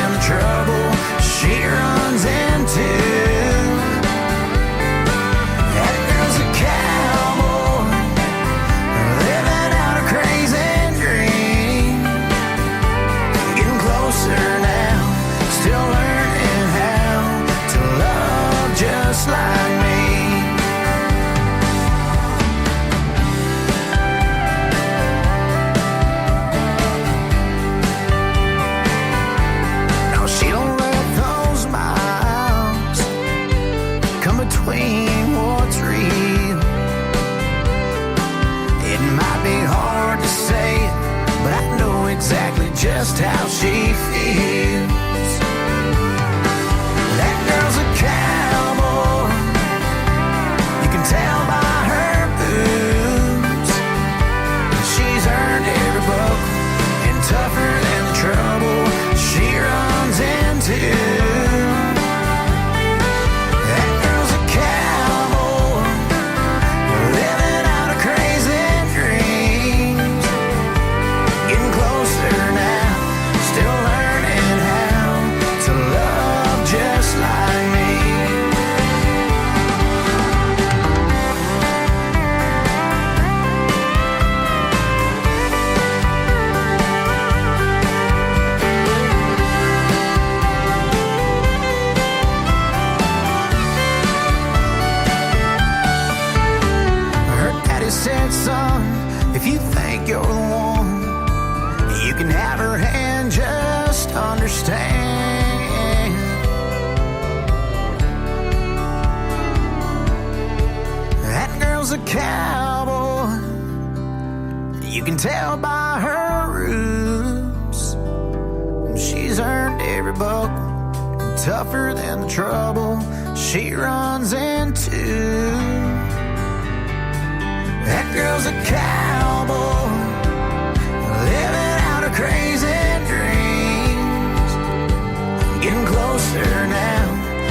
too. That girl's a cowboy, living out her crazy dreams. Getting closer now, still learning how to love just like me. Said, son, if you think you're the one, you can have her hand, just understand. That girl's a cowboy, you can tell by her roots. She's earned every buck, tougher than the trouble she runs into. That girl's a cowboy, living out her crazy dreams. Getting closer now,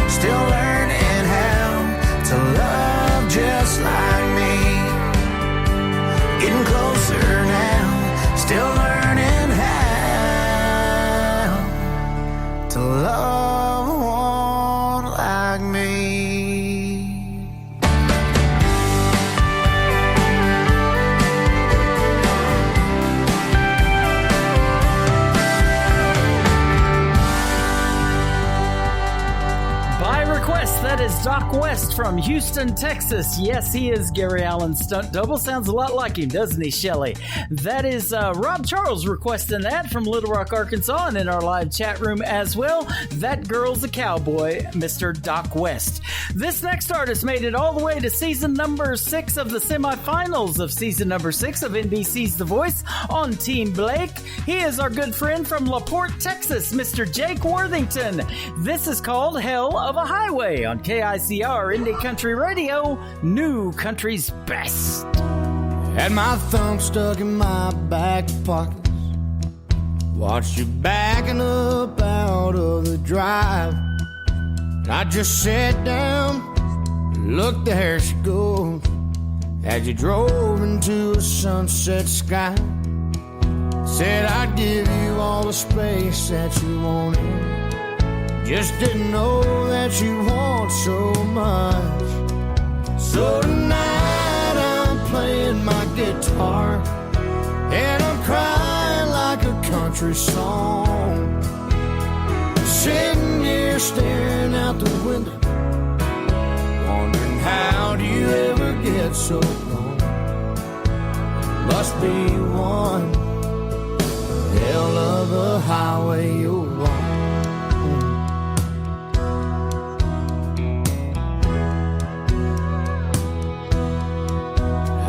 still learning how to love just like me. Getting closer now, still learning how to love one like me.
That is Doc West from Houston, Texas. Yes, he is Gary Allen's stunt double. Sounds a lot like him, doesn't he, Shelley? That is Rob Charles requesting that from Little Rock, Arkansas, and in our live chat room as well. That girl's a cowboy, Mr. Doc West. This next artist made it all the way to season number 6 of the semifinals of season number 6 of NBC's The Voice on Team Blake. He is our good friend from LaPorte, Texas, Mr. Jake Worthington. This is called Hell of a Highway on KICR Indie Country Radio, New Country's Best.
Had my thumb stuck in my back pockets, watched you backing up out of the drive. I just sat down, looked, there she goes, as you drove into a sunset sky. Said I'd give you all the space that you wanted, just didn't know that you want so much. So tonight I'm playing my guitar and I'm crying like a country song. Sitting here staring out the window, wondering how do you ever get so long? Must be one hell of a highway you're on.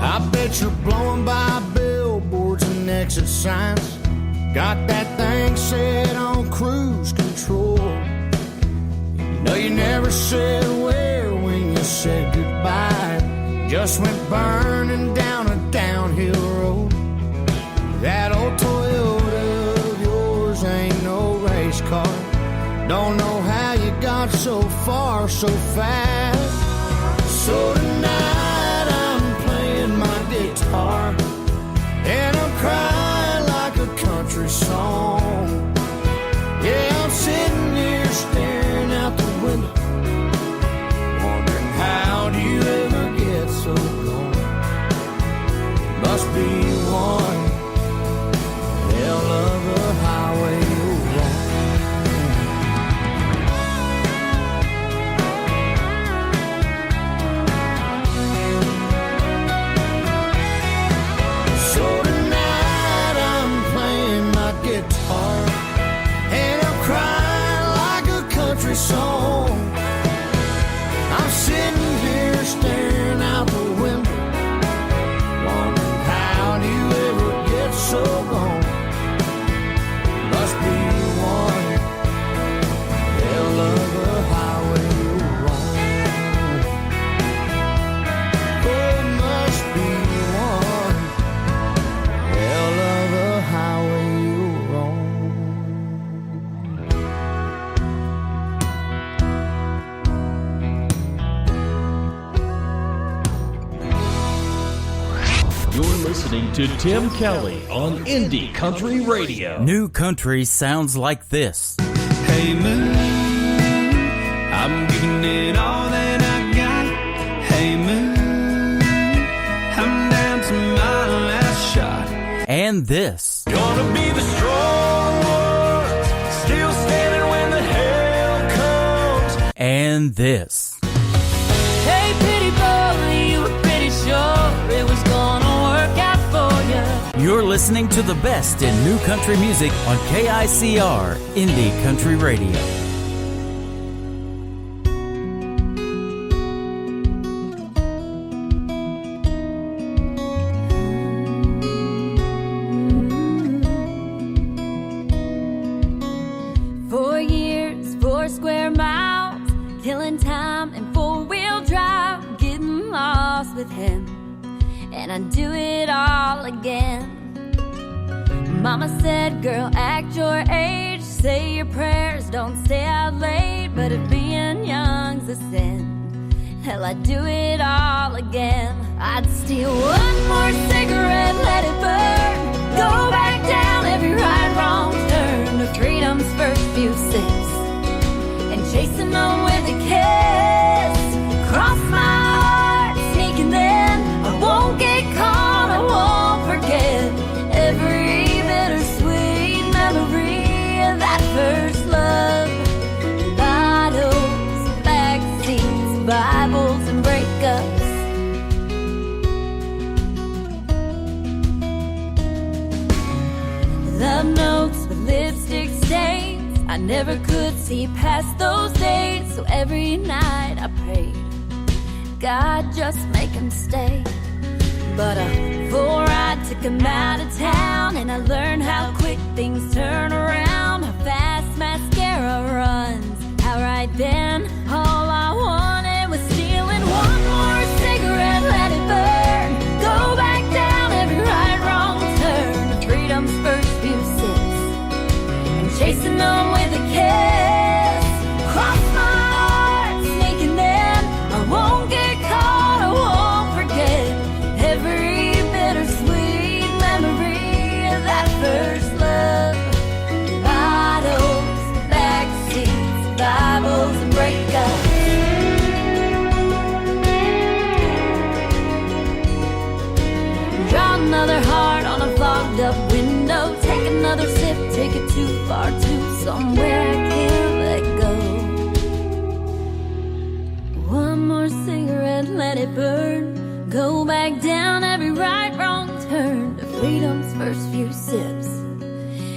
I bet you're blowing by billboards and exit signs, got that thing set on cruise control. You know you never said where when you said goodbye, just went burning down a downhill road. That old Toyota of yours ain't no race car, don't know how you got so far so fast. So tonight I'm playing my guitar and I'm crying like a country song. Yeah, I'm sitting here staring out the window, wondering how do you ever get so gone? Must be one hell of a highway you're on. So tonight
listening to Tim Kelly on Indie Country Radio.
New country sounds like this.
Hey moon, I'm giving it all that I got. Hey moon, I'm down to my last shot.
And this.
Gonna be the strong one, still standing when the hell comes.
And this.
Hey, pretty boy, you were pretty sure it was gonna work out for you.
You're listening to the best in new country music on KICR, Indie Country Radio.
Killing time in four-wheel drive, getting lost with him, and I do it all again. Mama said, girl, act your age, say your prayers, don't stay out late, but if being young's a sin, hell, I'd do it all again. I'd steal one more cigarette, let it burn, go back down every right, wrong turn to freedom's first few sips. Chasing on with a kiss, cross my heart, sneaking then. I won't get caught, I won't forget every bittersweet memory of that first love. Bottles, backseats, Bibles, and breakups. Love notes with lipstick stains. I never could see past those days, so every night I prayed, God, just make him stay. But before I took him out of town, and I learned how quick things turn around, how fast mascara runs, how right then all I wanted was stealing one more cigarette, let it burn, go back down every right, wrong turn to freedom's first few sips. Chasing on with a kiss, cross my heart, sneaking in. I won't get caught, I won't forget every bittersweet memory of that first love. Bottles, backseats, Bibles, and breakups. Draw another heart on a fogged up window, take another sip, take it too far to somewhere I can't let go. One more cigarette, let it burn, go back down every right, wrong turn to freedom's first few sips,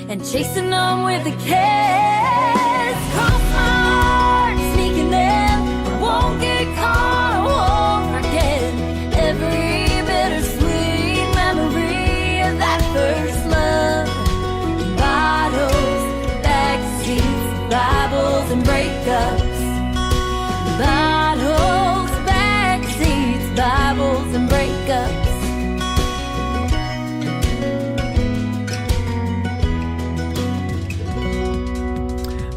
and chasing on with a kiss. Cross my heart, sneaking in, I won't get caught, I won't forget every bittersweet memory of that first love. Bottles, backseats, Bibles, and breakups. Bottles, backseats, Bibles, and breakups.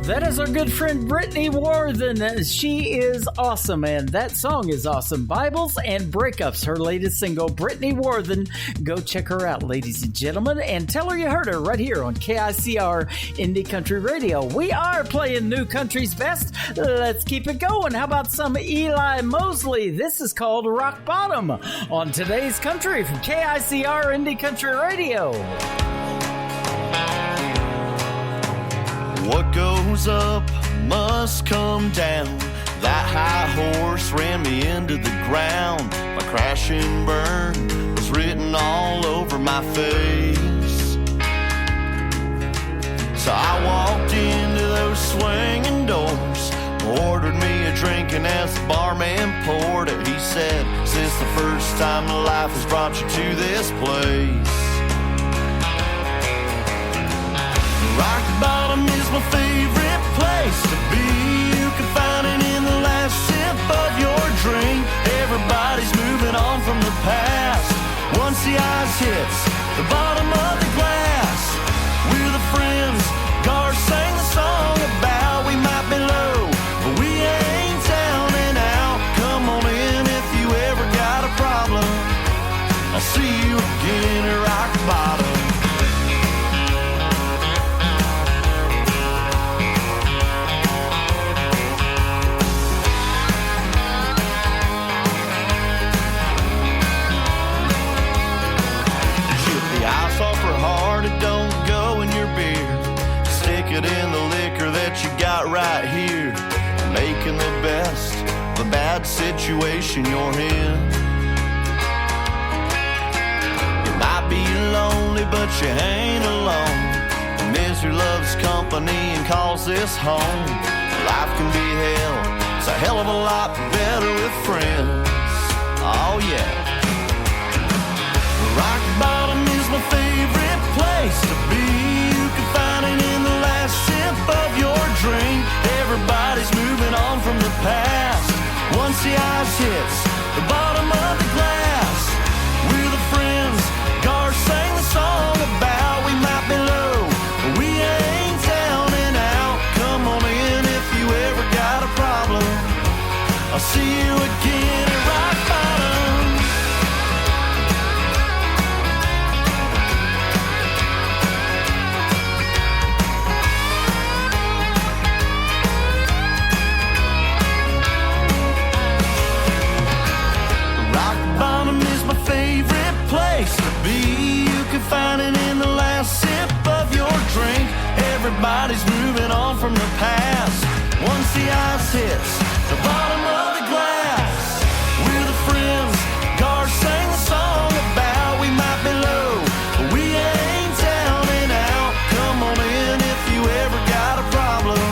That is our good friend Brittany Worthen. She is awesome, and that song is awesome. Bibles and Breakups, her latest single. Brittany Worthen, go check her out, ladies and gentlemen, and tell her you heard her right here on KICR Indie Country Radio. We are playing New Country's Best. Let's keep it going. How about some Eli Mosley? This is called Rock Bottom on Today's Country from KICR Indie Country Radio.
What goes up must come down. That high horse ran me into the ground. My crash and burn was written all over my face. So I walked into those swinging doors, ordered me a drink, and as the barman poured it, he said, "Is this the first time life has brought you to this place?" Rock Bottom is my favorite place to be. You can find it in the last sip of your drink. Everybody's moving on from the past. Once the ice hits the bottom of the glass, we're the friends Gar sang the song about. We might be low, but we ain't down and out. Come on in if you ever got a problem. I'll see you again what situation you're in. You might be lonely, but you ain't alone. Misery loves company and calls this home. Life can be hell, it's a hell of a lot better with friends. Oh yeah. Rock bottom is my favorite place to be. You can find it in the last sip of your drink. Everybody's moving on from the past. Once the ice hits the bottom of the glass, we're the friends God sang the song about. We might be low, but we ain't down and out. Come on in if you ever got a problem. I'll see you again at rock bottom. Rock bottom is my favorite place to be. You can find it in the last sip of your drink. Everybody's moving on from the past. Once the ice hits the bottom of the glass, we're the friends God sang the song about. We might be low, but we ain't down and out. Come on in if you ever got a problem.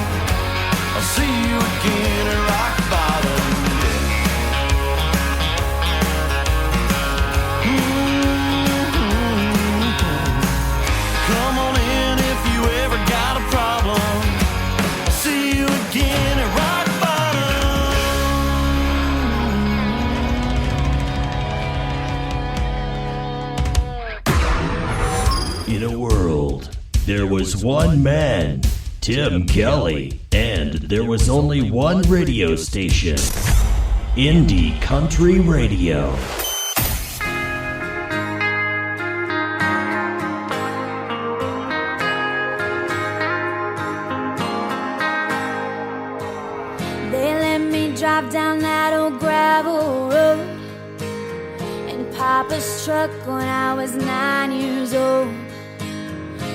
I'll see you again at rock bottom. Come on in if you ever got a problem. I'll see you again at rock bottom.
In a world, there was one man, Tim Kelly, and there was only one radio station, Indie Country Radio.
They let me drive down that old gravel road in Papa's truck when I was 9 years old.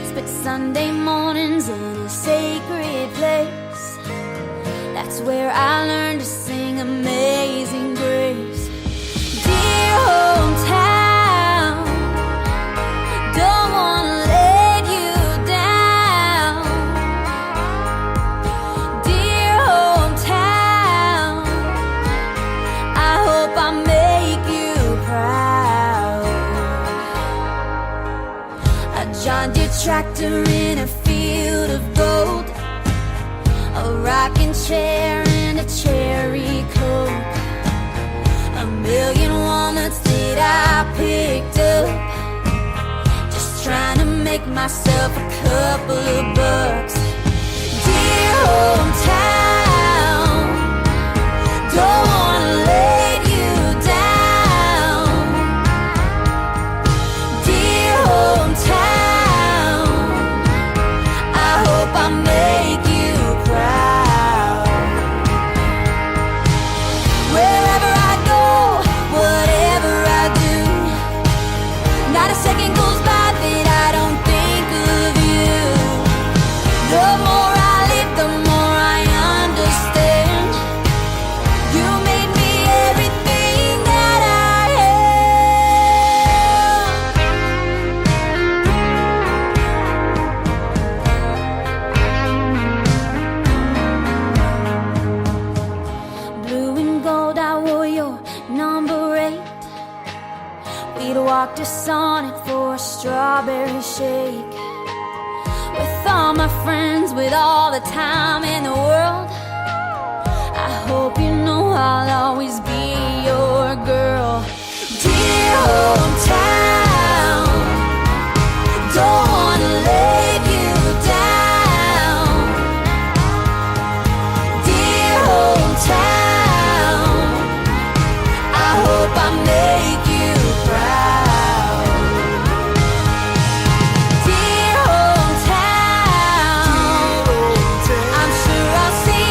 Spent Sunday mornings in a sacred place. That's where I learned to sing Amazing Grace. Dear hometown, don't wanna let you down. Dear hometown, I hope I make you proud. A John Deere tractor in a field of gold, a rocking chair and a cherry coke, a million walnuts that I picked up, just trying to make myself a couple of bucks. Dear hometown, don't wanna let you down. Dear hometown, I hope I make you proud. Wherever I go, whatever I do, not a second goes by that I don't think of you. The more I live, the more I understand. You made me everything that I am. Blue and gold, I wore your number 8. We'd walk to Sonic for a strawberry shake. With all my friends, with all the time in the world, I hope you know I'll always be your girl. Dear hometown, don't wanna let you down. Dear hometown, I hope I make you proud. Dear hometown, I'm sure I'll see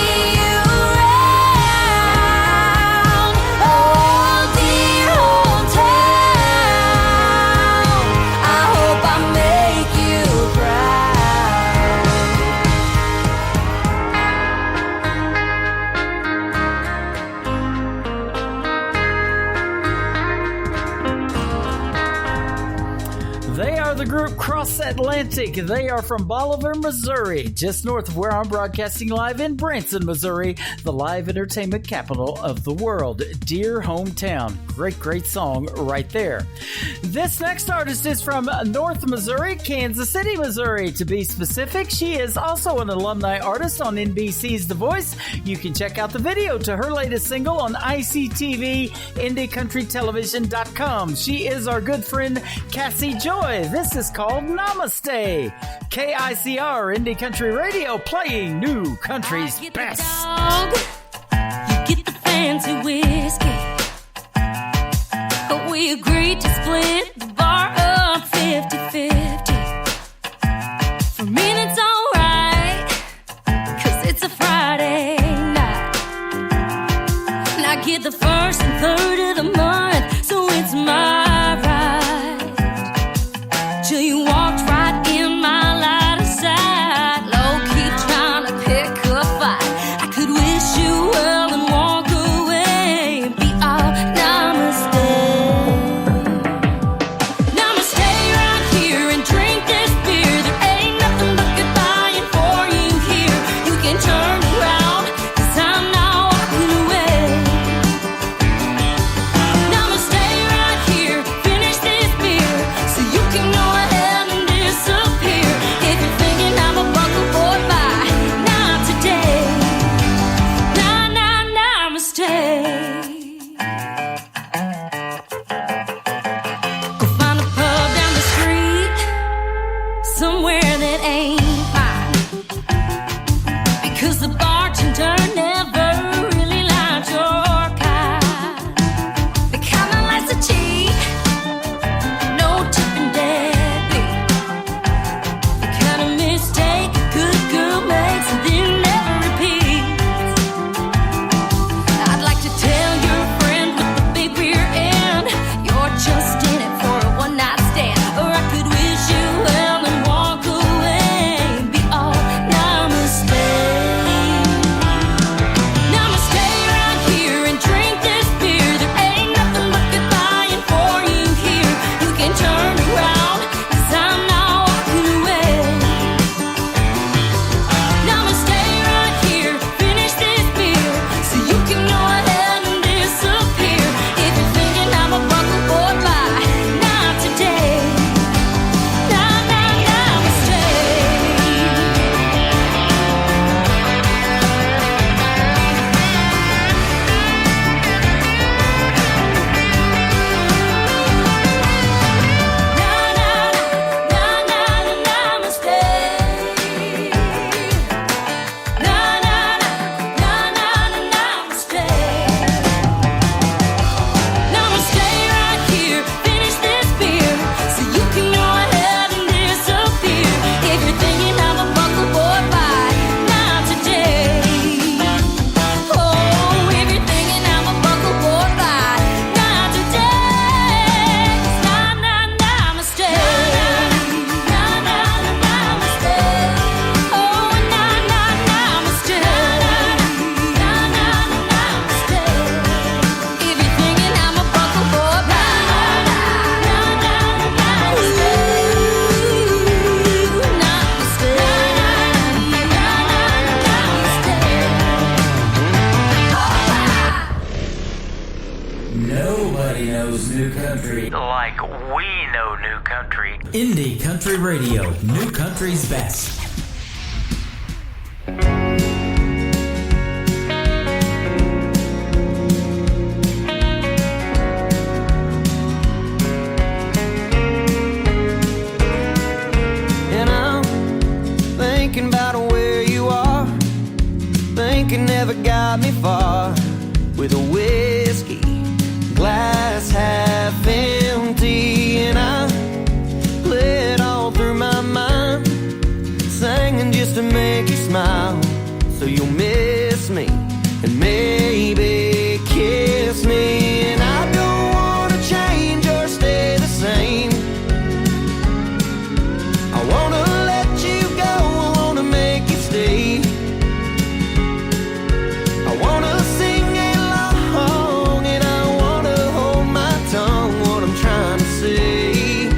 group Cross Atlantic. They are from Bolivar, Missouri, just north of where I'm broadcasting live in Branson, Missouri, the live entertainment capital of the world. Dear Hometown. Great, great song right there. This next artist is from North Missouri, Kansas City, Missouri. To be specific, she is also an alumni artist on NBC's The Voice. You can check out the video to her latest single on ICTV, IndieCountryTelevision.com. She is our good friend Cassie Joy. This is called Namaste. KICR Indie Country Radio, playing new country's best.
Dog, you get the fancy whiskey. But we agreed to split the bar up 50-50. For me that's alright, 'cause it's a Friday night. And I get the first and third of the month, so it's my right. Till you walked right in my line of sight, low-key trying to pick a fight. I could wish you well and walk away and be all namaste. Namaste right here and drink this beer. There ain't nothing but goodbye for you here. You can turn around, 'cause I'm not walking away. Namaste right here, finish this beer, so you can go ahead and disappear. If you're thinking I'm a bunker boy, bye, not today. Namaste. Go find a pub down the street, somewhere that ain't mine, because the bartender never really liked your kind. The kind that likes to cheat, no tipping deadbeat. The kind of mistake a good girl makes and then never repeats. I'd like to tell your friend with the big rear end, you're just in it for a one-night stand. Or I could wish you well and walk away and be all namaste. Namaste right here and drink this beer. There ain't nothing but goodbye for you here. You can turn around, 'cause I'm not walking away. Namaste right here, finish this beer, so you can go ahead and disappear. If you're thinking I'm a bunker boy, bye, not today. Namaste. Namaste right here, finish this beer, so you can go ahead and disappear. If you're thinking I'm a bunker boy, bye, not today. Oh, if you're thinking I'm a bunker boy, bye, not today. Namaste. Namaste. Oh, namaste. Namaste. If you're thinking I'm a bunker boy, bye,
Nobody knows new country
like we know new country.
Indie Country Radio, new country's best.
And I'm thinking about where you are. Thinking never got me far. With a whiskey glass half empty, and I play it all through my mind, singing just to make you smile. So you'll miss me and maybe kiss me. And I don't wanna change or stay the same. I wanna let you go, I wanna make you stay. I wanna sing along and I wanna hold my tongue, what I'm trying to say.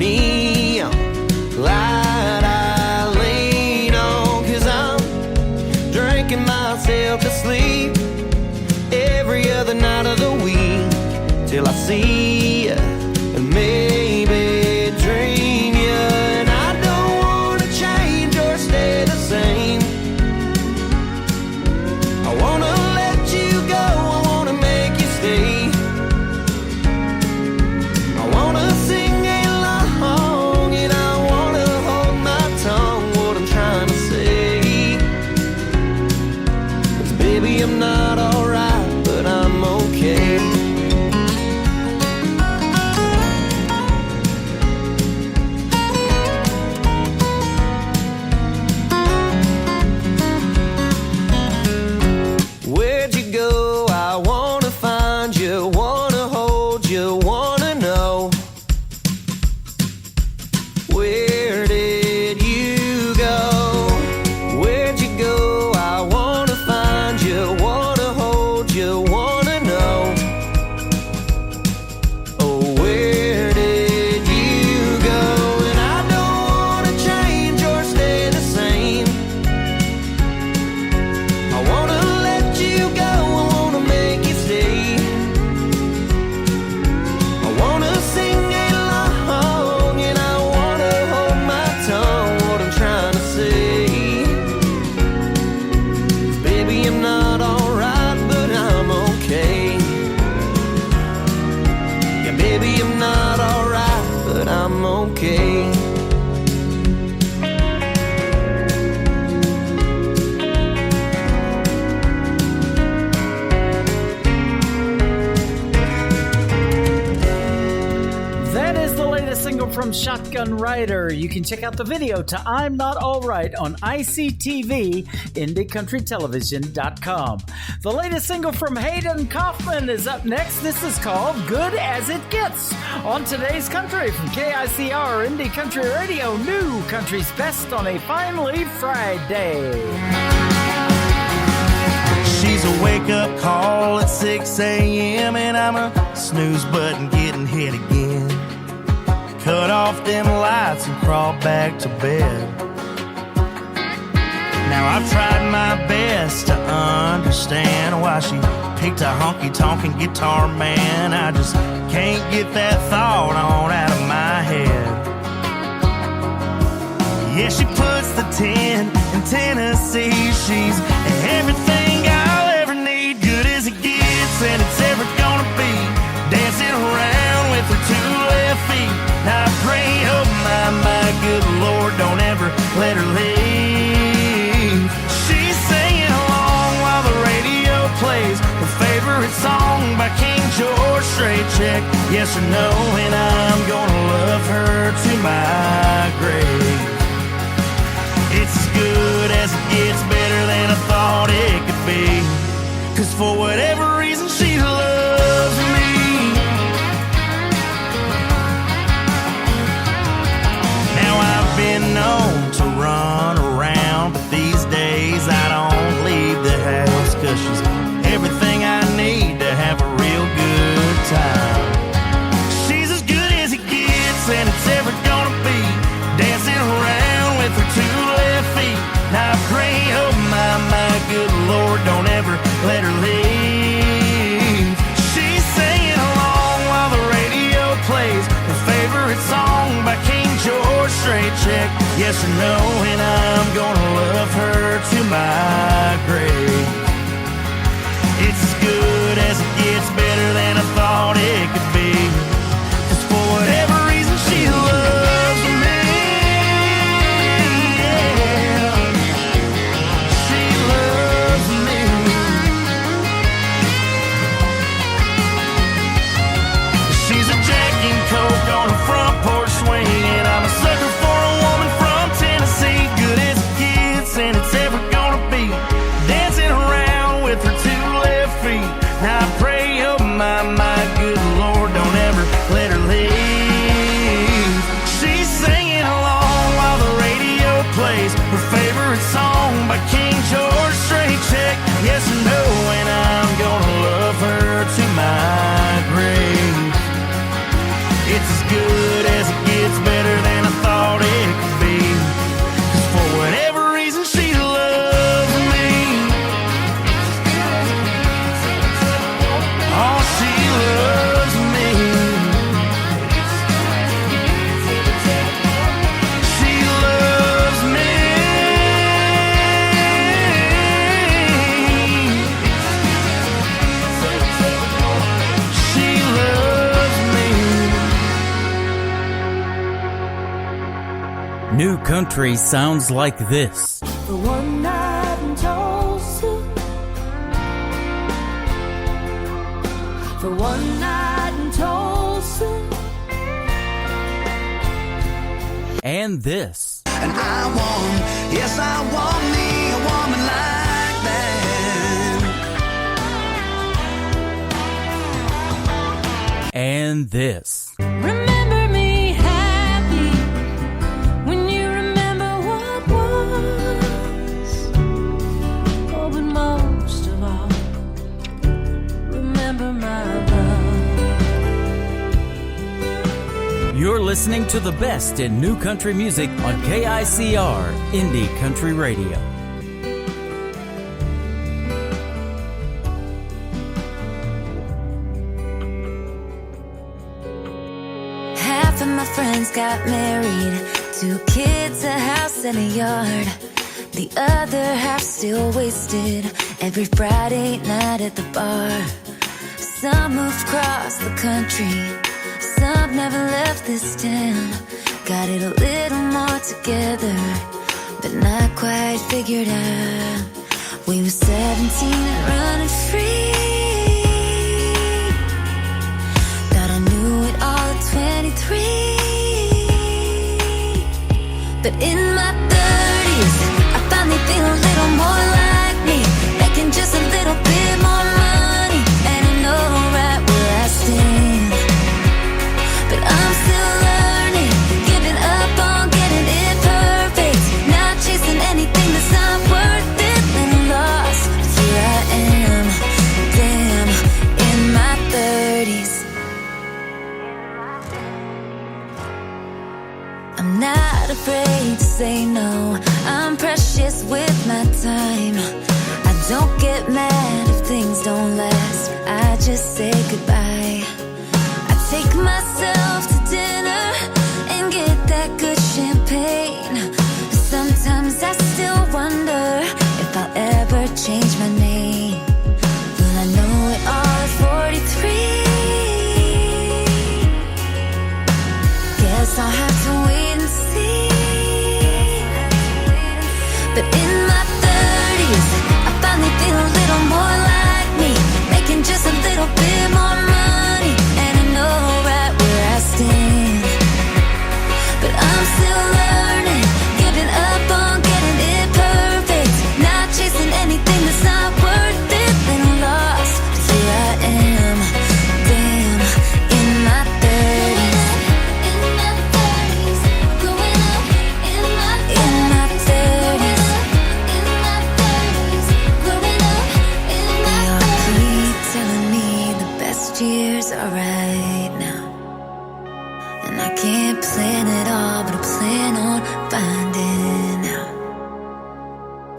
neon light I lean on, 'cause I'm drinking myself to sleep every other night of the week till I see you and maybe dream you. And I don't want to change or stay the same. I want to let you go, I want to make you stay. I want to sing along and I want to hold my tongue what I'm trying to say. 'Cause baby, I'm not alright, but I'm okay. Where'd you go? I wanna find you, wanna hold you, wanna know. Where did you go? Where'd you go? I wanna find you, wanna hold you, wanna know. Oh, where did you go? And I don't wanna change or stay the same. I wanna let you go, I wanna make you stay. I wanna sing along and I wanna hold my tongue what I'm trying to say. Baby, I'm not alright, but I'm okay. Yeah, baby, I'm not alright, but I'm okay.
That is the latest single from Shotgun Rider. You can check out the video to I'm Not Alright on ICTV, IndieCountryTelevision.com. The latest single from Hayden Kaufman is up next. This is called Good As It Gets on Today's Country from KICR, Indie Country Radio, New Country's Best on a finally Friday.
She's a wake-up call at 6 a.m. and I'm a snooze button getting hit again. Cut off them lights and crawl back to bed. Now I've tried my best to understand why she picked a honky-tonkin' guitar man. I just can't get that thought on out of my head. Yeah, she puts the 10 in Tennessee. She's everything I'll ever need, good as it gets, and it's ever gonna be. Dancing around with her two left feet. Now I pray, oh my good Lord, don't ever let her leave. She's singing along while the radio plays her favorite song by King George Strait. Check yes or no, and I'm gonna love her to my grave. It's as good as it gets, better than I thought it could be. 'Cause for whatever reason she loves me. Now I've been known to run around, but these days I don't leave the house, 'cause she's everything I need to have a real good time. She's as good as it gets, and it's ever gonna be. Dancing around with her two left feet. Now I pray, oh my good Lord, don't ever let her leave. She's singing along while the radio plays her favorite song by King George Strait. Check yes or no, and I'm gonna love her to my grave. It's as good as it gets, better than I thought it could be. 'Cause for whatever reason she loves me. Yeah. She loves me. She's a Jack and Coke on a front porch swing, and I'm a sucker for a woman from Tennessee. Good as it gets, and
country sounds like this.
For one night in Tulsa, for one night in Tulsa,
And this.
And I want, yes, I want me a woman like that.
And this.
remember me happy when you remember what was. Oh, but most of all, remember my love.
You're listening to the best in new country music on KICR, Indie Country Radio.
Half of my friends got married, 2 kids, a house and a yard. The other half still wasted every Friday night at the bar. Some moved across the country, some never left this town. Got it a little more together, but not quite figured out. We were 17 and running free. Thought I knew it all at 23. But in my 30s, I finally feel a little more like me, making just a little bit more money, and I know right where I stand. But I'm still learning, giving up on getting it perfect, not chasing anything that's not worth it, little lost. But here I am, damn, in my 30s. I'm not afraid to say no, I'm precious with my time. I don't get mad if things don't last, I just say goodbye. I take myself to dinner and get that good champagne. Sometimes I still wonder if I'll ever change my name. Will I know it all at 43? Guess I'll have to wait and see. But in my 30s, I finally feel a little more like me, making just a little bit more money, and I know right where I stand. But I'm still learning, giving up on getting it perfect, not chasing anything that's not worth it, little lost. But here I am, damn, in my 30s. In my 30s, growing up in my 30s. In my 30s, growing up in my 30s. They all keep telling me the best years are right now, and I can't plan it all, but I plan on finding out.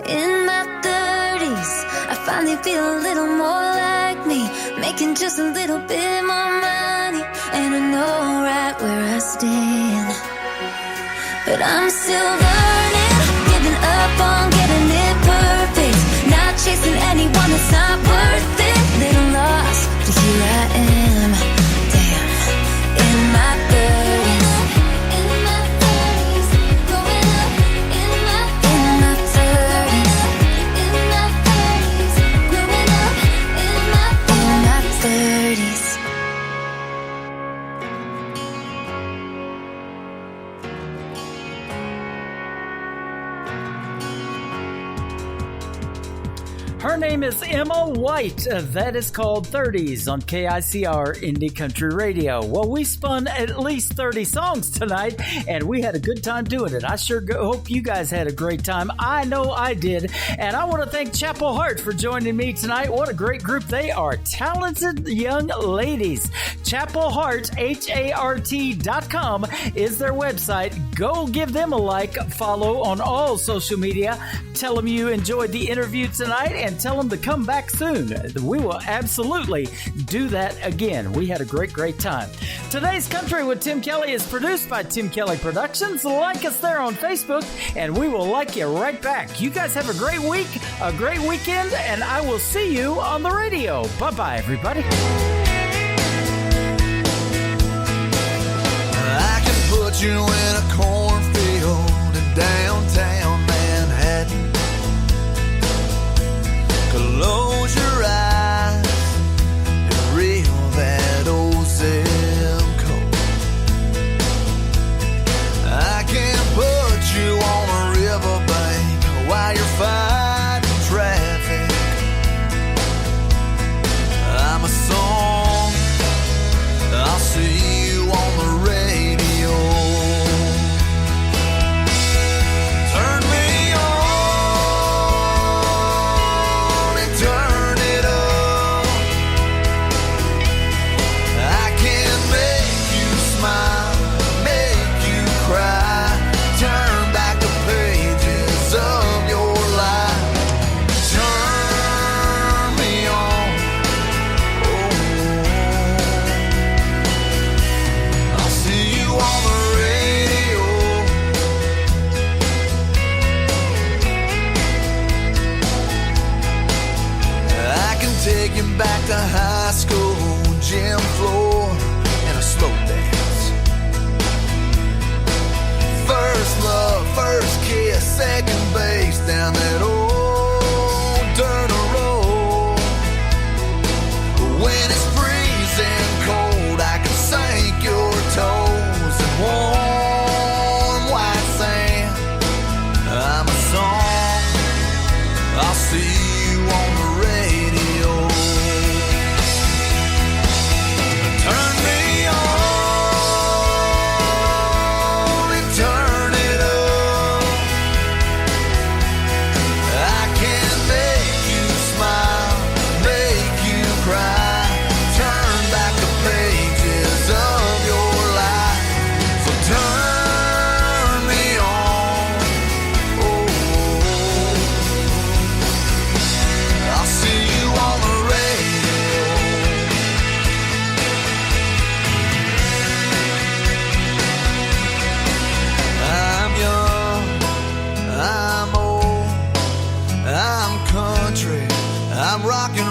In my 30s, I finally feel a little more like me, making just a little bit more money, and I know right where I stand. But I'm still learning, giving up on getting it perfect, not chasing anyone that's not worth it, little lost. But here I am, damn, in my 30s. In my 30s, growing up in my 30s. In my 30s, growing up in my 30s.
Her name is Emma White. That is called 30s on KICR Indie Country Radio. Well, we spun at least 30 songs tonight, and we had a good time doing it. I sure hope you guys had a great time. I know I did. And I want to thank Chapel Hart for joining me tonight. What a great group they are. Talented young ladies. Chapel Hart, HART.com is their website. Go give them a like, follow on all social media. Tell them you enjoyed the interview tonight, and tell them to come back soon. We will absolutely do that again. We had a great time. Today's Country with Tim Kelly is produced by Tim Kelly Productions. Like us there on Facebook, and we will like you right back. You guys have a great week, a great weekend, and I will see you on the radio. Bye-bye, everybody.
I can put you in a cornfield and dance you're fighting traffic. I'm a song, I'll see you on the radio. Turn me on and turn it up. I can make you smile, make you cry, turn back the pages of your life. Turn me on, oh, I'll see you on the radio. I can take you back to high school, gym floor, and a slow dance. First love, first kiss, second base down that old dirt road. When it's freezing cold, I can sink your toes in warm white sand. I'm a song, I'll see you on the radio. Turn me on and turn it up. I can make you smile, make you cry, turn back the pages of your life. So turn me on, oh, I'll see you on the radio. I'm young, I'm old, I'm country, I'm rock and